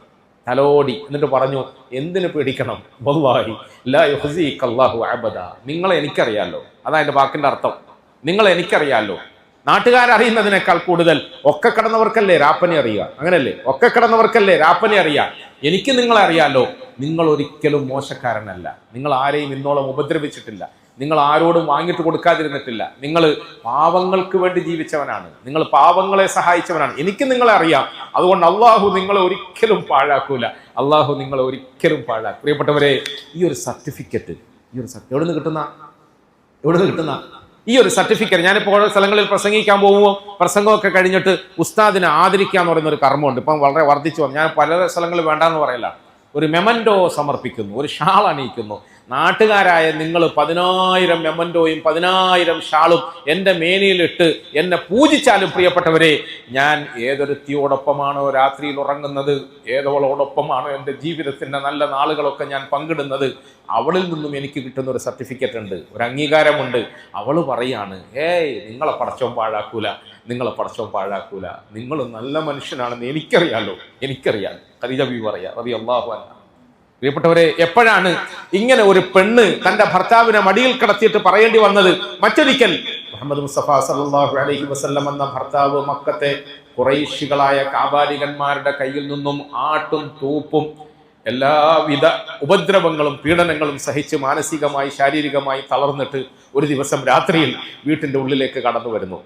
തലോടി. എന്നിട്ട് പറഞ്ഞു, എന്തിനു പേടിക്കണം, വല്ലാഹി ലാ യുഖ്സികല്ലാഹു അബദ. നിങ്ങളെ എനിക്കറിയാലോ. അതാ എൻ്റെ വാക്കിന്റെ അർത്ഥം. നിങ്ങളെ എനിക്കറിയാലോ. നാട്ടുകാരറിയുന്നതിനേക്കാൾ കൂടുതൽ ഒക്കെ കിടന്നവർക്കല്ലേ രാപ്പനെ അറിയുക, അങ്ങനല്ലേ? ഒക്കെ കിടന്നവർക്കല്ലേ രാപ്പനെ അറിയാം. എനിക്ക് നിങ്ങളെ അറിയാലോ. നിങ്ങൾ ഒരിക്കലും മോശക്കാരനല്ല. നിങ്ങൾ ആരെയും ഇന്നോളം ഉപദ്രവിച്ചിട്ടില്ല. നിങ്ങൾ ആരോടും വാങ്ങിയിട്ട് കൊടുക്കാതിരുന്നിട്ടില്ല. നിങ്ങൾ പാവങ്ങൾക്ക് വേണ്ടി ജീവിച്ചവനാണ്. നിങ്ങൾ പാവങ്ങളെ സഹായിച്ചവനാണ്. എനിക്ക് നിങ്ങളെ അറിയാം. അതുകൊണ്ട് അള്ളാഹു നിങ്ങളെ ഒരിക്കലും പാഴാക്കൂല. അള്ളാഹു നിങ്ങളെ ഒരിക്കലും പാഴാക്കും. പ്രിയപ്പെട്ടവരെ, ഈ ഒരു സർട്ടിഫിക്കറ്റ്, എവിടെ നിന്ന് കിട്ടുന്ന ഈ ഒരു സർട്ടിഫിക്കറ്റ്, ഞാനിപ്പോൾ ഓരോ സ്ഥലങ്ങളിൽ പ്രസംഗിക്കാൻ പോകുമ്പോൾ പ്രസംഗമൊക്കെ കഴിഞ്ഞിട്ട് ഉസ്താദിനെ ആദരിക്കുക എന്ന് പറയുന്ന ഒരു കർമ്മമുണ്ട്. ഇപ്പം വളരെ വർദ്ധിച്ചു വന്നു. ഞാൻ പല സ്ഥലങ്ങളിൽ വേണ്ടാന്ന് പറയില്ല. ഒരു മെമൻറ്റോ സമർപ്പിക്കുന്നു, ഒരു ഷാൾ അണിയിക്കുന്നു. നാട്ടുകാരായ നിങ്ങൾ 10,000 മെമൻറ്റോയും 10,000 ഷാളും എൻ്റെ മേനിയിലിട്ട് എന്നെ പൂജിച്ചാലും പ്രിയപ്പെട്ടവരെ, ഞാൻ ഏതൊരുത്തിയോടൊപ്പമാണോ രാത്രിയിൽ ഉറങ്ങുന്നത്, ഏതവളോടൊപ്പമാണോ എൻ്റെ ജീവിതത്തിൻ്റെ നല്ല നാളുകളൊക്കെ ഞാൻ പങ്കിടുന്നത്, അവളിൽ നിന്നും എനിക്ക് കിട്ടുന്ന ഒരു സർട്ടിഫിക്കറ്റ് ഉണ്ട്, ഒരു അംഗീകാരമുണ്ട്. അവൾ പറയാണ്, നിങ്ങളെ പടച്ചോൻ പാഴാക്കൂല, നിങ്ങൾ നല്ല മനുഷ്യനാണെന്ന് എനിക്കറിയാം. ഖദീജ ബീവി പറയാ റളിയല്ലാഹു അൻഹ. പ്രിയപ്പെട്ടവരെ, എപ്പോഴാണ് ഇങ്ങനെ ഒരു പെണ്ണ് തന്റെ ഭർത്താവിനെ മടിയിൽ കിടത്തിയിട്ട് പറയേണ്ടി വന്നത്? മറ്റൊരിക്കൽ മുഹമ്മദ് മുസ്തഫ സല്ലല്ലാഹു അലൈഹി വസല്ലം എന്ന ഭർത്താവ് മക്കത്തെ ഖുറൈശികളായ കാബാലികന്മാരുടെ കയ്യിൽ നിന്നും ആട്ടും തൂപ്പും എല്ലാവിധ ഉപദ്രവങ്ങളും പീഡനങ്ങളും സഹിച്ച് മാനസികമായി ശാരീരികമായി തളർന്നിട്ട് ഒരു ദിവസം രാത്രിയിൽ വീട്ടിന്റെ ഉള്ളിലേക്ക് കടന്നു വരുന്നു.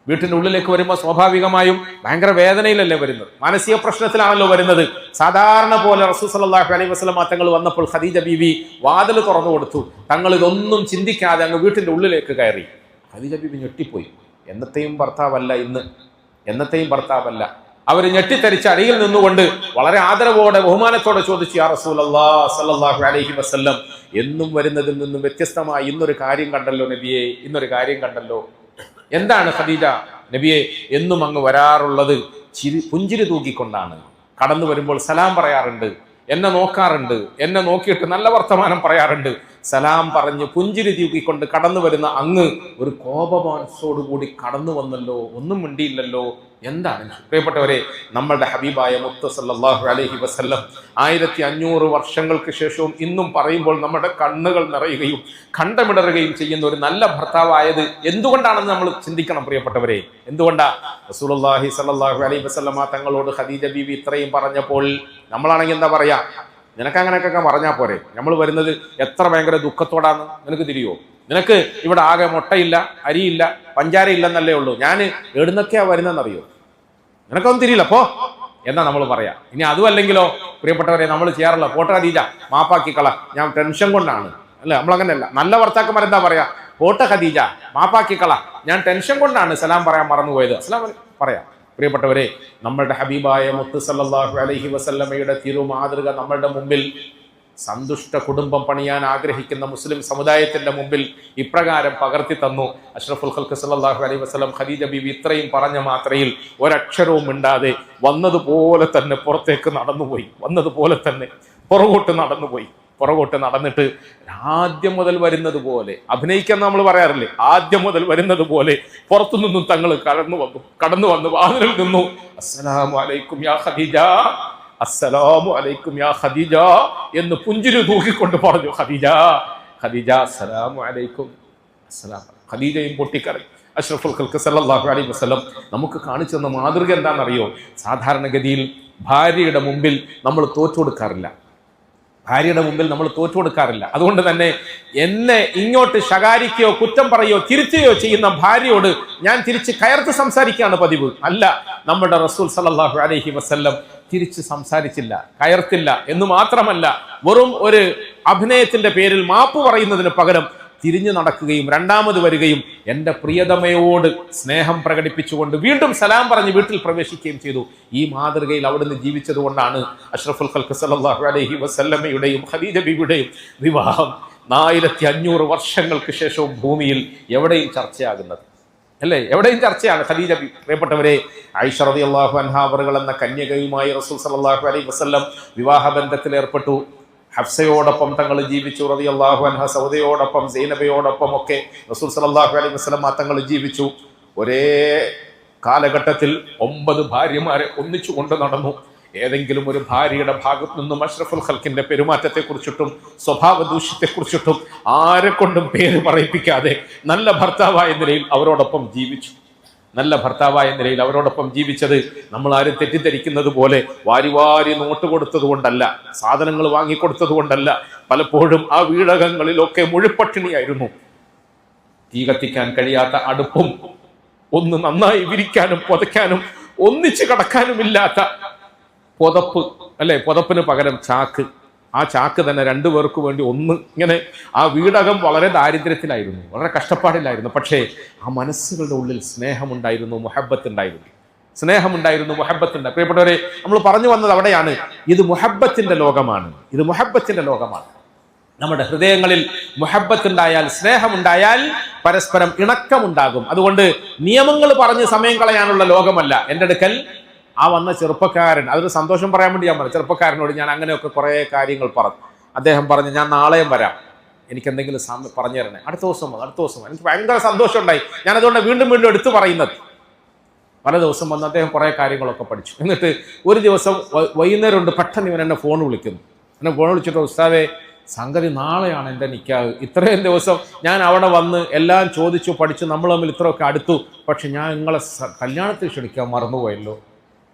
വീട്ടിന്റെ ഉള്ളിലേക്ക് വരുമ്പോൾ സ്വാഭാവികമായും ഭയങ്കര വേദനയിലല്ലേ വരുന്നത്, മാനസിക പ്രശ്നത്തിലാണല്ലോ വരുന്നത്. സാധാരണ പോലെ റസൂൽ സല്ലല്ലാഹു അലൈഹി വസല്ലം തങ്ങൾ വന്നപ്പോൾ ഖദീജ ബീവി വാതിൽ തുറന്നു കൊടുത്തു. തങ്ങൾ ഇതൊന്നും ചിന്തിക്കാതെ അങ്ങ് വീട്ടിന്റെ ഉള്ളിലേക്ക് കയറി. ഖദീജ ബീവി ഞെട്ടിപ്പോയി. എന്നത്തെയും ഭർത്താവല്ല. അവർ ഞെട്ടിത്തരിച്ച് അരികിൽ നിന്നുകൊണ്ട് വളരെ ആദരവോടെ ബഹുമാനത്തോടെ ചോദിച്ചു, യാ റസൂലല്ലാഹ് സല്ലല്ലാഹു അലൈഹി വസല്ലം, എന്നും വരുന്നതിൽ നിന്നും വ്യത്യസ്തമായി ഇന്നൊരു കാര്യം കണ്ടല്ലോ നബിയെ, എന്താണ് ഖദീജ നബിയെ എന്നും അങ്ങ് വരാറുള്ളത്? പുഞ്ചിരി തൂക്കിക്കൊണ്ടാണ്. കടന്നു വരുമ്പോൾ സലാം പറയാറുണ്ട്, എന്നെ നോക്കാറുണ്ട്, എന്നെ നോക്കിയിട്ട് നല്ല വർത്തമാനം പറയാറുണ്ട്. സലാം പറഞ്ഞ് പുഞ്ചിരി തൂക്കിക്കൊണ്ട് കടന്നു വരുന്ന അങ്ങ് ഒരു കോപമാനസോടുകൂടി കടന്നു വന്നല്ലോ, ഒന്നും മിണ്ടിയില്ലല്ലോ, എന്താണ്? പ്രിയപ്പെട്ടവരെ, നമ്മളുടെ ഹബീബായ മുത്ത് സല്ലല്ലാഹു അലൈഹി വസല്ലം 1500 വർഷങ്ങൾക്ക് ശേഷവും ഇന്നും പറയുമ്പോൾ നമ്മുടെ കണ്ണുകൾ നിറയുകയും കണ്ടമിടറുകയും ചെയ്യുന്ന ഒരു നല്ല ഭർത്താവായത് എന്തുകൊണ്ടാണെന്ന് നമ്മൾ ചിന്തിക്കണം. പ്രിയപ്പെട്ടവരെ, എന്തുകൊണ്ടാ? റസൂലുള്ളാഹി സല്ലല്ലാഹു അലൈഹി വസല്ലം തങ്ങളോട് ഖദീജ ബീവി ഇത്രയും പറഞ്ഞപ്പോൾ നമ്മളാണെങ്കിൽ എന്താ പറയാ? നിനക്ക് അങ്ങനെയൊക്കെ പറഞ്ഞാൽ പോരെ? നമ്മൾ വരുന്നത് എത്ര ഭയങ്കര ദുഃഖത്തോടാണ്, നിനക്ക് തിരിയോ? നിനക്ക് ഇവിടെ ആകെ മുട്ടയില്ല, അരിയില്ല, പഞ്ചാര ഇല്ലെന്നല്ലേ ഉള്ളൂ. ഞാൻ എവിടുന്നൊക്കെയാ വരുന്നതെന്നറിയോ? നിനക്കൊന്നും തിരിയില്ല പോ എന്നാ നമ്മൾ പറയാം. ഇനി അതും അല്ലെങ്കിലോ പ്രിയപ്പെട്ടവരെ, നമ്മൾ ചെയ്യാറില്ല, പോട്ടെ ഖദീജ, മാപ്പാക്കി കള, ഞാൻ ടെൻഷൻ കൊണ്ടാണ്, അല്ല നമ്മളങ്ങനെയല്ല. നല്ല ഭർത്താക്കന്മാർ എന്താ പറയാ? പോട്ടെ ഖദീജ, മാപ്പാക്കി കള, ഞാൻ ടെൻഷൻ കൊണ്ടാണ് സലാം പറയാൻ മറന്നുപോയത്, അസ്സലാം പറയാം. പ്രിയപ്പെട്ടവരെ, നമ്മളുടെ ഹബീബായ മുത്ത് സല്ലല്ലാഹു അലൈഹി വസല്ലമയുടെ തിരുമാതൃക നമ്മളുടെ മുമ്പിൽ, സന്തുഷ്ട കുടുംബം പണിയാൻ ആഗ്രഹിക്കുന്ന മുസ്ലിം സമുദായത്തിന്റെ മുമ്പിൽ ഇപ്രകാരം പകർത്തി തന്നു. അഷ്റഫുൽ ഖൽഖ് സല്ലല്ലാഹു അലൈഹി വസല്ലം ഖദീജ ബീവി ഇത്രയും പറഞ്ഞ മാത്രയിൽ ഒരക്ഷരവും മിണ്ടാതെ വന്നതുപോലെ തന്നെ പുറത്തേക്ക് നടന്നുപോയി, പുറകോട്ട് നടന്നിട്ട് ആദ്യം മുതൽ വരുന്നത് പോലെ അഭിനയിക്കാൻ നമ്മൾ പറയാറില്ലേ, ആദ്യം മുതൽ വരുന്നത് പോലെ പുറത്തു നിന്നും തങ്ങൾ കടന്നു വന്നു വാതിലിൽ നിന്നു. അസ്സലാമു അലൈക്കും യാ ഖദീജ, അസ്സലാമു അലൈക്കും യാ ഖദീജ എന്ന് പുഞ്ചിരി തൂക്കിക്കൊണ്ട് പറഞ്ഞു. ഖദീജ അസ്സലാമു അലൈക്കും. ഖദീജയും പൊട്ടിക്കറി. അഷ്റഫുൽ ഖൽഖ് സല്ലല്ലാഹു അലൈഹി വസല്ലം നമുക്ക് കാണിച്ചു തന്ന മാതൃക എന്താണെന്നറിയോ? സാധാരണഗതിയിൽ ഭാര്യയുടെ മുമ്പിൽ നമ്മൾ തോറ്റു കൊടുക്കാറില്ല. അതുകൊണ്ട് തന്നെ എന്നെ ഇങ്ങോട്ട് ശകാരിക്കുകയോ കുറ്റം പറയുകയോ തിരുത്തുകയോ ചെയ്യുന്ന ഭാര്യയോട് ഞാൻ തിരിച്ച് കയർത്ത് സംസാരിക്കുകയാണ് പതിവ്. അല്ല, നമ്മുടെ റസൂൽ സല്ലല്ലാഹു അലൈഹി വസല്ലം തിരിച്ച് സംസാരിച്ചില്ല, കയർത്തില്ല എന്ന് മാത്രമല്ല, വെറും ഒരു അഭിനയത്തിന്റെ പേരിൽ മാപ്പ് പറയുന്നതിന് പകരം തിരിഞ്ഞു നടക്കുകയും രണ്ടാമത് വരികയും എൻ്റെ പ്രിയതമയോട് സ്നേഹം പ്രകടിപ്പിച്ചുകൊണ്ട് വീണ്ടും സലാം പറഞ്ഞ് വീട്ടിൽ പ്രവേശിക്കുകയും ചെയ്തു. ഈ മാതൃകയിൽ അവിടുന്ന് ജീവിച്ചത് കൊണ്ടാണ് അഷ്റഫുൽ ഖൽഖ് സല്ലല്ലാഹു അലൈഹി വസല്ലമയുടെയും ഖദീജ ബീവിയുടെയും വിവാഹം 1500 വർഷങ്ങൾക്ക് ശേഷവും ഭൂമിയിൽ എവിടെയും ചർച്ചയാകുന്നത്, അല്ലേ? എവിടെയും ചർച്ചയാണ് ഖദീജ ബീവി. പ്രിയപ്പെട്ടവരെ, ആയിഷ റളിയല്ലാഹു അൻഹാ അവറുകൾ എന്ന കന്യകയുമായി റസൂൽ സല്ലല്ലാഹു അലൈഹി വസല്ലം വിവാഹബന്ധത്തിൽ ഏർപ്പെട്ടു. ഹഫ്സയോടൊപ്പം തങ്ങൾ ജീവിച്ചു റളിയല്ലാഹു അൻഹ, സൗദയോടൊപ്പം സൈനബയോടൊപ്പം ഒക്കെ റസൂൽ സല്ലല്ലാഹു അലൈഹി വസല്ലം തങ്ങൾ ജീവിച്ചു. ഒരേ കാലഘട്ടത്തിൽ 9 ഭാര്യമാരെ ഒന്നിച്ചു കൊണ്ട് നടന്നു. ഏതെങ്കിലും ഒരു ഭാര്യയുടെ ഭാഗത്തു നിന്നും അഷ്റഫുൽ ഖൽക്കിന്റെ പെരുമാറ്റത്തെക്കുറിച്ചിട്ടും സ്വഭാവ ദൂഷ്യത്തെക്കുറിച്ചിട്ടും ആരെ കൊണ്ടും പേര് പറയിപ്പിക്കാതെ നല്ല ഭർത്താവായ നിലയിൽ അവരോടൊപ്പം ജീവിച്ചു. നല്ല ഭർത്താവായ നിലയിൽ അവരോടൊപ്പം ജീവിച്ചത് നമ്മൾ ആരും തെറ്റിദ്ധരിക്കുന്നത് പോലെ വാരി വാരി നോട്ട് കൊടുത്തത് കൊണ്ടല്ല, സാധനങ്ങൾ വാങ്ങിക്കൊടുത്തത് കൊണ്ടല്ല. പലപ്പോഴും ആ വീടകങ്ങളിലൊക്കെ മുഴുപ്പട്ടിണിയായിരുന്നു. തീ കത്തിക്കാൻ കഴിയാത്ത അടുപ്പും ഒന്ന് നന്നായി വിരിക്കാനും പുതയ്ക്കാനും ഒന്നിച്ച് കടക്കാനുമില്ലാത്ത പുതപ്പ്, അല്ലെ? പുതപ്പിന് പകരം ചാക്ക്. ആ ചാക്ക് തന്നെ 2 പേർക്ക് വേണ്ടി ഒന്ന് ഇങ്ങനെ. ആ വീടകം വളരെ ദാരിദ്ര്യത്തിലായിരുന്നു, വളരെ കഷ്ടപ്പാടിലായിരുന്നു. പക്ഷേ ആ മനസ്സുകളുടെ ഉള്ളിൽ സ്നേഹമുണ്ടായിരുന്നു, മുഹബ്ബത്തുണ്ടായിരുന്നു. സ്നേഹമുണ്ടായിരുന്നു, മുഹബ്ബത്തുണ്ട്. പ്രിയപ്പെട്ടവരെ, നമ്മൾ പറഞ്ഞു വന്നത് അവിടെയാണ്. ഇത് മുഹബ്ബത്തിന്റെ ലോകമാണ്, ഇത് മുഹബ്ബത്തിന്റെ ലോകമാണ്. നമ്മുടെ ഹൃദയങ്ങളിൽ മുഹബ്ബത്തുണ്ടായാൽ, സ്നേഹമുണ്ടായാൽ പരസ്പരം ഇണക്കമുണ്ടാകും. അതുകൊണ്ട് നിയമങ്ങൾ പറഞ്ഞ് സമയം കളയാനുള്ള ലോകമല്ല എൻ്റെ അടുക്കൽ. ആ വന്ന ചെറുപ്പക്കാരൻ, അതൊരു സന്തോഷം പറയാൻ വേണ്ടി ഞാൻ പറഞ്ഞു. ചെറുപ്പക്കാരനോട് ഞാൻ അങ്ങനെയൊക്കെ കുറേ കാര്യങ്ങൾ പറഞ്ഞു. അദ്ദേഹം പറഞ്ഞു, ഞാൻ നാളെയും വരാം, എനിക്ക് എന്തെങ്കിലും പറഞ്ഞു തരണേ. അടുത്ത ദിവസം എനിക്ക് ഭയങ്കര സന്തോഷം ഉണ്ടായി. ഞാൻ അതുകൊണ്ട് വീണ്ടും വീണ്ടും എടുത്തു പറയുന്നത്. പല ദിവസം വന്ന് അദ്ദേഹം കുറേ കാര്യങ്ങളൊക്കെ പഠിച്ചു. എന്നിട്ട് ഒരു ദിവസം വൈകുന്നേരം ഉണ്ട്, പെട്ടെന്ന് ഇവൻ എന്നെ ഫോൺ വിളിക്കുന്നു. എന്നെ ഫോൺ വിളിച്ചിട്ട്, ഉസ്താദേ സംഗതി നാളെയാണ് എൻ്റെ നിക്കാഹ്. ഇത്രയും ദിവസം ഞാൻ അവിടെ വന്ന് എല്ലാം ചോദിച്ചു പഠിച്ചു, നമ്മൾ തമ്മിൽ ഇത്രയൊക്കെ അടുത്തു, പക്ഷെ ഞാൻ നിങ്ങളെ കല്യാണത്തിൽ ക്ഷണിക്കാൻ മറന്നുപോയല്ലോ.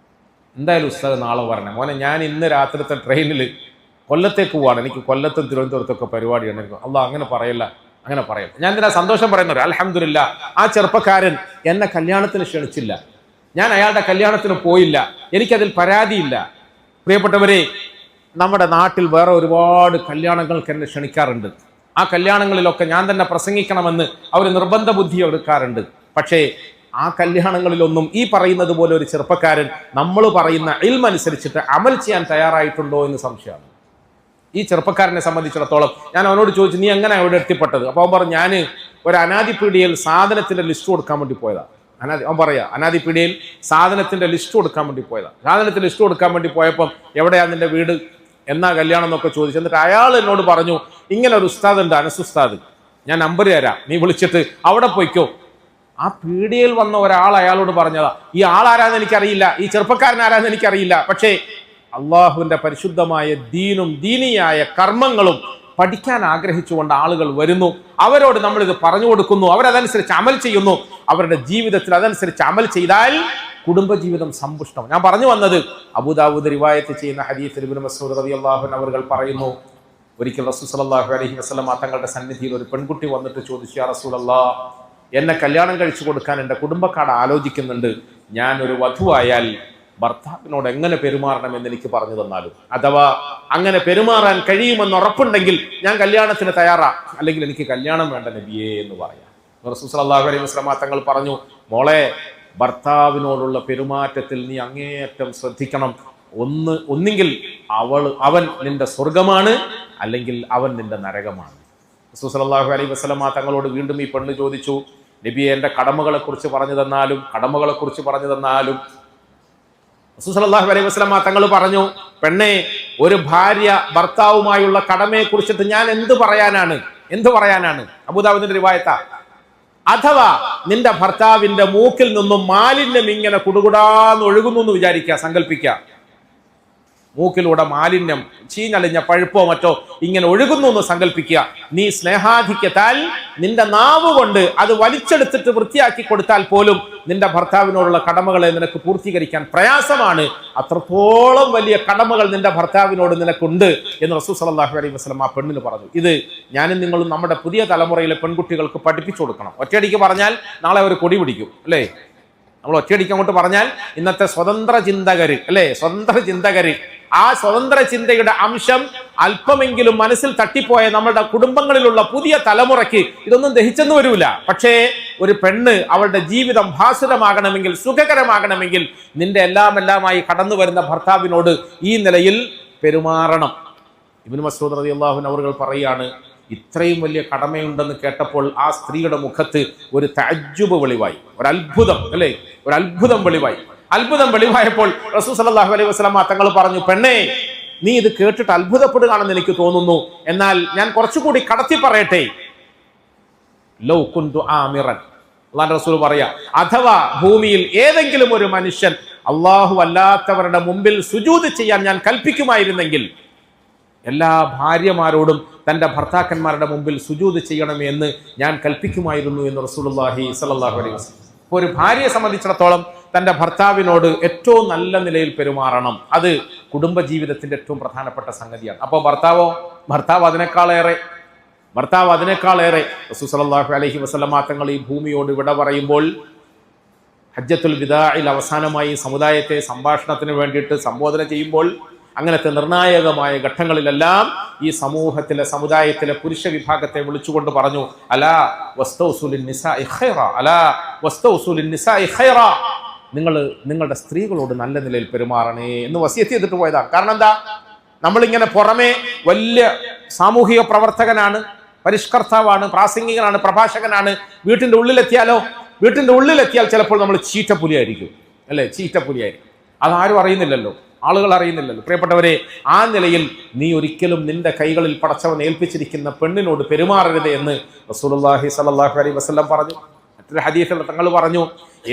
എന്തായാലും ഉസ്താദ് നാളെ വരണേ മോനെ. ഞാൻ ഇന്ന് രാത്രിത്തെ ട്രെയിനിൽ കൊല്ലത്തേക്ക് പോവാണ്, എനിക്ക് കൊല്ലത്തും തിരുവനന്തപുരത്തൊക്കെ പരിപാടിയാണ്. അല്ലാ അങ്ങനെ പറയല്ല. ഞാൻ ഇതിനാ സന്തോഷം പറയുന്നത്. അൽഹംദുലില്ലാ, ആ ചെറുപ്പക്കാരൻ എന്നെ കല്യാണത്തിന് ക്ഷണിച്ചില്ല, ഞാൻ അയാളുടെ കല്യാണത്തിന് പോയില്ല, എനിക്കതിൽ പരാതിയില്ല. പ്രിയപ്പെട്ടവരെ, നമ്മുടെ നാട്ടിൽ വേറെ ഒരുപാട് കല്യാണങ്ങൾക്ക് എന്നെ ക്ഷണിക്കാറുണ്ട്. ആ കല്യാണങ്ങളിലൊക്കെ ഞാൻ തന്നെ പ്രസംഗിക്കണമെന്ന് അവർ നിർബന്ധ ബുദ്ധി എടുക്കാറുണ്ട്. പക്ഷേ ആ കല്യാണങ്ങളിലൊന്നും ഈ പറയുന്നത് പോലെ ഒരു ചെറുപ്പക്കാരൻ നമ്മൾ പറയുന്ന ഇൽമ അനുസരിച്ചിട്ട് അമൽ ചെയ്യാൻ തയ്യാറായിട്ടുണ്ടോ എന്ന് സംശയമാണ്. ഈ ചെറുപ്പക്കാരനെ സംബന്ധിച്ചിടത്തോളം ഞാൻ അവനോട് ചോദിച്ചു, നീ എങ്ങനെ അവിടെ എത്തിപ്പെട്ടത്? അപ്പോൾ അവൻ പറഞ്ഞു, ഞാൻ ഒരു അനാദിപീഡിയയിൽ സാധനത്തിന്റെ ലിസ്റ്റ് കൊടുക്കാൻ വേണ്ടി പോയതാണ്. അവൻ പറയാ, അനാദിപീഡിയയിൽ സാധനത്തിന്റെ ലിസ്റ്റ് കൊടുക്കാൻ വേണ്ടി പോയതാണ്. സാധനത്തിന്റെ ലിസ്റ്റ് കൊടുക്കാൻ വേണ്ടി പോയപ്പം എവിടെയാ നിന്റെ വീട്, എന്നാ കല്യാണം എന്നൊക്കെ ചോദിച്ചു. എന്നിട്ട് അയാൾ എന്നോട് പറഞ്ഞു, ഇങ്ങനെ ഒരു ഉസ്താദ് ഉണ്ട്, അനസ് ഉസ്താദ്, ഞാൻ നമ്പർ തരാം, നീ വിളിച്ചിട്ട് അവിടെ പോയിക്കോ. ആ പീഡിയയിൽ വന്ന ഒരാൾ അയാളോട് പറഞ്ഞതാ. ഈ ആളാരാന്ന് എനിക്കറിയില്ല, ഈ ചെറുപ്പക്കാരൻ ആരാന്ന് എനിക്കറിയില്ല. പക്ഷേ അള്ളാഹുവിന്റെ പരിശുദ്ധമായ ദീനും ദീനിയായ കർമ്മങ്ങളും പഠിക്കാൻ ആഗ്രഹിച്ചുകൊണ്ട് ആളുകൾ വരുന്നു. അവരോട് നമ്മൾ ഇത് പറഞ്ഞു കൊടുക്കുന്നു, അവരതനുസരിച്ച് അമൽ ചെയ്യുന്നു. അവരുടെ ജീവിതത്തിൽ അതനുസരിച്ച് അമൽ ചെയ്താൽ കുടുംബജീവിതം സമ്പുഷ്ടം. ഞാൻ പറഞ്ഞു വന്നത്, അബൂദാവൂദ് റിവായത്ത് ചെയ്യുന്ന ഹദീസിൽ ഇബ്നു മസ്ഊദ് റളിയല്ലാഹു അൻഹു അവർ പറയുന്നു, ഒരിക്കൽ റസൂൽ സല്ലല്ലാഹു അലൈഹി വസല്ലം തങ്ങളുടെ സന്നിധിയിൽ ഒരു പെൺകുട്ടി വന്നിട്ട് ചോദിച്ചു, യാ റസൂലല്ലാഹ്, എന്നെ കല്യാണം കഴിച്ചു കൊടുക്കാൻ എൻ്റെ കുടുംബക്കാർ ആലോചിക്കുന്നുണ്ട്. ഞാൻ ഒരു വധുവായാൽ ഭർത്താവിനോട് എങ്ങനെ പെരുമാറണമെന്ന് എനിക്ക് പറഞ്ഞു തന്നാലും, അഥവാ അങ്ങനെ പെരുമാറാൻ കഴിയുമെന്ന് ഉറപ്പുണ്ടെങ്കിൽ ഞാൻ കല്യാണത്തിന് തയ്യാറാ, അല്ലെങ്കിൽ എനിക്ക് കല്യാണം വേണ്ട നബിയേ എന്ന് പറയാം. റസൂൽ സല്ലല്ലാഹു അലൈഹി വസല്ലം തങ്ങൾ പറഞ്ഞു, മോളെ, ഭർത്താവിനോടുള്ള പെരുമാറ്റത്തിൽ നീ അങ്ങേയറ്റം ശ്രദ്ധിക്കണം. ഒന്നുകിൽ അവൻ നിന്റെ സ്വർഗമാണ്, അല്ലെങ്കിൽ അവൻ നിന്റെ നരകമാണ്. റസൂൽ സല്ലല്ലാഹു അലൈഹി വസല്ലം തങ്ങളോട് വീണ്ടും ഈ പെണ്ണ് ചോദിച്ചു, നബിയെ, എൻ്റെ കടമകളെ കുറിച്ച് പറഞ്ഞു തന്നാലും റസൂൽ സല്ലല്ലാഹു അലൈഹി വസല്ലം തങ്ങൾ പറഞ്ഞു, പെണ്ണെ, ഒരു ഭാര്യ ഭർത്താവുമായുള്ള കടമയെ കുറിച്ചിട്ട് ഞാൻ എന്ത് പറയാനാണ്? അബൂദാവൂദിന്റെ റിവായത്താ. അഥവാ നിന്റെ ഭർത്താവിന്റെ മൂക്കിൽ നിന്നും മാലിന്യം ഇങ്ങനെ കുടുകുടാന്ന് ഒഴുകുന്നു എന്ന് വിചാരിക്കുക, സങ്കല്പിക്കുക. മൂക്കിലൂടെ മാലിന്യം, ചീഞ്ഞളിഞ്ഞ പഴുപ്പോ മറ്റോ ഇങ്ങനെ ഒഴുകുന്നു എന്ന് സങ്കല്പിക്കുക. നീ സ്നേഹാധിക്യത്താൽ നിന്റെ നാവ് കൊണ്ട് അത് വലിച്ചെടുത്തിട്ട് വൃത്തിയാക്കി കൊടുത്താൽ പോലും നിന്റെ ഭർത്താവിനോടുള്ള കടമകളെ നിനക്ക് പൂർത്തീകരിക്കാൻ പ്രയാസമാണ്. അത്രത്തോളം വലിയ കടമകൾ നിന്റെ ഭർത്താവിനോട് നിനക്കുണ്ട് എന്ന് റസൂൽ സല്ലല്ലാഹു അലൈഹി വസല്ലം ആ പെണ്ണിന് പറഞ്ഞു. ഇത് ഞാനും നിങ്ങളും നമ്മുടെ പുതിയ തലമുറയിലെ പെൺകുട്ടികൾക്ക് പഠിപ്പിച്ചു കൊടുക്കണം. ഒറ്റയടിക്ക് പറഞ്ഞാൽ നാളെ അവർ കൊടി പിടിക്കും, അല്ലേ? നമ്മൾ ഒറ്റയടിക്ക് അങ്ങോട്ട് പറഞ്ഞാൽ ഇന്നത്തെ സ്വതന്ത്ര ചിന്തകര് ആ സ്വതന്ത്ര ചിന്തയുടെ അംശം അല്പമെങ്കിലും മനസ്സിൽ തട്ടിപ്പോയ നമ്മുടെ കുടുംബങ്ങളിലുള്ള പുതിയ തലമുറയ്ക്ക് ഇതൊന്നും ദഹിച്ചെന്ന് വരൂല. പക്ഷേ ഒരു പെണ്ണ് അവളുടെ ജീവിതം ഭാസുരമാകണമെങ്കിൽ, സുഖകരമാകണമെങ്കിൽ നിന്റെ എല്ലാമായി കടന്നു വരുന്ന ഭർത്താവിനോട് ഈ നിലയിൽ പെരുമാറണം. ഇബ്നു മസ്ഊദ് റളിയല്ലാഹു അൻഹു അവർ പറയാണ്, ഇത്രയും വലിയ കടമയുണ്ടെന്ന് കേട്ടപ്പോൾ ആ സ്ത്രീയുടെ മുഖത്ത് ഒരു തഅജ്ജുബ് വെളിവായി, ഒരു അത്ഭുതം, അല്ലേ, ഒരു അത്ഭുതം വെളിവായി. അത്ഭുതം വെളിവായപ്പോൾ റസൂൽ സല്ലല്ലാഹു അലൈഹി വസല്ലം തങ്ങൾ പറഞ്ഞു, പെണ്ണേ, നീ ഇത് കേട്ടിട്ട് അത്ഭുതപ്പെടുകയാണെന്ന് എനിക്ക് തോന്നുന്നു. എന്നാൽ ഞാൻ കുറച്ചുകൂടി കടത്തി പറയട്ടെ. ലൗ കുന്തു ആമിറൻ, അല്ലാഹു റസൂൽ പറയാ, അഥവാ ഭൂമിയിൽ ഏതെങ്കിലും ഒരു മനുഷ്യൻ അല്ലാഹു അല്ലാത്തവരുടെ മുമ്പിൽ സുജൂദ് ചെയ്യാൻ ഞാൻ കൽപ്പിക്കുമായിരുന്നെങ്കിൽ എല്ലാ ഭാര്യമാരോടും തന്റെ ഭർത്താക്കന്മാരുടെ മുമ്പിൽ സുജൂദ് ചെയ്യണം എന്ന് ഞാൻ കൽപ്പിക്കുമായിരുന്നു എന്ന് റസൂലുള്ളാഹി സ്വല്ലല്ലാഹു അലൈഹി വസല്ലം. ഒരു ഭാര്യയെ സംബന്ധിച്ചിടത്തോളം തന്റെ ഭർത്താവിനോട് ഏറ്റവും നല്ല നിലയിൽ പെരുമാറണം. അത് കുടുംബജീവിതത്തിന്റെ ഏറ്റവും പ്രധാനപ്പെട്ട സംഗതിയാണ്. അപ്പോൾ ഭർത്താവ് അതിനേക്കാളേറെ റസൂൽ സല്ലല്ലാഹു അലൈഹി വസല്ലം തങ്ങൾ ഈ ഭൂമിയോട് വിട പറയുമ്പോൾ ഹജ്ജത്തുൽ വിദാഇൽ അവസാനമായി സമുദായത്തെ സംഭാഷണത്തിന് വേണ്ടിയിട്ട് സംബോധന ചെയ്യുമ്പോൾ അങ്ങനത്തെ നിർണായകമായ ഘട്ടങ്ങളിലെല്ലാം ഈ സമുദായത്തിലെ പുരുഷ വിഭാഗത്തെ വിളിച്ചുകൊണ്ട് പറഞ്ഞു, അലാ വസ്തൗസുലിൻ നിസാഇ ഖൈറ, അലാ വസ്തൗസുലിൻ നിസാഇ ഖൈറ, നിങ്ങൾ നിങ്ങളുടെ സ്ത്രീകളോട് നല്ല നിലയിൽ പെരുമാറണേ എന്ന് വസിയത്ത് ചെയ്തിട്ട് പോയതാണ്. കാരണം എന്താ, നമ്മളിങ്ങനെ പുറമെ വലിയ സാമൂഹിക പ്രവർത്തകനാണ്, പരിഷ്കർത്താവാണ്, പ്രാസംഗികനാണ്, പ്രഭാഷകനാണ്, വീട്ടിന്റെ ഉള്ളിലെത്തിയാൽ ചിലപ്പോൾ നമ്മൾ ചീറ്റപ്പുലിയായിരിക്കും, അല്ലെ, ചീറ്റപ്പുലിയായിരിക്കും. അതാരും അറിയുന്നില്ലല്ലോ, ആളുകൾ അറിയുന്നില്ലല്ലോ. പ്രിയപ്പെട്ടവരെ, ആ നിലയിൽ നീ ഒരിക്കലും നിന്റെ കൈകളിൽ പടച്ചവൻ ഏൽപ്പിച്ചിരിക്കുന്ന പെണ്ണിനോട് പെരുമാറരുത് എന്ന് റസൂലുള്ളാഹി സ്വല്ലല്ലാഹു അലൈഹി വസല്ലം പറഞ്ഞു. മറ്റൊരു ഹദീസിൽ തങ്ങൾ പറഞ്ഞു,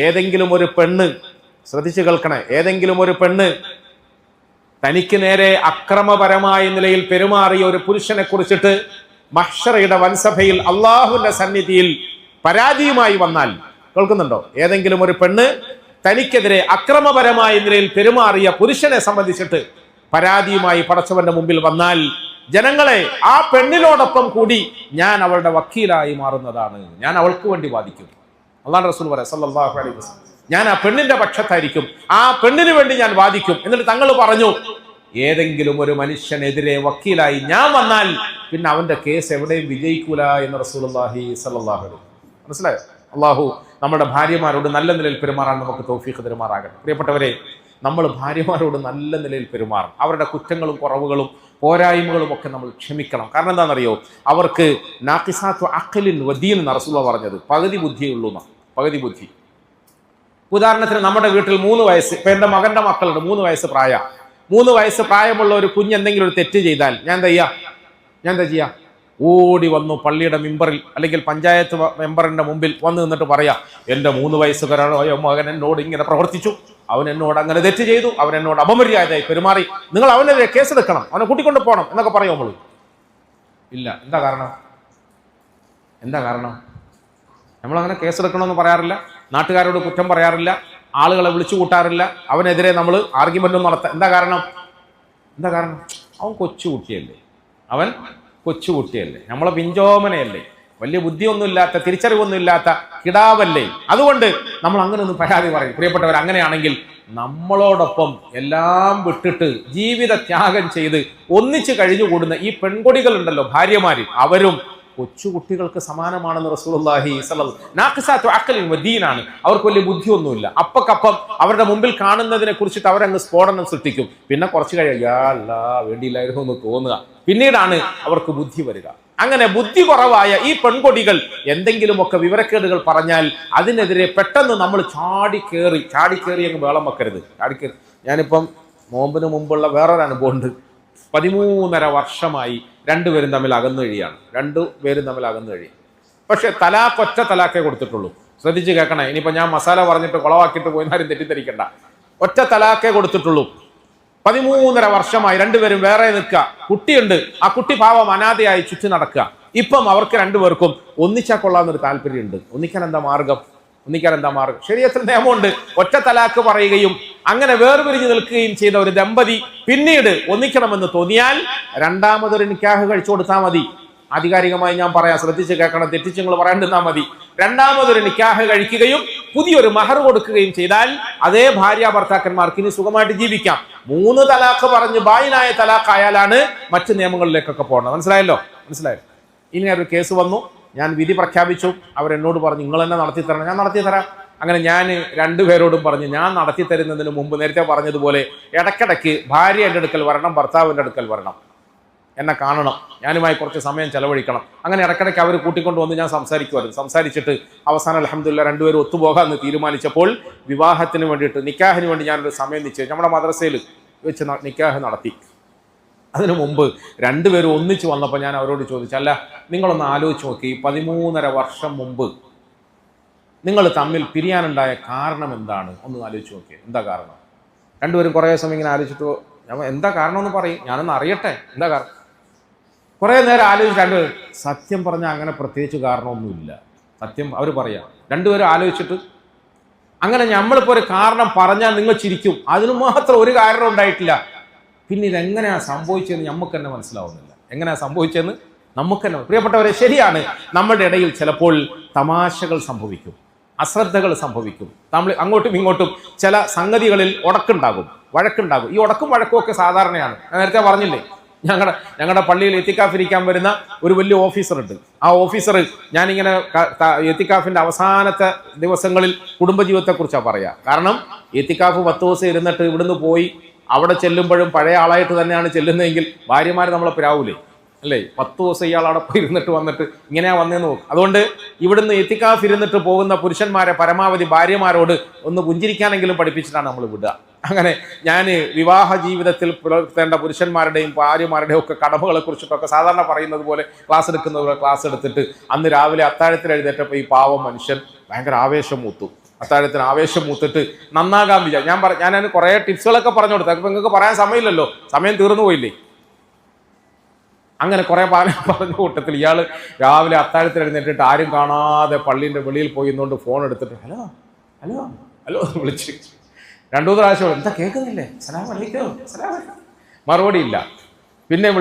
ഏതെങ്കിലും ഒരു പെണ്ണ്, ശ്രദ്ധിച്ചു കേൾക്കണേ, ഏതെങ്കിലും ഒരു പെണ്ണ് തനിക്ക് നേരെ അക്രമപരമായ നിലയിൽ പെരുമാറിയ ഒരു പുരുഷനെ കുറിച്ചിട്ട് മഹ്ശറയുടെ വൻസഭയിൽ അള്ളാഹുവിന്റെ സന്നിധിയിൽ പരാതിയുമായി വന്നാൽ, കേൾക്കുന്നുണ്ടോ, ഏതെങ്കിലും ഒരു പെണ്ണ് തനിക്കെതിരെ അക്രമപരമായ നിലയിൽ പെരുമാറിയ പുരുഷനെ സംബന്ധിച്ചിട്ട് പരാതിയുമായി പടച്ചവന്റെ മുമ്പിൽ വന്നാൽ, ജനങ്ങളെ, ആ പെണ്ണിനോടൊപ്പം കൂടി ഞാൻ അവളുടെ വക്കീലായി മാറുന്നതാണ്, ഞാൻ അവൾക്ക് വേണ്ടി വാദിക്കും. അല്ലാഹു റസൂൽ പറയാ സല്ലല്ലാഹു അലൈഹി വസല്ലം, ഞാൻ ആ പെണ്ണിന്റെ പക്ഷത്തായിരിക്കും, ആ പെണ്ണിന് വേണ്ടി ഞാൻ വാദിക്കും. എന്നിട്ട് തങ്ങൾ പറഞ്ഞു, ഏതെങ്കിലും ഒരു മനുഷ്യനെതിരെ വക്കീലായി ഞാൻ വന്നാൽ പിന്നെ അവന്റെ കേസ് എവിടെയും വിജയിക്കൂല എന്ന് റസൂലുള്ളാഹി സ്വല്ലല്ലാഹു അലൈഹി വസല്ലം. മനസ്സിലായോ? അള്ളാഹു നമ്മുടെ ഭാര്യമാരോട് നല്ല നിലയിൽ പെരുമാറാൻ നമുക്ക് തൗഫീഖ് തരുമാറാകട്ടെ. പ്രിയപ്പെട്ടവരെ, നമ്മൾ ഭാര്യമാരോട് നല്ല നിലയിൽ പെരുമാറും. അവരുടെ കുറ്റങ്ങളും കുറവുകളും പോരായ്മകളും ഒക്കെ നമ്മൾ ക്ഷമിക്കണം. കാരണം എന്താണെന്നറിയോ, അവർക്ക് നാഖിസാത്തു അഖ്ലിൻ വദീൻ എന്ന് റസൂലുള്ളാഹി പറഞ്ഞത്, പകുതി ബുദ്ധിയുള്ളൂ, പകുതി ബുദ്ധി. ഉദാഹരണത്തിന് നമ്മുടെ വീട്ടിൽ 3 വയസ്സ്, ഇപ്പൊ എന്റെ മകന്റെ മക്കളുണ്ട്, 3 വയസ്സ് പ്രായമുള്ള ഒരു കുഞ്ഞ് എന്തെങ്കിലും ഒരു തെറ്റ് ചെയ്താൽ ഞാൻ എന്താ ചെയ്യാ, ഓടി വന്നു പള്ളിയുടെ മെമ്പറിൽ അല്ലെങ്കിൽ പഞ്ചായത്ത് മെമ്പറിന്റെ മുമ്പിൽ വന്ന് നിന്നിട്ട് പറയാ, എന്റെ 3 വയസ്സുകാരായ മകൻ എന്നോട് ഇങ്ങനെ പ്രവർത്തിച്ചു, അവൻ എന്നോട് അങ്ങനെ തെറ്റ് ചെയ്തു, അവൻ എന്നോട് അപമര്യാദയായി പെരുമാറി, നിങ്ങൾ അവനെതിരെ കേസെടുക്കണം, അവനെ കൂട്ടിക്കൊണ്ട് പോകണം എന്നൊക്കെ പറയും നമ്മൾ. ഇല്ല. എന്താ കാരണം നമ്മളങ്ങനെ കേസെടുക്കണമെന്ന് പറയാറില്ല, നാട്ടുകാരോട് കുറ്റം പറയാറില്ല, ആളുകളെ വിളിച്ചു കൂട്ടാറില്ല, അവനെതിരെ നമ്മൾ ആർഗ്യുമെന്റും നടത്താം. എന്താ കാരണം? അവൻ കൊച്ചുകുട്ടിയല്ലേ, നമ്മളെ പിഞ്ചോമനയല്ലേ, വലിയ ബുദ്ധിയൊന്നുമില്ലാത്ത, തിരിച്ചറിവൊന്നുമില്ലാത്ത കിടാവല്ലേ. അതുകൊണ്ട് നമ്മൾ അങ്ങനെ ഒന്ന് പരാതി പറയും. പ്രിയപ്പെട്ടവർ, അങ്ങനെയാണെങ്കിൽ നമ്മളോടൊപ്പം എല്ലാം വിട്ടിട്ട് ജീവിത ത്യാഗം ചെയ്ത് ഒന്നിച്ച് കഴിഞ്ഞുകൂടുന്ന ഈ പെൺകൊടികളുണ്ടല്ലോ, ഭാര്യമാര്, അവരും കൊച്ചുകുട്ടികൾക്ക് സമാനമാണെന്ന് റസൂലുള്ളാഹി സ്വല്ലല്ലാഹു അലൈഹി വസല്ലം. നാഖിസാത്തു അഖ്ലിൻ വദീനാണ്, അവർക്ക് വലിയ ബുദ്ധിയൊന്നുമില്ല. അപ്പക്കപ്പം അവരുടെ മുമ്പിൽ കാണുന്നതിനെ കുറിച്ചിട്ട് അവരങ്ങ് സ്ഫോടനം സൃഷ്ടിക്കും. പിന്നെ കുറച്ച് കഴിയാ വേണ്ടിയില്ലായിരുന്നു എന്ന് തോന്നുക, പിന്നീടാണ് അവർക്ക് ബുദ്ധി വരിക. അങ്ങനെ ബുദ്ധി കുറവായ ഈ പെൺകൊടികൾ എന്തെങ്കിലുമൊക്കെ വിവരക്കേടുകൾ പറഞ്ഞാൽ അതിനെതിരെ പെട്ടെന്ന് നമ്മൾ ചാടിക്കേറി അങ്ങ് വേളം വെക്കരുത്. ഞാനിപ്പം നോമ്പിന് മുമ്പുള്ള വേറൊരു അനുഭവമുണ്ട്. 13.5 വർഷമായി രണ്ടുപേരും തമ്മിൽ അകന്നു കഴിയാണ്. പക്ഷെ ഒറ്റ തലാക്കേ കൊടുത്തിട്ടുള്ളൂ. ശ്രദ്ധിച്ച് കേൾക്കണേ. ഇനിയിപ്പോൾ ഞാൻ മസാല പറഞ്ഞിട്ട് കുളവാക്കിയിട്ട് പോയെന്നാരും തെറ്റിദ്ധരിക്കണ്ട. ഒറ്റ തലാക്കേ കൊടുത്തിട്ടുള്ളൂ. 13.5 വർഷമായി രണ്ടുപേരും വേറെ നിൽക്കുക. കുട്ടിയുണ്ട്, ആ കുട്ടി പാവം അനാഥയായി ചുറ്റി നടക്കുക. ഇപ്പം അവർക്ക് രണ്ടുപേർക്കും ഒന്നിച്ചാൽ കൊള്ളാവുന്നൊരു താല്പര്യമുണ്ട്. ഒന്നിക്കാൻ എന്താ മാർഗം? ശരീഅത്തിൽ നിയമമുണ്ട്. ഒറ്റ തലാക്ക് പറയുകയും അങ്ങനെ വേർപിരിഞ്ഞു നിൽക്കുകയും ചെയ്ത ഒരു ദമ്പതി പിന്നീട് ഒന്നിക്കണമെന്ന് തോന്നിയാൽ രണ്ടാമതൊരു നിക്കാഹ് കഴിച്ചു കൊടുത്താൽ മതി. ആധികാരികമായി ഞാൻ പറയാം, ശ്രദ്ധിച്ച് കേൾക്കണം, തെറ്റിച്ച് നിങ്ങൾ പറയാണ്ടിരുന്നാൽ മതി. രണ്ടാമതൊരു നിക്കാഹ് കഴിക്കുകയും പുതിയൊരു മഹർ കൊടുക്കുകയും ചെയ്താൽ അതേ ഭാര്യ ഭർത്താക്കന്മാർക്ക് ഇനി സുഖമായിട്ട് ജീവിക്കാം. 3 തലാഖ് പറഞ്ഞ് ബായിനായ തലാഖ് ആയാലാണ് മറ്റു നിയമങ്ങളിലേക്കൊക്കെ പോകണം. മനസ്സിലായല്ലോ? ഇനി ഒരു കേസ് വന്നു, ഞാൻ വിധി പ്രഖ്യാപിച്ചു. അവരെന്നോട് പറഞ്ഞു നിങ്ങൾ തന്നെ നടത്തി തരണം. ഞാൻ നടത്തി തരാം. അങ്ങനെ ഞാൻ 2 പേരോടും പറഞ്ഞു ഞാൻ നടത്തി തരുന്നതിന് മുമ്പ് നേരത്തെ പറഞ്ഞതുപോലെ ഇടയ്ക്കിടയ്ക്ക് ഭാര്യ എൻ്റെ അടുക്കൽ വരണം, ഭർത്താവിൻ്റെ അടുക്കൽ വരണം, എന്നെ കാണണം, ഞാനുമായി കുറച്ച് സമയം ചെലവഴിക്കണം. അങ്ങനെ ഇടയ്ക്കിടയ്ക്ക് അവർ കൂട്ടിക്കൊണ്ട് വന്ന് ഞാൻ സംസാരിക്കുമായിരുന്നു. സംസാരിച്ചിട്ട് അവസാനം അൽഹംദുലില്ലാഹ് 2 പേരും ഒത്തുപോകാമെന്ന് തീരുമാനിച്ചപ്പോൾ വിവാഹത്തിന് വേണ്ടിയിട്ട് നിക്കാഹിന് വേണ്ടി ഞാനൊരു സമയം നിശ്ചയിച്ചു. നമ്മുടെ മദ്രസയിൽ വെച്ച് നിക്കാഹ് നടത്തി. അതിനു മുമ്പ് 2 പേരും ഒന്നിച്ച് വന്നപ്പോൾ ഞാൻ അവരോട് ചോദിച്ചു, അല്ല നിങ്ങളൊന്ന് ആലോചിച്ച് നോക്കി, 13.5 വർഷം മുമ്പ് നിങ്ങൾ തമ്മിൽ പിരിയാനുണ്ടായ കാരണം എന്താണ്? ഒന്ന് ആലോചിച്ച് നോക്കി. എന്താ കാരണം? 2 പേരും കുറേ സമയം ഇങ്ങനെ ആലോചിച്ചിട്ട് ഞാൻ എന്താ കാരണം എന്ന് പറയും, ഞാനൊന്ന് അറിയട്ടെ എന്താ കാരണം. കുറേ നേരം ആലോചിച്ച് 2 പേരും സത്യം പറഞ്ഞാൽ അങ്ങനെ പ്രത്യേകിച്ച് കാരണമൊന്നുമില്ല. സത്യം അവർ പറയാം. 2 പേരും ആലോചിച്ചിട്ട് അങ്ങനെ നമ്മളിപ്പോൾ ഒരു കാരണം പറഞ്ഞാൽ നിങ്ങൾ ചിരിക്കും, അതിന് മാത്രം ഒരു കാരണം ഉണ്ടായിട്ടില്ല. പിന്നെ ഇതെങ്ങനെയാണ് സംഭവിച്ചതെന്ന് നമുക്ക് തന്നെ മനസ്സിലാവുന്നില്ല. എങ്ങനെയാണ് സംഭവിച്ചതെന്ന് നമുക്ക് തന്നെ. പ്രിയപ്പെട്ടവരെ, ശരിയാണ്, നമ്മുടെ ഇടയിൽ ചിലപ്പോൾ തമാശകൾ സംഭവിക്കും, അശ്രദ്ധകൾ സംഭവിക്കും, നമ്മൾ അങ്ങോട്ടും ഇങ്ങോട്ടും ചില സംഗതികളിൽ ഉടക്കുണ്ടാകും, വഴക്കുണ്ടാകും. ഈ ഉടക്കും വഴക്കും ഒക്കെ സാധാരണയാണ്. ഞാൻ നേരത്തെ പറഞ്ഞില്ലേ, ഞങ്ങളുടെ പള്ളിയിൽ എത്തിക്കാഫിരിക്കാൻ വരുന്ന ഒരു വലിയ ഓഫീസർ ഉണ്ട്. ആ ഓഫീസർ ഞാനിങ്ങനെ എത്തിക്കാഫിന്റെ അവസാനത്തെ ദിവസങ്ങളിൽ കുടുംബജീവിതത്തെക്കുറിച്ചാണ് പറയുക. കാരണം എത്തിക്കാഫ് 10 ദിവസം ഇരുന്നിട്ട് ഇവിടുന്ന് പോയി അവിടെ ചെല്ലുമ്പോഴും പഴയ ആളായിട്ട് തന്നെയാണ് ചെല്ലുന്നതെങ്കിൽ ഭാര്യമാർ നമ്മളെ പിരാവൂലേ അല്ലേ? 10 ദിവസം ഇയാൾ അവിടെ പോയി ഇരുന്നിട്ട് വന്നിട്ട് ഇങ്ങനെയാ വന്നേന്ന് നോക്കും. അതുകൊണ്ട് ഇവിടുന്ന് എത്തിക്കാഫ് ഇരുന്നിട്ട് പോകുന്ന പുരുഷന്മാരെ പരമാവധി ഭാര്യമാരോട് ഒന്ന് പുഞ്ചിരിക്കാനെങ്കിലും പഠിപ്പിച്ചിട്ടാണ് നമ്മൾ വിടുക. അങ്ങനെ ഞാൻ വിവാഹ ജീവിതത്തിൽ പുലർത്തേണ്ട പുരുഷന്മാരുടെയും ഭാര്യമാരുടെയും ഒക്കെ കടമകളെ കുറിച്ചിട്ടൊക്കെ സാധാരണ പറയുന്നത് പോലെ ക്ലാസ് എടുക്കുന്നതുപോലെ ക്ലാസ് എടുത്തിട്ട് അന്ന് രാവിലെ അത്താഴത്തിൽ എഴുന്നേറ്റപ്പോൾ ഈ പാവം മനുഷ്യൻ ഭയങ്കര ആവേശം മൂത്തു. അത്താഴത്തിന് ആവേശം മൂത്തിട്ട് നന്നാകാൻ വിചാരിച്ചു. ഞാൻ കുറേ ടിപ്സുകളൊക്കെ പറഞ്ഞു കൊടുത്തു. അപ്പം നിങ്ങൾക്ക് പറയാൻ സമയമില്ലല്ലോ, സമയം തീർന്നു പോയില്ലേ. അങ്ങനെ കുറേ പറഞ്ഞ കൂട്ടത്തിൽ ഇയാൾ രാവിലെ അത്താഴത്തിൽ എഴുന്നേറ്റിട്ട് ആരും കാണാതെ പള്ളീൻ്റെ വെളിയിൽ പോയി ഇന്നുകൊണ്ട് ഫോൺ എടുത്തിട്ട് ഹലോ ഹലോ ഹലോ വിളിച്ച് 2-3 പ്രാവശ്യം എന്താ കേൾക്കുന്നില്ലേ, സലാം അലൈക്കും സലാം അലൈക്കും, മറുപടി ഇല്ല. പിന്നെയും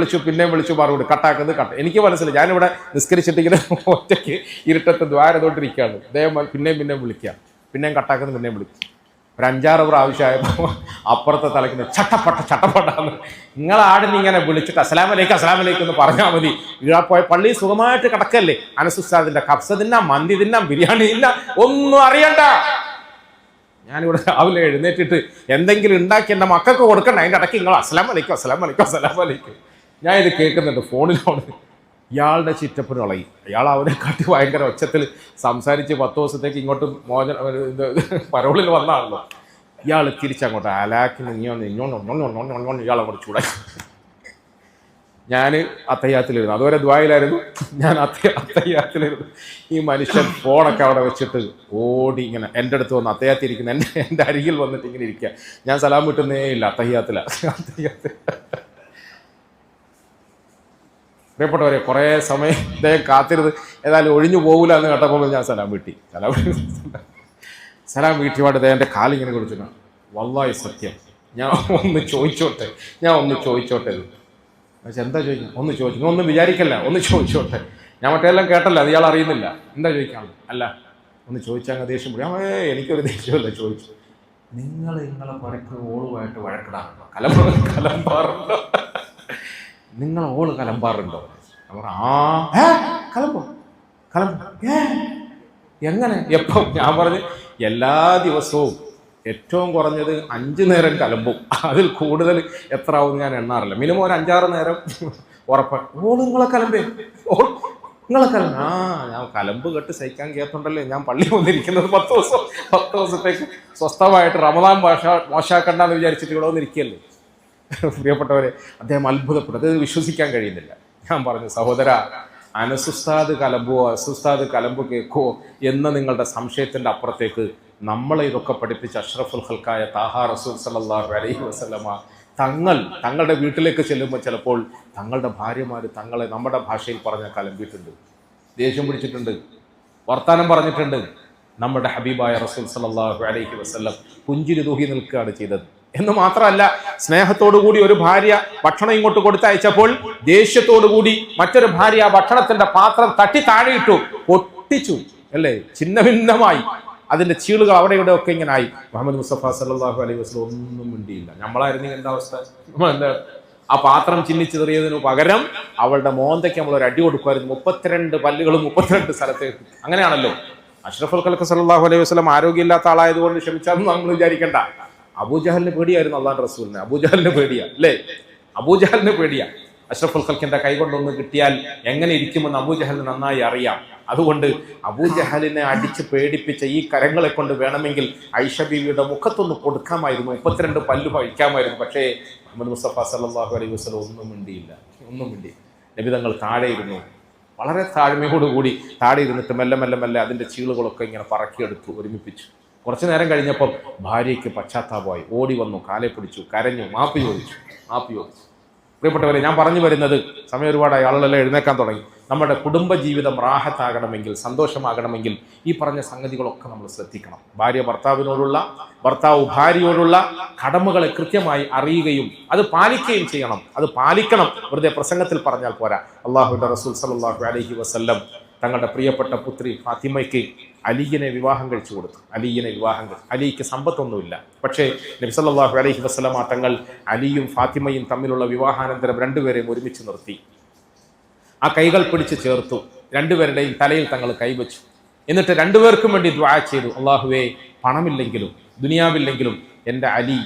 വിളിച്ചു മറുപടി കട്ടാക്കുന്നത്. എനിക്ക് മനസ്സിലായി, ഞാനിവിടെ നിസ്കരിച്ചിട്ടിങ്ങനെ ഒറ്റയ്ക്ക് ഇരുട്ടത്ത് ദ്വാരത്തോട്ടിരിക്കുകയാണ്. അദ്ദേഹം പിന്നെയും വിളിക്കുക, പിന്നെയും കട്ടാക്കുന്നത്, പിന്നെയും വിളിക്കും. ഒരു 5-6 പ്രാവശ്യമായപ്പോൾ അപ്പുറത്തെ തലയ്ക്കുന്ന ചട്ടപ്പട്ടാന്ന് നിങ്ങൾ ആടിനെ ഇങ്ങനെ വിളിച്ചിട്ട് അസ്സലാമു അലൈക്കും എന്ന് പറഞ്ഞാൽ മതി. ഇവിടെ പോയ പള്ളി സുഖമായിട്ട് കിടക്കല്ലേ, അനസുസ്താദിന്റെ കബ്സ തിന്നാം, മന്തി തിന്നാം, ബിരിയാണി തിന്നാം, ഒന്നും അറിയണ്ട. ഞാനിവിടെ രാവിലെ എഴുന്നേറ്റിട്ട് എന്തെങ്കിലും ഉണ്ടാക്കി എൻ്റെ മക്കൾക്ക് കൊടുക്കണ്ട, അതിൻ്റെ ഇടയ്ക്ക് നിങ്ങൾ അസ്സലാമു അലൈക്കും. ഞാൻ ഇത് കേൾക്കുന്നുണ്ട് ഫോണിലാണ്. ഇയാളുടെ ചിറ്റപ്പന് ഇളകി. ഇയാൾ അവനെ കാട്ടി ഭയങ്കര ഒച്ചത്തിൽ സംസാരിച്ച് 10 ദിവസത്തേക്ക് ഇങ്ങോട്ട് പരോളിൽ വന്നാണല്ലോ. ഇയാൾ തിരിച്ചങ്ങോട്ട് അലാക്കിന് ഇയാളെ അങ്ങോട്ട് ചൂടാക്കി. ഞാൻ അത്തയ്യാത്തിലിരുന്നു, അതുവരെ ദ്വായിലായിരുന്നു, ഞാൻ അത്തയ്യാത്തിലിരുന്നു. ഈ മനുഷ്യൻ ഫോണൊക്കെ അവിടെ വെച്ചിട്ട് ഓടി ഇങ്ങനെ എൻ്റെ അടുത്ത് വന്ന് അത്തയ്യാത്തിരിക്കുന്ന എൻ്റെ അരികിൽ വന്നിട്ട് ഇങ്ങനെ ഇരിക്കുക. ഞാൻ സലാം വിട്ടുന്നേ ഇല്ല, അത്തയ്യാത്തില. പ്രിയപ്പെട്ടവരെ, കുറേ സമയം ഇദ്ദേഹം കാത്തിരുന്ന് ഏതായാലും ഒഴിഞ്ഞു പോകില്ല എന്ന് കേട്ടപ്പോൾ ഞാൻ സലാം വീട്ടിപാട് അദ്ദേഹത്തിൻ്റെ കാലിങ്ങനെ കുറിച്ചിട്ട് വല്ലാഹി സത്യം ഞാൻ ഒന്ന് ചോദിച്ചോട്ടെ പക്ഷെ എന്താ ചോദിക്കാം, ഒന്ന് ചോദിച്ചു, ഒന്നും വിചാരിക്കല്ല, ഒന്ന് ചോദിച്ചോട്ടെ. ഞാൻ മറ്റേല്ലാം കേട്ടല്ല, അത് ഇയാൾ അറിയുന്നില്ല. എന്താ ചോദിക്കാണ്? അല്ല ഒന്ന് ചോദിച്ചാൽ ദേഷ്യം പിടിക്കും. എനിക്കൊരു ദേഷ്യമല്ല. ചോദിച്ചു, നിങ്ങളെ പുറക്ക് ഓളുമായിട്ട് വഴക്കിടാറുണ്ടോ, കലമ്പാറുണ്ടോ? നിങ്ങൾ ഓള് കലമ്പാറുണ്ടോ? അവർ കലമ്പോ എങ്ങനെ എപ്പം? ഞാൻ പറഞ്ഞു എല്ലാ ദിവസവും ഏറ്റവും കുറഞ്ഞത് 5 നേരം കലമ്പും, അതിൽ കൂടുതൽ എത്ര ആവും ഞാൻ എണ്ണാറില്ല. മിനിമം ഒരു 5-6 നേരം ഉറപ്പാണ്. ഓള് നിങ്ങളെ കലമ്പേ, ഞാൻ കലമ്പ് കെട്ട് സഹിക്കാൻ കേട്ടുണ്ടല്ലേ ഞാൻ പള്ളി വന്നിരിക്കുന്നത് 10 ദിവസത്തേക്ക് സ്വസ്ഥമായിട്ട് റമദാൻ മോശമാക്കണ്ടെന്ന് വിചാരിച്ചിട്ട് ഇവിടെ വന്നിരിക്കുകയല്ലേ. പ്രിയപ്പെട്ടവരെ, അദ്ദേഹം അത്ഭുതപ്പെട്ടു, അത് വിശ്വസിക്കാൻ കഴിയുന്നില്ല. ഞാൻ പറഞ്ഞു, സഹോദര, അനസുസ്താദ് കലമ്പോ അസുസ്താദ് കലമ്പ് കേൾക്കുമോ എന്ന നിങ്ങളുടെ സംശയത്തിൻ്റെ അപ്പുറത്തേക്ക് നമ്മളെ ഇതൊക്കെ പഠിപ്പിച്ച അഷ്റഫുൽ ഖൽക്കായ താഹാ റസൂൽ സല്ലല്ലാഹു അലൈഹി വസല്ലമ തങ്ങളുടെ വീട്ടിലേക്ക് ചെല്ലുമ്പോൾ ചിലപ്പോൾ തങ്ങളുടെ ഭാര്യമാർ തങ്ങളെ നമ്മുടെ ഭാഷയിൽ പറഞ്ഞ കലമ്പിയിട്ടുണ്ട്, ദേഷ്യം പിടിച്ചിട്ടുണ്ട്, വർത്താനം പറഞ്ഞിട്ടുണ്ട്. നമ്മുടെ ഹബീബായ റസൂൽ സല്ലല്ലാഹു അലൈഹി വസല്ലം പുഞ്ചിരി തൂകി നിൽക്കുകയാണ് ചെയ്തത്. എന്ന് മാത്രമല്ല, സ്നേഹത്തോടുകൂടി ഒരു ഭാര്യ ഭക്ഷണം ഇങ്ങോട്ട് കൊടുത്തയച്ചപ്പോൾ ദേഷ്യത്തോടുകൂടി മറ്റൊരു ഭാര്യ ആ ഭക്ഷണത്തിന്റെ പാത്രം തട്ടി താഴെയിട്ടു, പൊട്ടിച്ചു, അല്ലേ, ഛിന്ന ഭിന്നമായി. അതിന്റെ ചീളുകൾ അവിടെ ഇവിടെ ഒക്കെ ഇങ്ങനെ ആയി. മുഹമ്മദ് മുസ്തഫ സല്ലല്ലാഹു അലൈഹി വസല്ലം ഒന്നും മിണ്ടിയില്ല. നമ്മളായിരുന്നു എന്താ അവസ്ഥ? ആ പാത്രം ചിന്നിച്ചെറിയതിനു പകരം അവളുടെ മോന്തയ്ക്ക് നമ്മൾ ഒരു അടി കൊടുക്കുമായിരുന്നു. 32 പല്ലുകളും 32 സ്ഥലത്തേക്ക്. അങ്ങനെയാണല്ലോ. അഷ്റഫുൽ ഖൽഖ് സല്ലല്ലാഹു അലൈഹി വസല്ലം ആരോഗ്യമില്ലാത്ത ആളായതുകൊണ്ട് ക്ഷമിച്ചാന്ന് നമ്മൾ വിചാരിക്കണ്ട. അബൂജഹലിന് പേടിയായിരുന്നു അള്ളാഹുവിന്റെ റസൂലിനെ. അബൂജഹലിന് പേടിയാ, അല്ലേ? അബൂജഹലിന് പേടിയാ. അഷ്റഫുൽ ഖൽഖിന്റെ കൈകൊണ്ടൊന്ന് കിട്ടിയാൽ എങ്ങനെ ഇരിക്കുമെന്ന് അബൂജഹലിന് നന്നായി അറിയാം. അതുകൊണ്ട് അബൂജഹലിനെ അടിച്ച് പേടിപ്പിച്ച ഈ കരങ്ങളെ കൊണ്ട് വേണമെങ്കിൽ ഐഷ ബീവിയുടെ മുഖത്തൊന്ന് കൊടുക്കാമായിരുന്നു, 32 പല്ല് കഴിക്കാമായിരുന്നു. പക്ഷേ മുഹമ്മദ് മുസ്തഫ സല്ലല്ലാഹു അലൈഹി വസല്ലം ഒന്നും മിണ്ടിയില്ല. നബി തങ്ങൾ താഴെ ഇരുന്നു, വളരെ താഴ്മയോടുകൂടി താഴെ ഇരുന്നിട്ട് മെല്ലെ മെല്ലെ മെല്ലെ അതിന്റെ ചീളുകളൊക്കെ ഇങ്ങനെ പറക്കിയെടുത്തു, ഒരുമിപ്പിച്ചു. കുറച്ചു നേരം കഴിഞ്ഞപ്പോൾ ഭാര്യയ്ക്ക് പശ്ചാത്താപമായി, ഓടി വന്നു, കാലെ പിടിച്ചു, കരഞ്ഞു, മാപ്പ് ചോദിച്ചു. പ്രിയപ്പെട്ടവരെ, ഞാൻ പറഞ്ഞു വരുന്നത്, സമയം ഒരുപാടായി, ആളുകളെല്ലാം എഴുന്നേക്കാൻ തുടങ്ങി. നമ്മുടെ കുടുംബജീവിതം റാഹത്താകണമെങ്കിൽ, സന്തോഷമാകണമെങ്കിൽ ഈ പറഞ്ഞ സംഗതികളൊക്കെ നമ്മൾ ശ്രദ്ധിക്കണം. ഭാര്യ ഭർത്താവിനോടുള്ള, ഭർത്താവ് ഭാര്യയോടുള്ള കടമകളെ കൃത്യമായി അറിയുകയും അത് പാലിക്കുകയും ചെയ്യണം. അത് പാലിക്കണം. വെറുതെ പ്രസംഗത്തിൽ പറഞ്ഞാൽ പോരാ. അള്ളാഹുവിന്റെ റസൂൽ സല്ലല്ലാഹു അലൈഹി വസല്ലം തങ്ങളുടെ പ്രിയപ്പെട്ട പുത്രി ഫാത്തിമയ്ക്ക് അലിയിനെ വിവാഹം കഴിച്ചു കൊടുത്തു. അലിക്ക് സമ്പത്തൊന്നുമില്ല. പക്ഷേ നബി സല്ലല്ലാഹു അലൈഹി വസല്ലമ തങ്ങൾ അലിയും ഫാത്തിമയും തമ്മിലുള്ള വിവാഹാനന്തരം രണ്ടുപേരെയും ഒരുമിച്ച് നിർത്തി. ആ കൈകൾ പിടിച്ച് ചേർത്തു. രണ്ടുപേരുടെയും തലയിൽ തങ്ങൾ കൈവച്ചു. എന്നിട്ട് രണ്ടുപേർക്കും വേണ്ടി ദുആ ചെയ്തു. അല്ലാഹുവേ, പണമില്ലെങ്കിലും ദുനിയാവില്ലെങ്കിലും എൻ്റെ അലി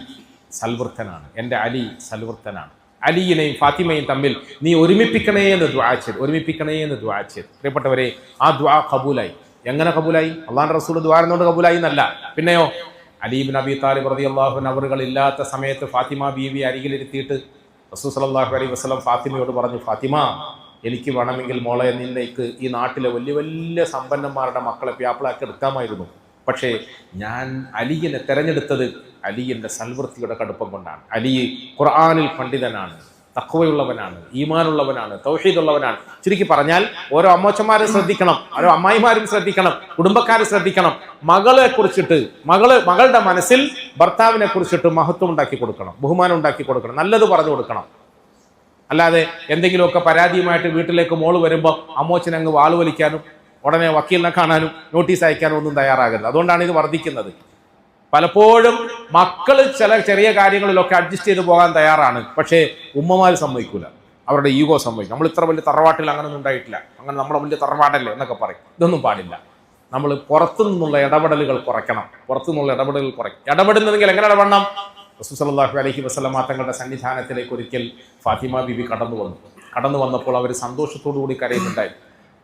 സൽവൃത്തനാണ്. അലിയിനെയും ഫാത്തിമയും തമ്മിൽ നീ ഒരുമിപ്പിക്കണേ എന്ന് ദുആ ചെയ്തു. പ്രിയപ്പെട്ടവരെ, ആ ദുആ കബൂലായി. എങ്ങനെ കബൂലായി? അള്ളാഹുവിന്റെ റസൂൽ ദുആ എന്നോട് കബൂലായി എന്നല്ല, പിന്നെയോ അലി ഇബ്നു അബീ താലിബ് റളിയല്ലാഹു അൻഹു അവറുകൾ ഇല്ലാത്ത സമയത്ത് ഫാത്തിമ ബീവി അരികിലിരുത്തിയിട്ട് റസൂൽ സല്ലല്ലാഹു അലൈഹി വസല്ലം ഫാത്തിമയോട് പറഞ്ഞു, ഫാത്തിമ, എനിക്ക് വേണമെങ്കിൽ മോളെ നിന്നേക്ക് ഈ നാട്ടിലെ വലിയ വലിയ സമ്പന്നന്മാരുടെ മക്കളെ പ്യാപ്പിളാക്കി എടുക്കാമായിരുന്നു. പക്ഷേ ഞാൻ അലിയെ തെരഞ്ഞെടുത്തത് അലിയുടെ സൽവൃത്തിയുടെ കടുപ്പം കൊണ്ടാണ്. അലി ഖുർആനിൽ പണ്ഡിതനാണ്, തഖ്വയുള്ളവനാണ്, ഈമാനുള്ളവനാണ്, തൗഹീദുള്ളവനാണ്. ചുരുക്കി പറഞ്ഞാൽ ഓരോ അമ്മോച്ചന്മാരും ശ്രദ്ധിക്കണം, ഓരോ അമ്മായിമാരും ശ്രദ്ധിക്കണം, കുടുംബക്കാരും ശ്രദ്ധിക്കണം. മകളുടെ മനസ്സിൽ ഭർത്താവിനെ കുറിച്ചിട്ട് മഹത്വം ഉണ്ടാക്കി കൊടുക്കണം, ബഹുമാനം ഉണ്ടാക്കി കൊടുക്കണം, നല്ലത് പറഞ്ഞു കൊടുക്കണം. അല്ലാതെ എന്തെങ്കിലുമൊക്കെ പരാതിയുമായിട്ട് വീട്ടിലേക്ക് മോള് വരുമ്പോൾ അമ്മോച്ചനെ അങ്ങ് വാളുവലിക്കാനും ഉടനെ വക്കീലിനെ കാണാനും നോട്ടീസ് അയക്കാനും ഒന്നും തയ്യാറാകരുത്. അതുകൊണ്ടാണ് ഇത് വർദ്ധിക്കുന്നത്. പലപ്പോഴും മക്കൾ ചെറിയ കാര്യങ്ങളിലൊക്കെ അഡ്ജസ്റ്റ് ചെയ്ത് പോകാൻ തയ്യാറാണ്. പക്ഷേ ഉമ്മമാർ സമ്മതിക്കൂല, അവരുടെ ഈഗോ സമ്മതിക്കും. നമ്മൾ ഇത്ര വലിയ തറവാട്ടിൽ അങ്ങനെ ഒന്നും ഉണ്ടായിട്ടില്ല, അങ്ങനെ നമ്മുടെ വലിയ തറവാടല്ലേ എന്നൊക്കെ പറയും. ഇതൊന്നും പാടില്ല. നമ്മൾ പുറത്തു നിന്നുള്ള ഇടപെടലുകൾ കുറയ്ക്കണം. ഇടപെടുന്നതെങ്കിൽ എങ്ങനെ ഇടപെടണം? റസൂൽ സല്ലല്ലാഹു അലൈഹി വസല്ലം തങ്ങളുടെ സന്നിധാനത്തിലേക്ക് ഒരിക്കൽ ഫാത്തിമ ബീവി കടന്നു വന്നപ്പോൾ അവർ സന്തോഷത്തോടു കൂടി കരയുന്നുണ്ടായി.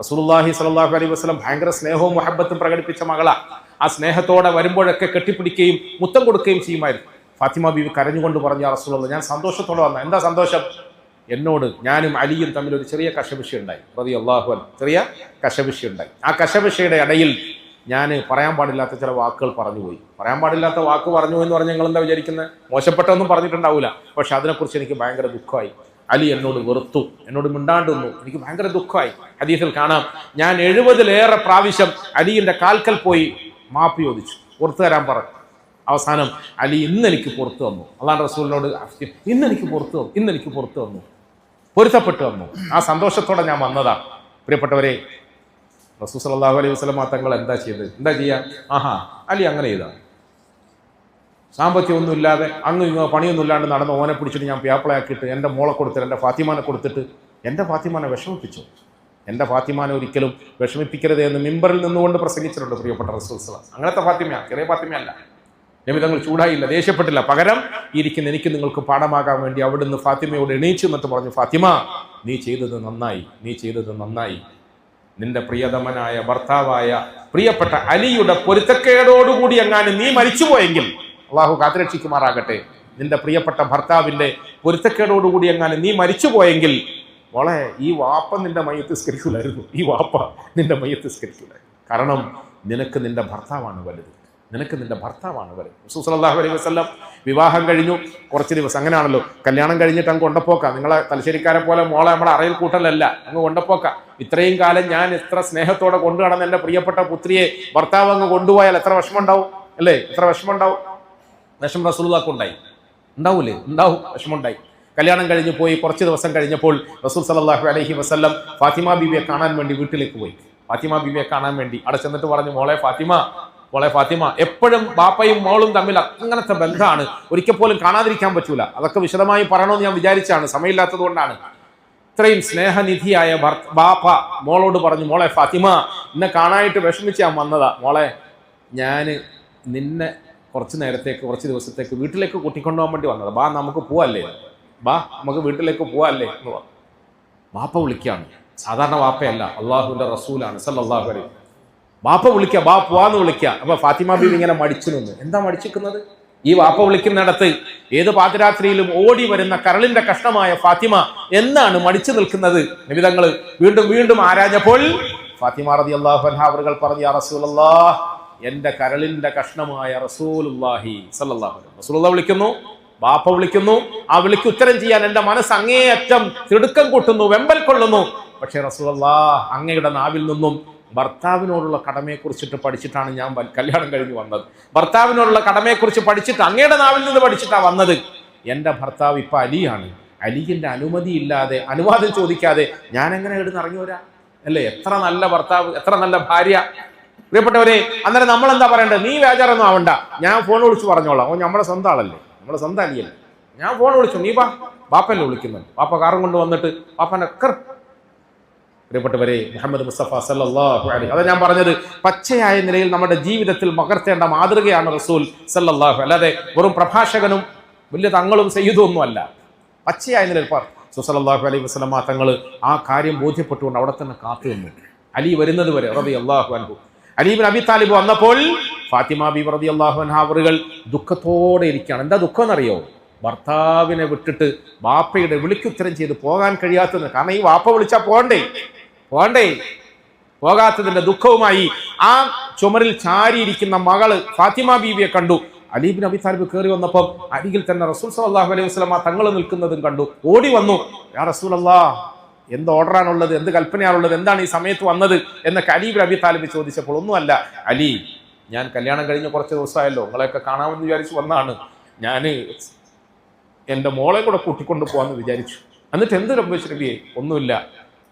റസൂലുള്ളാഹി സ്വല്ലല്ലാഹു അലൈഹി വസല്ലം ഭയങ്കര സ്നേഹവും മുഹബ്ബത്തും പ്രകടിപ്പിച്ച മകളാ. ആ സ്നേഹത്തോടെ വരുമ്പോഴൊക്കെ കെട്ടിപ്പിടിക്കുകയും മുത്തം കൊടുക്കുകയും ചെയ്യുമായിരുന്നു. ഫാത്തിമ ബീവി കരഞ്ഞുകൊണ്ട് പറഞ്ഞു, യാ റസൂലല്ലാഹ്, ഞാൻ സന്തോഷത്തോടെ വന്ന. എന്താ സന്തോഷം? എന്നോട് ഞാനും അലിയും തമ്മിൽ ഒരു ചെറിയ കശപിശ ഉണ്ടായി. റളിയല്ലാഹു അൻഹു, ചെറിയ കശപിശ ഉണ്ടായി. ആ കശപിശയുടെ ഇടയിൽ ഞാൻ പറയാൻ പാടില്ലാത്ത ചില വാക്കുകൾ പറഞ്ഞുപോയി. പറയാൻ പാടില്ലാത്ത വാക്ക് പറഞ്ഞു എന്ന് പറഞ്ഞാൽ നിങ്ങൾ എന്താ വിചാരിക്കുന്നത്? മോശപ്പെട്ടൊന്നും പറഞ്ഞിട്ടുണ്ടാവില്ല. പക്ഷെ അതിനെക്കുറിച്ച് എനിക്ക് ഭയങ്കര ദുഃഖമായി. അലി എന്നോട് വെറുത്തു, എന്നോട് മിണ്ടാണ്ടുന്നു. എനിക്ക് ഭയങ്കര ദുഃഖമായി. ഹദീസിൽ കാണാം, ഞാൻ 70-ലേറെ പ്രാവശ്യം അലിയുടെ കാൽക്കൽ പോയി മാപ്പ് ചോദിച്ചു, പുറത്തു തരാൻ പറഞ്ഞു. അവസാനം അലി ഇന്ന് എനിക്ക് പുറത്തു വന്നു. അല്ലാഹുവിന്റെ റസൂലിനോട് ഇന്ന് എനിക്ക് പുറത്തു വന്നു, പൊരുത്തപ്പെട്ടു വന്നു. ആ സന്തോഷത്തോടെ ഞാൻ വന്നതാണ്. പ്രിയപ്പെട്ടവരെ, റസൂൽ സല്ലല്ലാഹു അലൈഹി വസല്ലം തങ്ങൾ എന്താ ചെയ്യുക? അലി അങ്ങനെ ചെയ്താണ്. സാമ്പത്തികമൊന്നും ഇല്ലാതെ അങ്ങ് പണിയൊന്നും ഇല്ലാണ്ട് നടന്ന് ഓനെ പിടിച്ചിട്ട് ഞാൻ പ്യാപ്പിളയാക്കിയിട്ട് എൻ്റെ മോളെ കൊടുത്തിട്ട് എൻ്റെ ഫാത്തിമാനെ കൊടുത്തിട്ട് എൻ്റെ ഫാത്തിമാനെ വിഷമിപ്പിച്ചു. എൻ്റെ ഫാത്തിമാനെ ഒരിക്കലും വിഷമിപ്പിക്കരുത് എന്ന് മിമ്പറിൽ നിന്നുകൊണ്ട് പ്രസംഗിച്ചിട്ടുണ്ട് പ്രിയപ്പെട്ട റസൂൽ സല്ലല്ലാഹു അലൈഹി വസല്ലം. അങ്ങനത്തെ ഫാത്തിമയാണ്, ചെറിയ ഫാത്തിമയല്ല. നബി തങ്ങൾ ചൂടായില്ല, ദേഷ്യപ്പെട്ടില്ല. പകരം ഇരിക്കുന്ന എനിക്ക് നിങ്ങൾക്ക് പാഠമാകാൻ വേണ്ടി അവിടുന്ന് ഫാത്തിമയോട് എണീച്ചു എന്നിട്ട് പറഞ്ഞു, ഫാത്തിമ, നീ ചെയ്തത് നന്നായി. നിന്റെ പ്രിയതമനായ ഭർത്താവായ പ്രിയപ്പെട്ട അലിയുടെ പൊരുത്തക്കേടോടുകൂടി എങ്ങാനും നീ മരിച്ചുപോയെങ്കിൽ, അള്ളാഹു കാത്തുരക്ഷിക്കുമാറാകട്ടെ, നിന്റെ പ്രിയപ്പെട്ട ഭർത്താവിന്റെ പൊരുത്തക്കേടോടുകൂടി എങ്ങാനും നീ മരിച്ചുപോയെങ്കിൽ, മോളെ, ഈ വാപ്പ നിന്റെ മയ്യത്ത് സ്കരിക്കൂലായിരുന്നു. കാരണം നിനക്ക് നിന്റെ ഭർത്താവാണ് വലുത്. റസൂൽ സല്ലല്ലാഹു അലൈഹി വസല്ലം വിവാഹം കഴിഞ്ഞു കുറച്ച് ദിവസം, അങ്ങനെയാണല്ലോ, കല്യാണം കഴിഞ്ഞിട്ട് അങ്ങ് കൊണ്ടപ്പോക്ക. നിങ്ങളെ തലശ്ശേരിക്കാരെ പോലെ മോളെ നമ്മുടെ അറയിൽ കൂട്ടലല്ല, അങ്ങ് കൊണ്ടപ്പോക്ക. ഇത്രയും കാലം ഞാൻ എത്ര സ്നേഹത്തോടെ കൊണ്ടു നടന്ന എൻ്റെ പ്രിയപ്പെട്ട പുത്രിയെ ഭർത്താവ് അങ്ങ് കൊണ്ടുപോയാൽ എത്ര വിഷമം ഉണ്ടാവും, അല്ലേ? വിഷമം റസൂലുള്ളാഹിക്ക് ഉണ്ടായി. ഉണ്ടാവൂലേ? ഉണ്ടാവും, വിഷമമുണ്ടായി. കല്യാണം കഴിഞ്ഞ് പോയി കുറച്ച് ദിവസം കഴിഞ്ഞപ്പോൾ റസൂൽ സല്ലല്ലാഹു അലൈഹി വസല്ലം ഫാത്തിമ ബീവിയെ കാണാൻ വേണ്ടി വീട്ടിലേക്ക് പോയി. ഫാത്തിമ ബീവിയെ കാണാൻ വേണ്ടി അവിടെ ചെന്നിട്ട് പറഞ്ഞു, മോളെ ഫാത്തിമ, എപ്പോഴും ബാപ്പയും മോളും തമ്മിൽ അങ്ങനത്തെ ബന്ധമാണ്, ഒരിക്കൽ പോലും കാണാതിരിക്കാൻ പറ്റൂല. അതൊക്കെ വിശദമായി പറയണമെന്ന് ഞാൻ വിചാരിച്ചാണ്, സമയമില്ലാത്തത് കൊണ്ടാണ്. ഇത്രയും സ്നേഹനിധിയായ ബാപ്പ മോളോട് പറഞ്ഞു, മോളെ ഫാത്തിമ, എന്നെ കാണാനായിട്ട് വിഷമിച്ച് ഞാൻ വന്നതാ. മോളെ, ഞാൻ നിന്നെ കുറച്ച് ദിവസത്തേക്ക് വീട്ടിലേക്ക് കൂട്ടിക്കൊണ്ടുപോകാൻ വേണ്ടി വന്നതാ. ബാ, നമുക്ക് പോവല്ലേ, നമുക്ക് വീട്ടിലേക്ക് പോവല്ലേ എന്ന് പറഞ്ഞു. ബാപ്പ വിളിക്കുകയാണ്. സാധാരണ വാപ്പയല്ല, അള്ളാഹുവിന്റെ റസൂലാണ് സല്ലല്ലാഹു അലൈഹി. ബാപ്പ വിളിക്കുക, ബാ പോവാന്ന് വിളിക്കുക. അപ്പൊ ഫാത്തിമ ബീവി ഇങ്ങനെ മടിച്ചു നിന്ന്. എന്താ മടിച്ചിരിക്കുന്നത്? ഈ വാപ്പ വിളിക്കുന്നിടത്ത് ഏത് പാതിരാത്രിയിലും ഓടി വരുന്ന കരളിന്റെ കഷ്ണമായ ഫാത്തിമ എന്നാണ് മടിച്ചു നിൽക്കുന്നത്? നബി തങ്ങൾ വീണ്ടും വീണ്ടും ആരാഞ്ഞപ്പോൾ ഫാത്തിമ റളിയല്ലാഹു അൻഹ അവர்கள் പറഞ്ഞു, യാ റസൂലല്ലാഹ്, എന്റെ കരളിന്റെ കഷ്ണമായ റസൂലുള്ളാഹി സല്ലല്ലാഹു അലൈഹി. റസൂലുള്ളാഹ് വിളിക്കുന്നു, ബാപ്പ വിളിക്കുന്നു. ആ വിളിക്ക് ഉത്തരം ചെയ്യാൻ എന്റെ മനസ്സ് അങ്ങേയറ്റം തിടുക്കം കൂട്ടുന്നു, വെമ്പൽ കൊള്ളുന്നു. പക്ഷേ റസൂലുള്ളാഹ്, അങ്ങയുടെ നാവിൽ നിന്നും ഭർത്താവിനോടുള്ള കടമയെക്കുറിച്ചിട്ട് പഠിച്ചിട്ടാണ് ഞാൻ കല്യാണം കഴിഞ്ഞ് വന്നത്. ഭർത്താവിനോടുള്ള കടമയെക്കുറിച്ച് പഠിച്ചിട്ട് അങ്ങയുടെ നാവിൽ നിന്ന് പഠിച്ചിട്ടാണ് വന്നത്. എൻ്റെ ഭർത്താവ് ഇപ്പൊ അലിയാണ്. അലിയുടെ അനുമതി ഇല്ലാതെ, അനുവാദം ചോദിക്കാതെ ഞാൻ എങ്ങനെ ഇവിടുന്ന് ഇറങ്ങി വരാം? അല്ലേ? എത്ര നല്ല ഭർത്താവ്, എത്ര നല്ല ഭാര്യ. പ്രിയപ്പെട്ടവരെ, അന്നേരം നമ്മൾ എന്താ പറയേണ്ടത്? നീ വേജാറൊന്നും ആവണ്ട, ഞാൻ ഫോൺ വിളിച്ച് പറഞ്ഞോളാം. ഓ, നമ്മുടെ സ്വന്തം ആളല്ലേ, നമ്മുടെ സ്വന്തം അലിയല്ലേ, ഞാൻ ഫോൺ വിളിച്ചു, നീ ബാപ്പല്ലേ വിളിക്കുന്നത്. ബാപ്പ കാറും കൊണ്ട് വന്നിട്ട് ബാപ്പനെ പ്രിയപ്പെട്ടവരെ, മുഹമ്മദ് മുസ്തഫ സല്ലല്ലാഹു അലൈഹി, അതാ ഞാൻ പറഞ്ഞത്, പച്ചയായ നിലയിൽ നമ്മുടെ ജീവിതത്തിൽ പകർത്തേണ്ട മാതൃകയാണ് റസൂൽ സല്ലല്ലാഹു. അല്ലാതെ വെറും പ്രഭാഷകനും വലിയ തങ്ങളും സയ്യിദും ഒന്നും അല്ല. പച്ചയായ നിലയിൽ സല്ലല്ലാഹു അലൈഹി വസല്ലമ തങ്ങൾ ആ കാര്യം ബോധ്യപ്പെട്ടുകൊണ്ട് അവിടെ തന്നെ കാത്തു നിന്നു, അലി വരുന്നത് വരെ റളിയല്ലാഹു അൻഹു. അലി ഇബ്നു അബി താലിബ് വന്നപ്പോൾ ഫാത്തിമ ബീവി റളിയല്ലാഹു അൻഹ അവர்கள் ദുഃഖത്തോടെ ഇരിക്കുകയാണ്. എന്താ ദുഃഖം എന്നറിയോ? ഭർത്താവിനെ വിട്ടിട്ട് വാപ്പയുടെ വിളിക്കുത്തരം ചെയ്ത് പോകാൻ കഴിയാത്തത്. കാരണം ഈ വാപ്പ വിളിച്ചാൽ പോകണ്ടേ, പോകാത്തതിന്റെ ദുഃഖവുമായി ആ ചുമരിൽ ചാരിയിരിക്കുന്ന മകള് ഫാത്തിമ ബീവിയെ കണ്ടു. അലി ഇബ്നു അബി താലിബ് കയറി വന്നപ്പോൾ അരികിൽ തന്നെ റസൂൽ സല്ലല്ലാഹു അലൈഹി വസല്ലമ തങ്ങൾ നിൽക്കുന്നതും കണ്ടു. ഓടി വന്നു, യാ റസൂലല്ലാഹ്, എന്ത് ഓർഡറാണുള്ളത്, എന്ത് കൽപ്പനയാണുള്ളത്, എന്താണ് ഈ സമയത്ത് വന്നത് എന്നൊക്കെ അലി ഇബ്നു അബി താലിബ് ചോദിച്ചപ്പോൾ, ഒന്നുമല്ല അലി, ഞാൻ കല്യാണം കഴിഞ്ഞ് കുറച്ച് ദിവസമായല്ലോ, നിങ്ങളെയൊക്കെ കാണാമെന്ന് വിചാരിച്ചു വന്നാണ്. ഞാൻ എൻ്റെ മോളെ കൂടെ കൂട്ടിക്കൊണ്ട് പോകാമെന്ന് വിചാരിച്ചു. എന്നിട്ട് എന്ത് സംഭവിച്ചു നബിയെ? ഒന്നുമില്ല,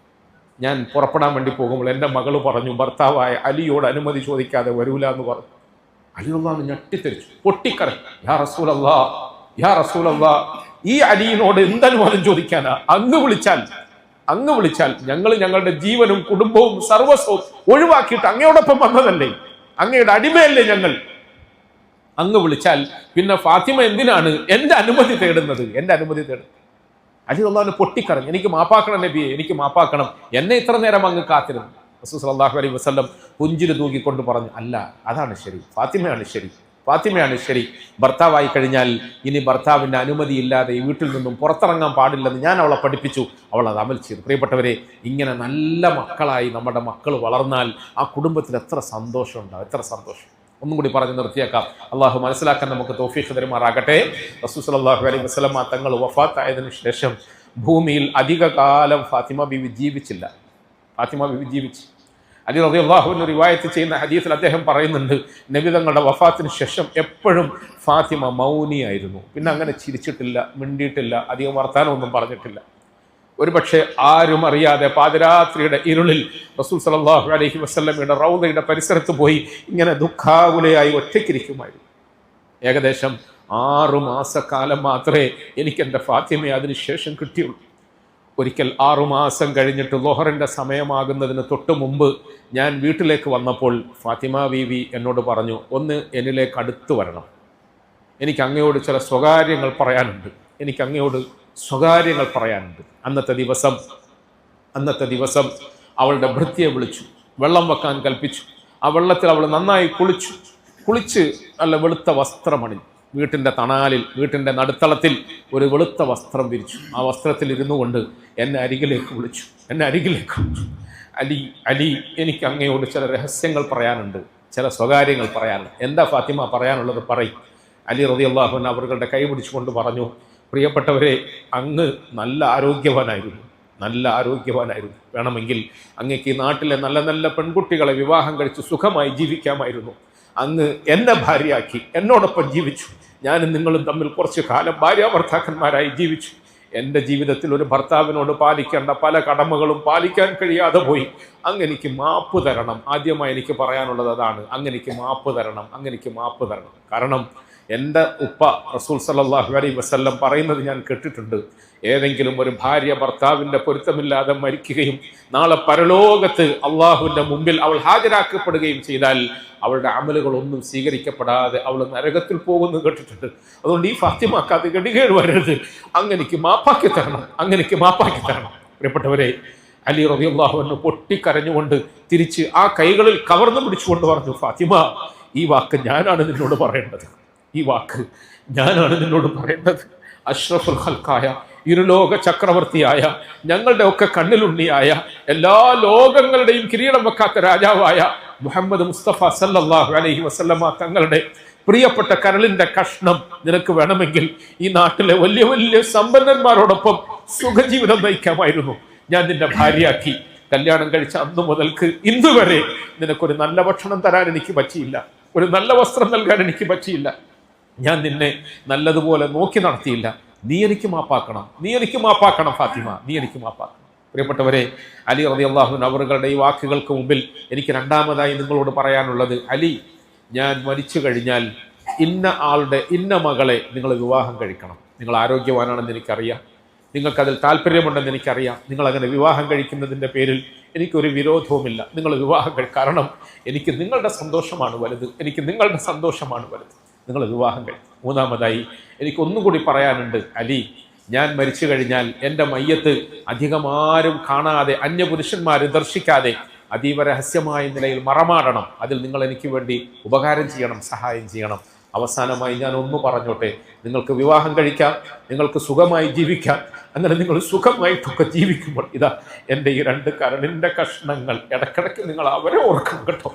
ഞാൻ പുറപ്പെടാൻ വേണ്ടി പോകുമ്പോൾ എൻ്റെ മകള് പറഞ്ഞു, ഭർത്താവായ അലിയോട് അനുമതി ചോദിക്കാതെ വരൂല എന്ന് പറഞ്ഞു. അലിയുള്ളാന്ന് ഞെട്ടിത്തെറിച്ചു, പൊട്ടിക്കരഞ്ഞു, യാ റസൂലല്ലാഹ്, യാ റസൂലല്ലാഹ്, ഈ അലിയിനോട് എന്തനുവാദം ചോദിക്കാനാ? അങ്ങ് വിളിച്ചാൽ ഞങ്ങൾ ഞങ്ങളുടെ ജീവനും കുടുംബവും സർവസ്വവും ഒഴിവാക്കിയിട്ട് അങ്ങയോടൊപ്പം വന്നതല്ലേ, അങ്ങയുടെ അടിമയല്ലേ ഞങ്ങൾ. അങ്ങ് വിളിച്ചാൽ പിന്നെ ഫാത്തിമ എന്തിനാണ് എൻ്റെ അനുമതി തേടുന്നത്? അലി അള്ളാഹുവിനെ പൊട്ടിക്കറഞ്ഞു, എനിക്ക് മാപ്പാക്കണം നബിയെ, എനിക്ക് മാപ്പാക്കണം, എന്നെ ഇത്ര നേരം അങ്ങ് കാത്തിരുന്നു. റസൂൽ സല്ലല്ലാഹു അലൈഹി വസല്ലം പുഞ്ചിരി തൂക്കിക്കൊണ്ട് പറഞ്ഞു, അല്ല, അതാണ് ശരി, ഫാത്തിമയാണ് ശരി. ഭർത്താവായി കഴിഞ്ഞാൽ ഇനി ഭർത്താവിൻ്റെ അനുമതി ഇല്ലാതെ ഈ വീട്ടിൽ നിന്നും പുറത്തിറങ്ങാൻ പാടില്ലെന്ന് ഞാൻ അവളെ പഠിപ്പിച്ചു. അവൾ അത് അമൽ ചെയ്തു. പ്രിയപ്പെട്ടവരെ, ഇങ്ങനെ നല്ല മക്കളായി നമ്മുടെ മക്കൾ വളർന്നാൽ ആ കുടുംബത്തിൽ എത്ര സന്തോഷം ഉണ്ടാവും, എത്ര സന്തോഷം. ഒന്നും കൂടി പറഞ്ഞ് നിർത്തിയേക്കാം. അള്ളാഹു മനസ്സിലാക്കാൻ നമുക്ക് തൗഫീഖ് തരുമാറാകട്ടെ. റസൂൽ സല്ലല്ലാഹു അലൈഹി വസല്ലമ തങ്ങൾ വഫാത്തായതിനു ശേഷം ഭൂമിയിൽ അധിക കാലം ഫാത്തിമ ബീവി ജീവിച്ചില്ല. അലി റളിയല്ലാഹു അൻഹു റിവായത്ത് ചെയ്യുന്ന ഹദീസിൽ അദ്ദേഹം പറയുന്നുണ്ട്, നബി തങ്ങളുടെ വഫാത്തിന് ശേഷം എപ്പോഴും ഫാത്തിമ മൗനിയായിരുന്നു. പിന്നെ അങ്ങനെ ചിരിച്ചിട്ടില്ല, മിണ്ടിയിട്ടില്ല, അധികം വർത്താനമൊന്നും പറഞ്ഞിട്ടില്ല. ഒരുപക്ഷെ ആരും അറിയാതെ പാതിരാത്രിയുടെ ഇരുളിൽ റസൂൽ സല്ലല്ലാഹു അലൈഹി വസല്ലമയുടെ റൗദയുടെ പരിസരത്ത് പോയി ഇങ്ങനെ ദുഃഖാകുലയായി ഒറ്റയ്ക്കിരിക്കുമായിരുന്നു. ഏകദേശം 6 മാസക്കാലം മാത്രമേ എനിക്ക് എൻ്റെ ഫാത്തിമയെ അതിനുശേഷം കിട്ടിയുള്ളൂ. ഒരിക്കൽ 6 മാസം കഴിഞ്ഞിട്ട് ളുഹറിൻ്റെ സമയമാകുന്നതിന് തൊട്ട് മുമ്പ് ഞാൻ വീട്ടിലേക്ക് വന്നപ്പോൾ ഫാത്തിമ ബീവി എന്നോട് പറഞ്ഞു, ഒന്ന് എന്നിലേക്ക് അടുത്ത് വരണം, എനിക്ക് അങ്ങയോട് ചില സ്വകാര്യങ്ങൾ പറയാനുണ്ട്. അന്നത്തെ ദിവസം അവളുടെ ഭൃത്യയെ വിളിച്ചു, വെള്ളം വെക്കാൻ കൽപ്പിച്ചു. ആ വെള്ളത്തിൽ അവൾ നന്നായി കുളിച്ച് നല്ല വെളുത്ത വസ്ത്രമണിഞ്ഞു. വീട്ടിൻ്റെ തണാലിൽ, വീട്ടിൻ്റെ നടുത്തളത്തിൽ ഒരു വെളുത്ത വസ്ത്രം വിരിച്ചു. ആ വസ്ത്രത്തിൽ ഇരുന്നു കൊണ്ട് എന്നെ അരികിലേക്ക് വിളിച്ചു. അലി, എനിക്ക് അങ്ങയോട് ചില രഹസ്യങ്ങൾ പറയാനുണ്ട്, ചില സ്വകാര്യങ്ങൾ പറയാനുണ്ട്. എന്താ ഫാത്തിമ പറയാനുള്ളത്? പറയും. അലി റളിയല്ലാഹു അൻഹു അവരുടെ കൈ പിടിച്ചുകൊണ്ട് പറഞ്ഞു, പ്രിയപ്പെട്ടവരെ, അങ്ങ് നല്ല ആരോഗ്യവാനായിരുന്നു. വേണമെങ്കിൽ അങ്ങക്ക് ഈ നാട്ടിലെ നല്ല നല്ല പെൺകുട്ടികളെ വിവാഹം കഴിച്ച് സുഖമായി ജീവിക്കാമായിരുന്നു. അങ്ങ് എന്നെ ഭാര്യയാക്കി എന്നോടൊപ്പം ജീവിച്ചു. ഞാനും നിങ്ങളും തമ്മിൽ കുറച്ചു കാലം ഭാര്യാഭർത്താക്കന്മാരായി ജീവിച്ചു. എൻ്റെ ജീവിതത്തിൽ ഒരു ഭർത്താവിനോട് പാലിക്കേണ്ട പല കടമകളും പാലിക്കാൻ കഴിയാതെ പോയി. അങ്ങെനിക്ക് മാപ്പ് തരണം. ആദ്യമായി എനിക്ക് പറയാനുള്ളത് അതാണ്. അങ്ങെനിക്ക് മാപ്പ് തരണം, അങ്ങെനിക്ക് മാപ്പ് തരണം. കാരണം എൻ്റെ ഉപ്പ റസൂൽ സല്ലല്ലാഹു അലൈഹി വസല്ലം പറയുന്നത് ഞാൻ കേട്ടിട്ടുണ്ട്. ഏതെങ്കിലും ഒരു ഭാര്യ ഭർത്താവിൻ്റെ പൊരുത്തമില്ലാതെ മരിക്കുകയും നാളെ പരലോകത്ത് അള്ളാഹുവിൻ്റെ മുമ്പിൽ അവൾ ഹാജരാക്കപ്പെടുകയും ചെയ്താൽ അവളുടെ അമലുകളൊന്നും സ്വീകരിക്കപ്പെടാതെ അവൾ നരകത്തിൽ പോകുന്നു കേട്ടിട്ടുണ്ട്. അതുകൊണ്ട് ഈ ഫാത്തിമാക്ക് അത് ഗടികേട് വരരുത്. അങ്ങനെക്ക് മാപ്പാക്കി തരണം, അങ്ങനെക്ക് മാപ്പാക്കി തരണം. പ്രിയപ്പെട്ടവരെ, അലി റളിയല്ലാഹു അൻഹു പൊട്ടിക്കരഞ്ഞുകൊണ്ട് തിരിച്ച് ആ കൈകളിൽ കവർന്നു പിടിച്ചുകൊണ്ട് പറഞ്ഞു, ഫാത്തിമ, ഈ വാക്ക് ഞാനാണ് നിന്നോട് പറയേണ്ടത്. ഈ വാക്ക് ഞാനാണ് നിന്നോട് പറയേണ്ടത്. അഷ്റഫുൽ ഖൽഖായ, ഇരുലോക ചക്രവർത്തിയായ, ഞങ്ങളുടെ ഒക്കെ കണ്ണിലുണ്ണിയായ, എല്ലാ ലോകങ്ങളുടെയും കിരീടം വെക്കാത്ത രാജാവായ മുഹമ്മദ് മുസ്തഫ സല്ലല്ലാഹു അലൈഹി വസല്ലമ തങ്ങളുടെ പ്രിയപ്പെട്ട കരളിന്റെ കഷ്ണം നിനക്ക് വേണമെങ്കിൽ ഈ നാട്ടിലെ വലിയ വലിയ സമ്പന്നന്മാരോടൊപ്പം സുഖജീവിതം നയിക്കാമായിരുന്നു. ഞാൻ നിന്റെ ഭാര്യയാക്കി. കല്യാണം കഴിച്ച അന്നു മുതൽക്ക് ഇന്ന് വരെ നിനക്കൊരു നല്ല ഭക്ഷണം തരാൻ എനിക്ക് പറ്റിയില്ല, ഒരു നല്ല വസ്ത്രം നൽകാൻ എനിക്ക് പറ്റിയില്ല. ഞാൻ നിന്നെ നല്ലതുപോലെ നോക്കി നടത്തിയില്ല. നീ എനിക്ക് മാപ്പാക്കണം, നീ എനിക്ക് മാപ്പാക്കണം ഫാത്തിമ, നീ എനിക്ക് മാപ്പാക്കണം. പ്രിയപ്പെട്ടവരെ, അലി റളിയല്ലാഹു അൻഹു അവരുടെ ഈ വാക്കുകൾക്ക് മുമ്പിൽ എനിക്ക് രണ്ടാമതായി നിങ്ങളോട് പറയാനുള്ളത്, അലി, ഞാൻ മരിച്ചു കഴിഞ്ഞാൽ ഇന്ന ആളുടെ ഇന്ന മകളെ നിങ്ങൾ വിവാഹം കഴിക്കണം. നിങ്ങൾ ആരോഗ്യവാനാണെന്ന് എനിക്കറിയാം, നിങ്ങൾക്കതിൽ താല്പര്യമുണ്ടെന്ന് എനിക്കറിയാം. നിങ്ങളങ്ങനെ വിവാഹം കഴിക്കുന്നതിൻ്റെ പേരിൽ എനിക്കൊരു വിരോധവുമില്ല. നിങ്ങൾ വിവാഹം കാരണം എനിക്ക് നിങ്ങളുടെ സന്തോഷമാണ് വലുത്, എനിക്ക് നിങ്ങളുടെ സന്തോഷമാണ് വലുത്. നിങ്ങൾ വിവാഹം കഴിക്കും. മൂന്നാമതായി എനിക്ക് ഒന്നുകൂടി പറയാനുണ്ട്, അലി, ഞാൻ മരിച്ചു കഴിഞ്ഞാൽ എൻ്റെ മയ്യത്ത് അധികം ആരും കാണാതെ, അന്യപുരുഷന്മാർ ദർശിക്കാതെ അതീവ രഹസ്യമായ നിലയിൽ മറമാടണം. അതിൽ നിങ്ങൾ എനിക്ക് വേണ്ടി ഉപകാരം ചെയ്യണം, സഹായം ചെയ്യണം. അവസാനമായി ഞാൻ ഒന്ന് പറഞ്ഞോട്ടെ, നിങ്ങൾക്ക് വിവാഹം കഴിക്കാം, നിങ്ങൾക്ക് സുഖമായി ജീവിക്കാം. അങ്ങനെ നിങ്ങൾ സുഖമായിട്ടൊക്കെ ജീവിക്കുമ്പോൾ ഇതാ എൻ്റെ ഈ രണ്ട് കരളിൻ്റെ കഷ്ണങ്ങൾ ഇടയ്ക്കിടയ്ക്ക് നിങ്ങൾ അവരെ ഓർക്കണം കേട്ടോ.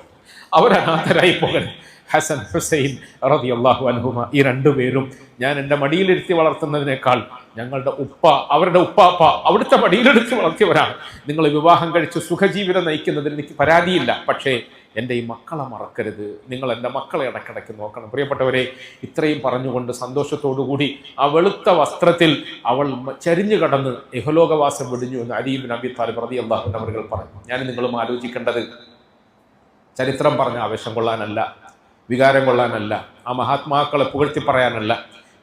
അവരനാഥരായി പോകണം. ഹസൻ ഹുസൈൻ റളിയല്ലാഹു അൻഹുമ, ഈ രണ്ടുപേരും ഞാൻ എൻ്റെ മടിയിലിരുത്തി വളർത്തുന്നതിനേക്കാൾ ഞങ്ങളുടെ ഉപ്പ, അവരുടെ ഉപ്പാപ്പ അവിടുത്തെ മടിയിലെടുത്ത് വളർത്തിയവരാണ്. നിങ്ങൾ വിവാഹം കഴിച്ച് സുഖജീവിതം നയിക്കുന്നതിൽ എനിക്ക് പരാതിയില്ല. പക്ഷേ എൻ്റെ ഈ മക്കളെ മറക്കരുത്. നിങ്ങൾ എൻ്റെ മക്കളെ ഇടയ്ക്കിടയ്ക്ക് നോക്കണം. പ്രിയപ്പെട്ടവരെ, ഇത്രയും പറഞ്ഞുകൊണ്ട് സന്തോഷത്തോടുകൂടി ആ വെളുത്ത വസ്ത്രത്തിൽ അവൾ ചരിഞ്ഞു കടന്ന് ഇഹലോകവാസം വെടിഞ്ഞു എന്ന് അലി ഇബ്നു അബീ ത്വാലിബ് റളിയല്ലാഹു അൻഹു അവർ പറഞ്ഞു. ഞാൻ നിങ്ങളും ആലോചിക്കേണ്ടത് ചരിത്രം പറഞ്ഞ ആവേശം കൊള്ളാനല്ല, വികാരം കൊള്ളാനല്ല, ആ മഹാത്മാക്കളെ പുകഴ്ത്തി പറയാനല്ല.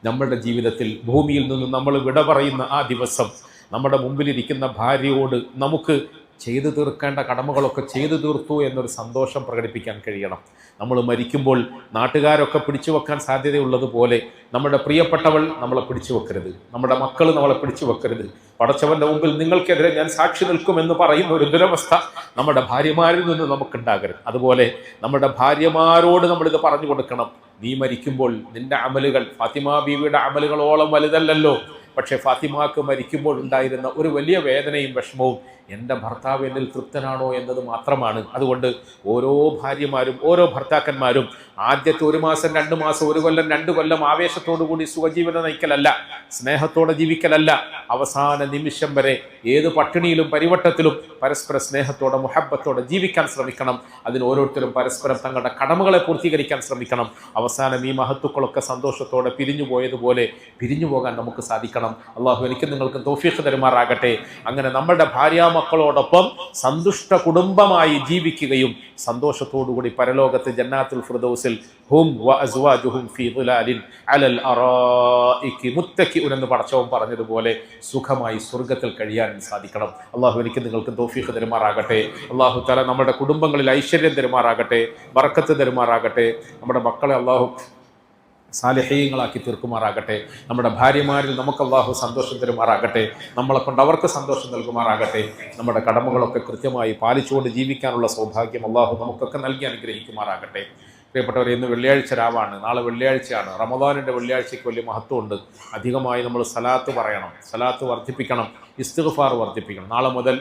നമ്മളുടെ ജീവിതത്തിൽ ഭൂമിയിൽ നിന്ന് നമ്മൾ വിട പറയുന്ന ആ ദിവസം നമ്മുടെ മുമ്പിലിരിക്കുന്ന ഭാര്യയോട് നമുക്ക് ചെയ്തു തീർക്കേണ്ട കടമകളൊക്കെ ചെയ്തു തീർത്തു എന്നൊരു സന്തോഷം പ്രകടിപ്പിക്കാൻ കഴിയണം. നമ്മൾ മരിക്കുമ്പോൾ നാട്ടുകാരൊക്കെ പിടിച്ചു വെക്കാൻ സാധ്യതയുള്ളതുപോലെ നമ്മുടെ പ്രിയപ്പെട്ടവൾ നമ്മളെ പിടിച്ചു വെക്കരുത്, നമ്മുടെ മക്കൾ നമ്മളെ പിടിച്ചു വെക്കരുത്. പടച്ചവന്റെ മുമ്പിൽ നിങ്ങൾക്കെതിരെ ഞാൻ സാക്ഷി നിൽക്കുമെന്ന് പറയുന്ന ഒരു ദുരവസ്ഥ നമ്മുടെ ഭാര്യമാരിൽ നിന്ന് നമുക്കുണ്ടാകരുത്. അതുപോലെ നമ്മുടെ ഭാര്യമാരോട് നമ്മളിത് പറഞ്ഞു കൊടുക്കണം. നീ മരിക്കുമ്പോൾ നിന്റെ അമലുകൾ ഫാത്തിമ ബീവിയുടെ അമലുകളോളം വലുതല്ലല്ലോ. പക്ഷേ ഫാത്തിമാക്ക് മരിക്കുമ്പോൾ ഉണ്ടായിരുന്ന ഒരു വലിയ വേദനയും വിഷമവും എൻ്റെ ഭർത്താവ് എന്നിൽ തൃപ്തനാണോ എന്നത് മാത്രമാണ്. അതുകൊണ്ട് ഓരോ ഭാര്യമാരും ഓരോ ഭർത്താക്കന്മാരും ആദ്യത്തെ 1 മാസം 2 മാസം 1 കൊല്ലം 2 കൊല്ലം ആവേശത്തോടു കൂടി സുഖജീവനം നയിക്കലല്ല, സ്നേഹത്തോടെ ജീവിക്കലല്ല, അവസാന നിമിഷം വരെ ഏത് പട്ടിണിയിലും പരിവട്ടത്തിലും പരസ്പര സ്നേഹത്തോടെ മുഹബ്ബത്തോടെ ജീവിക്കാൻ ശ്രമിക്കണം. അതിന് ഓരോരുത്തരും പരസ്പരം തങ്ങളുടെ കടമകളെ പൂർത്തീകരിക്കാൻ ശ്രമിക്കണം. അവസാനം ഈ മഹത്തുക്കളൊക്കെ സന്തോഷത്തോടെ പിരിഞ്ഞു പോയതുപോലെ പിരിഞ്ഞു പോകാൻ നമുക്ക് സാധിക്കണം. അള്ളാഹു എനിക്ക് നിങ്ങൾക്ക് തൗഫീഖ് തരുമാറാകട്ടെ. അങ്ങനെ നമ്മുടെ ഭാര്യാമക്കളോടൊപ്പം സന്തുഷ്ട കുടുംബമായി ജീവിക്കുകയും സന്തോഷത്തോടുകൂടി പരലോകത്ത് ജന്നാത്തുൽ ഫിർദൗസിൽ ഹും വ അസ്വാജുഹും ഫീ ളുലാലിൻ അലൽ അറായികി മുത്തക്കിഉൻ എന്ന് പടച്ചവൻ പറഞ്ഞതുപോലെ സുഖമായി സ്വർഗ്ഗത്തിൽ കഴിയാൻ സാധിക്കണം. അള്ളാഹു എനിക്ക് നിങ്ങൾക്ക് തൗഫീഖ് തരുമാറാകട്ടെ. അള്ളാഹു തആല നമ്മുടെ കുടുംബങ്ങളിൽ ഐശ്വര്യം തരുമാറാകട്ടെ, ബറക്കത്ത് തരുമാറാകട്ടെ. നമ്മുടെ മക്കളെ അള്ളാഹു സാലിഹീങ്ങളാക്കി തീർക്കുമാറാകട്ടെ. നമ്മുടെ ഭാര്യമാരിൽ നമുക്ക് അള്ളാഹു സന്തോഷം തരുമാറാകട്ടെ. നമ്മളെ കൊണ്ട് അവർക്ക് സന്തോഷം നൽകുമാറാകട്ടെ. നമ്മുടെ കടമകളൊക്കെ കൃത്യമായി പാലിച്ചുകൊണ്ട് ജീവിക്കാനുള്ള സൗഭാഗ്യം അള്ളാഹു നമുക്കൊക്കെ നൽകി അനുഗ്രഹിക്കുമാറാകട്ടെ. പ്രിയപ്പെട്ടവരെ, ഇന്ന് വെള്ളിയാഴ്ച രാവാണ്, നാളെ വെള്ളിയാഴ്ചയാണ്. റമദാനിൻ്റെ വെള്ളിയാഴ്ചയ്ക്ക് വലിയ മഹത്വമുണ്ട്. അധികമായി നമ്മൾ സലാത്ത് പറയണം, സലാത്ത് വർദ്ധിപ്പിക്കണം, ഇസ്തിഗ്ഫാർ വർദ്ധിപ്പിക്കണം. നാളെ മുതൽ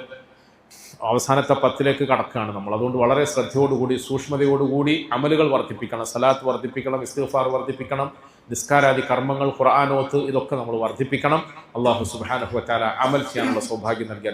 അവസാനത്തെ 10ലേക്ക് കടക്കുകയാണ് നമ്മൾ. അതുകൊണ്ട് വളരെ ശ്രദ്ധയോടുകൂടി സൂക്ഷ്മതയോടുകൂടി അമലുകൾ വർദ്ധിപ്പിക്കണം, സലാത്ത് വർദ്ധിപ്പിക്കണം, ഇസ്തിഗ്ഫാർ വർദ്ധിപ്പിക്കണം, നിസ്കാരാദി കർമ്മങ്ങൾ, ഖുർആനോത്ത്, ഇതൊക്കെ നമ്മൾ വർദ്ധിപ്പിക്കണം. അല്ലാഹു സുബ്ഹാനഹു വ തആല അമൽ ചെയ്യാനുള്ള സൗഭാഗ്യം നൽകി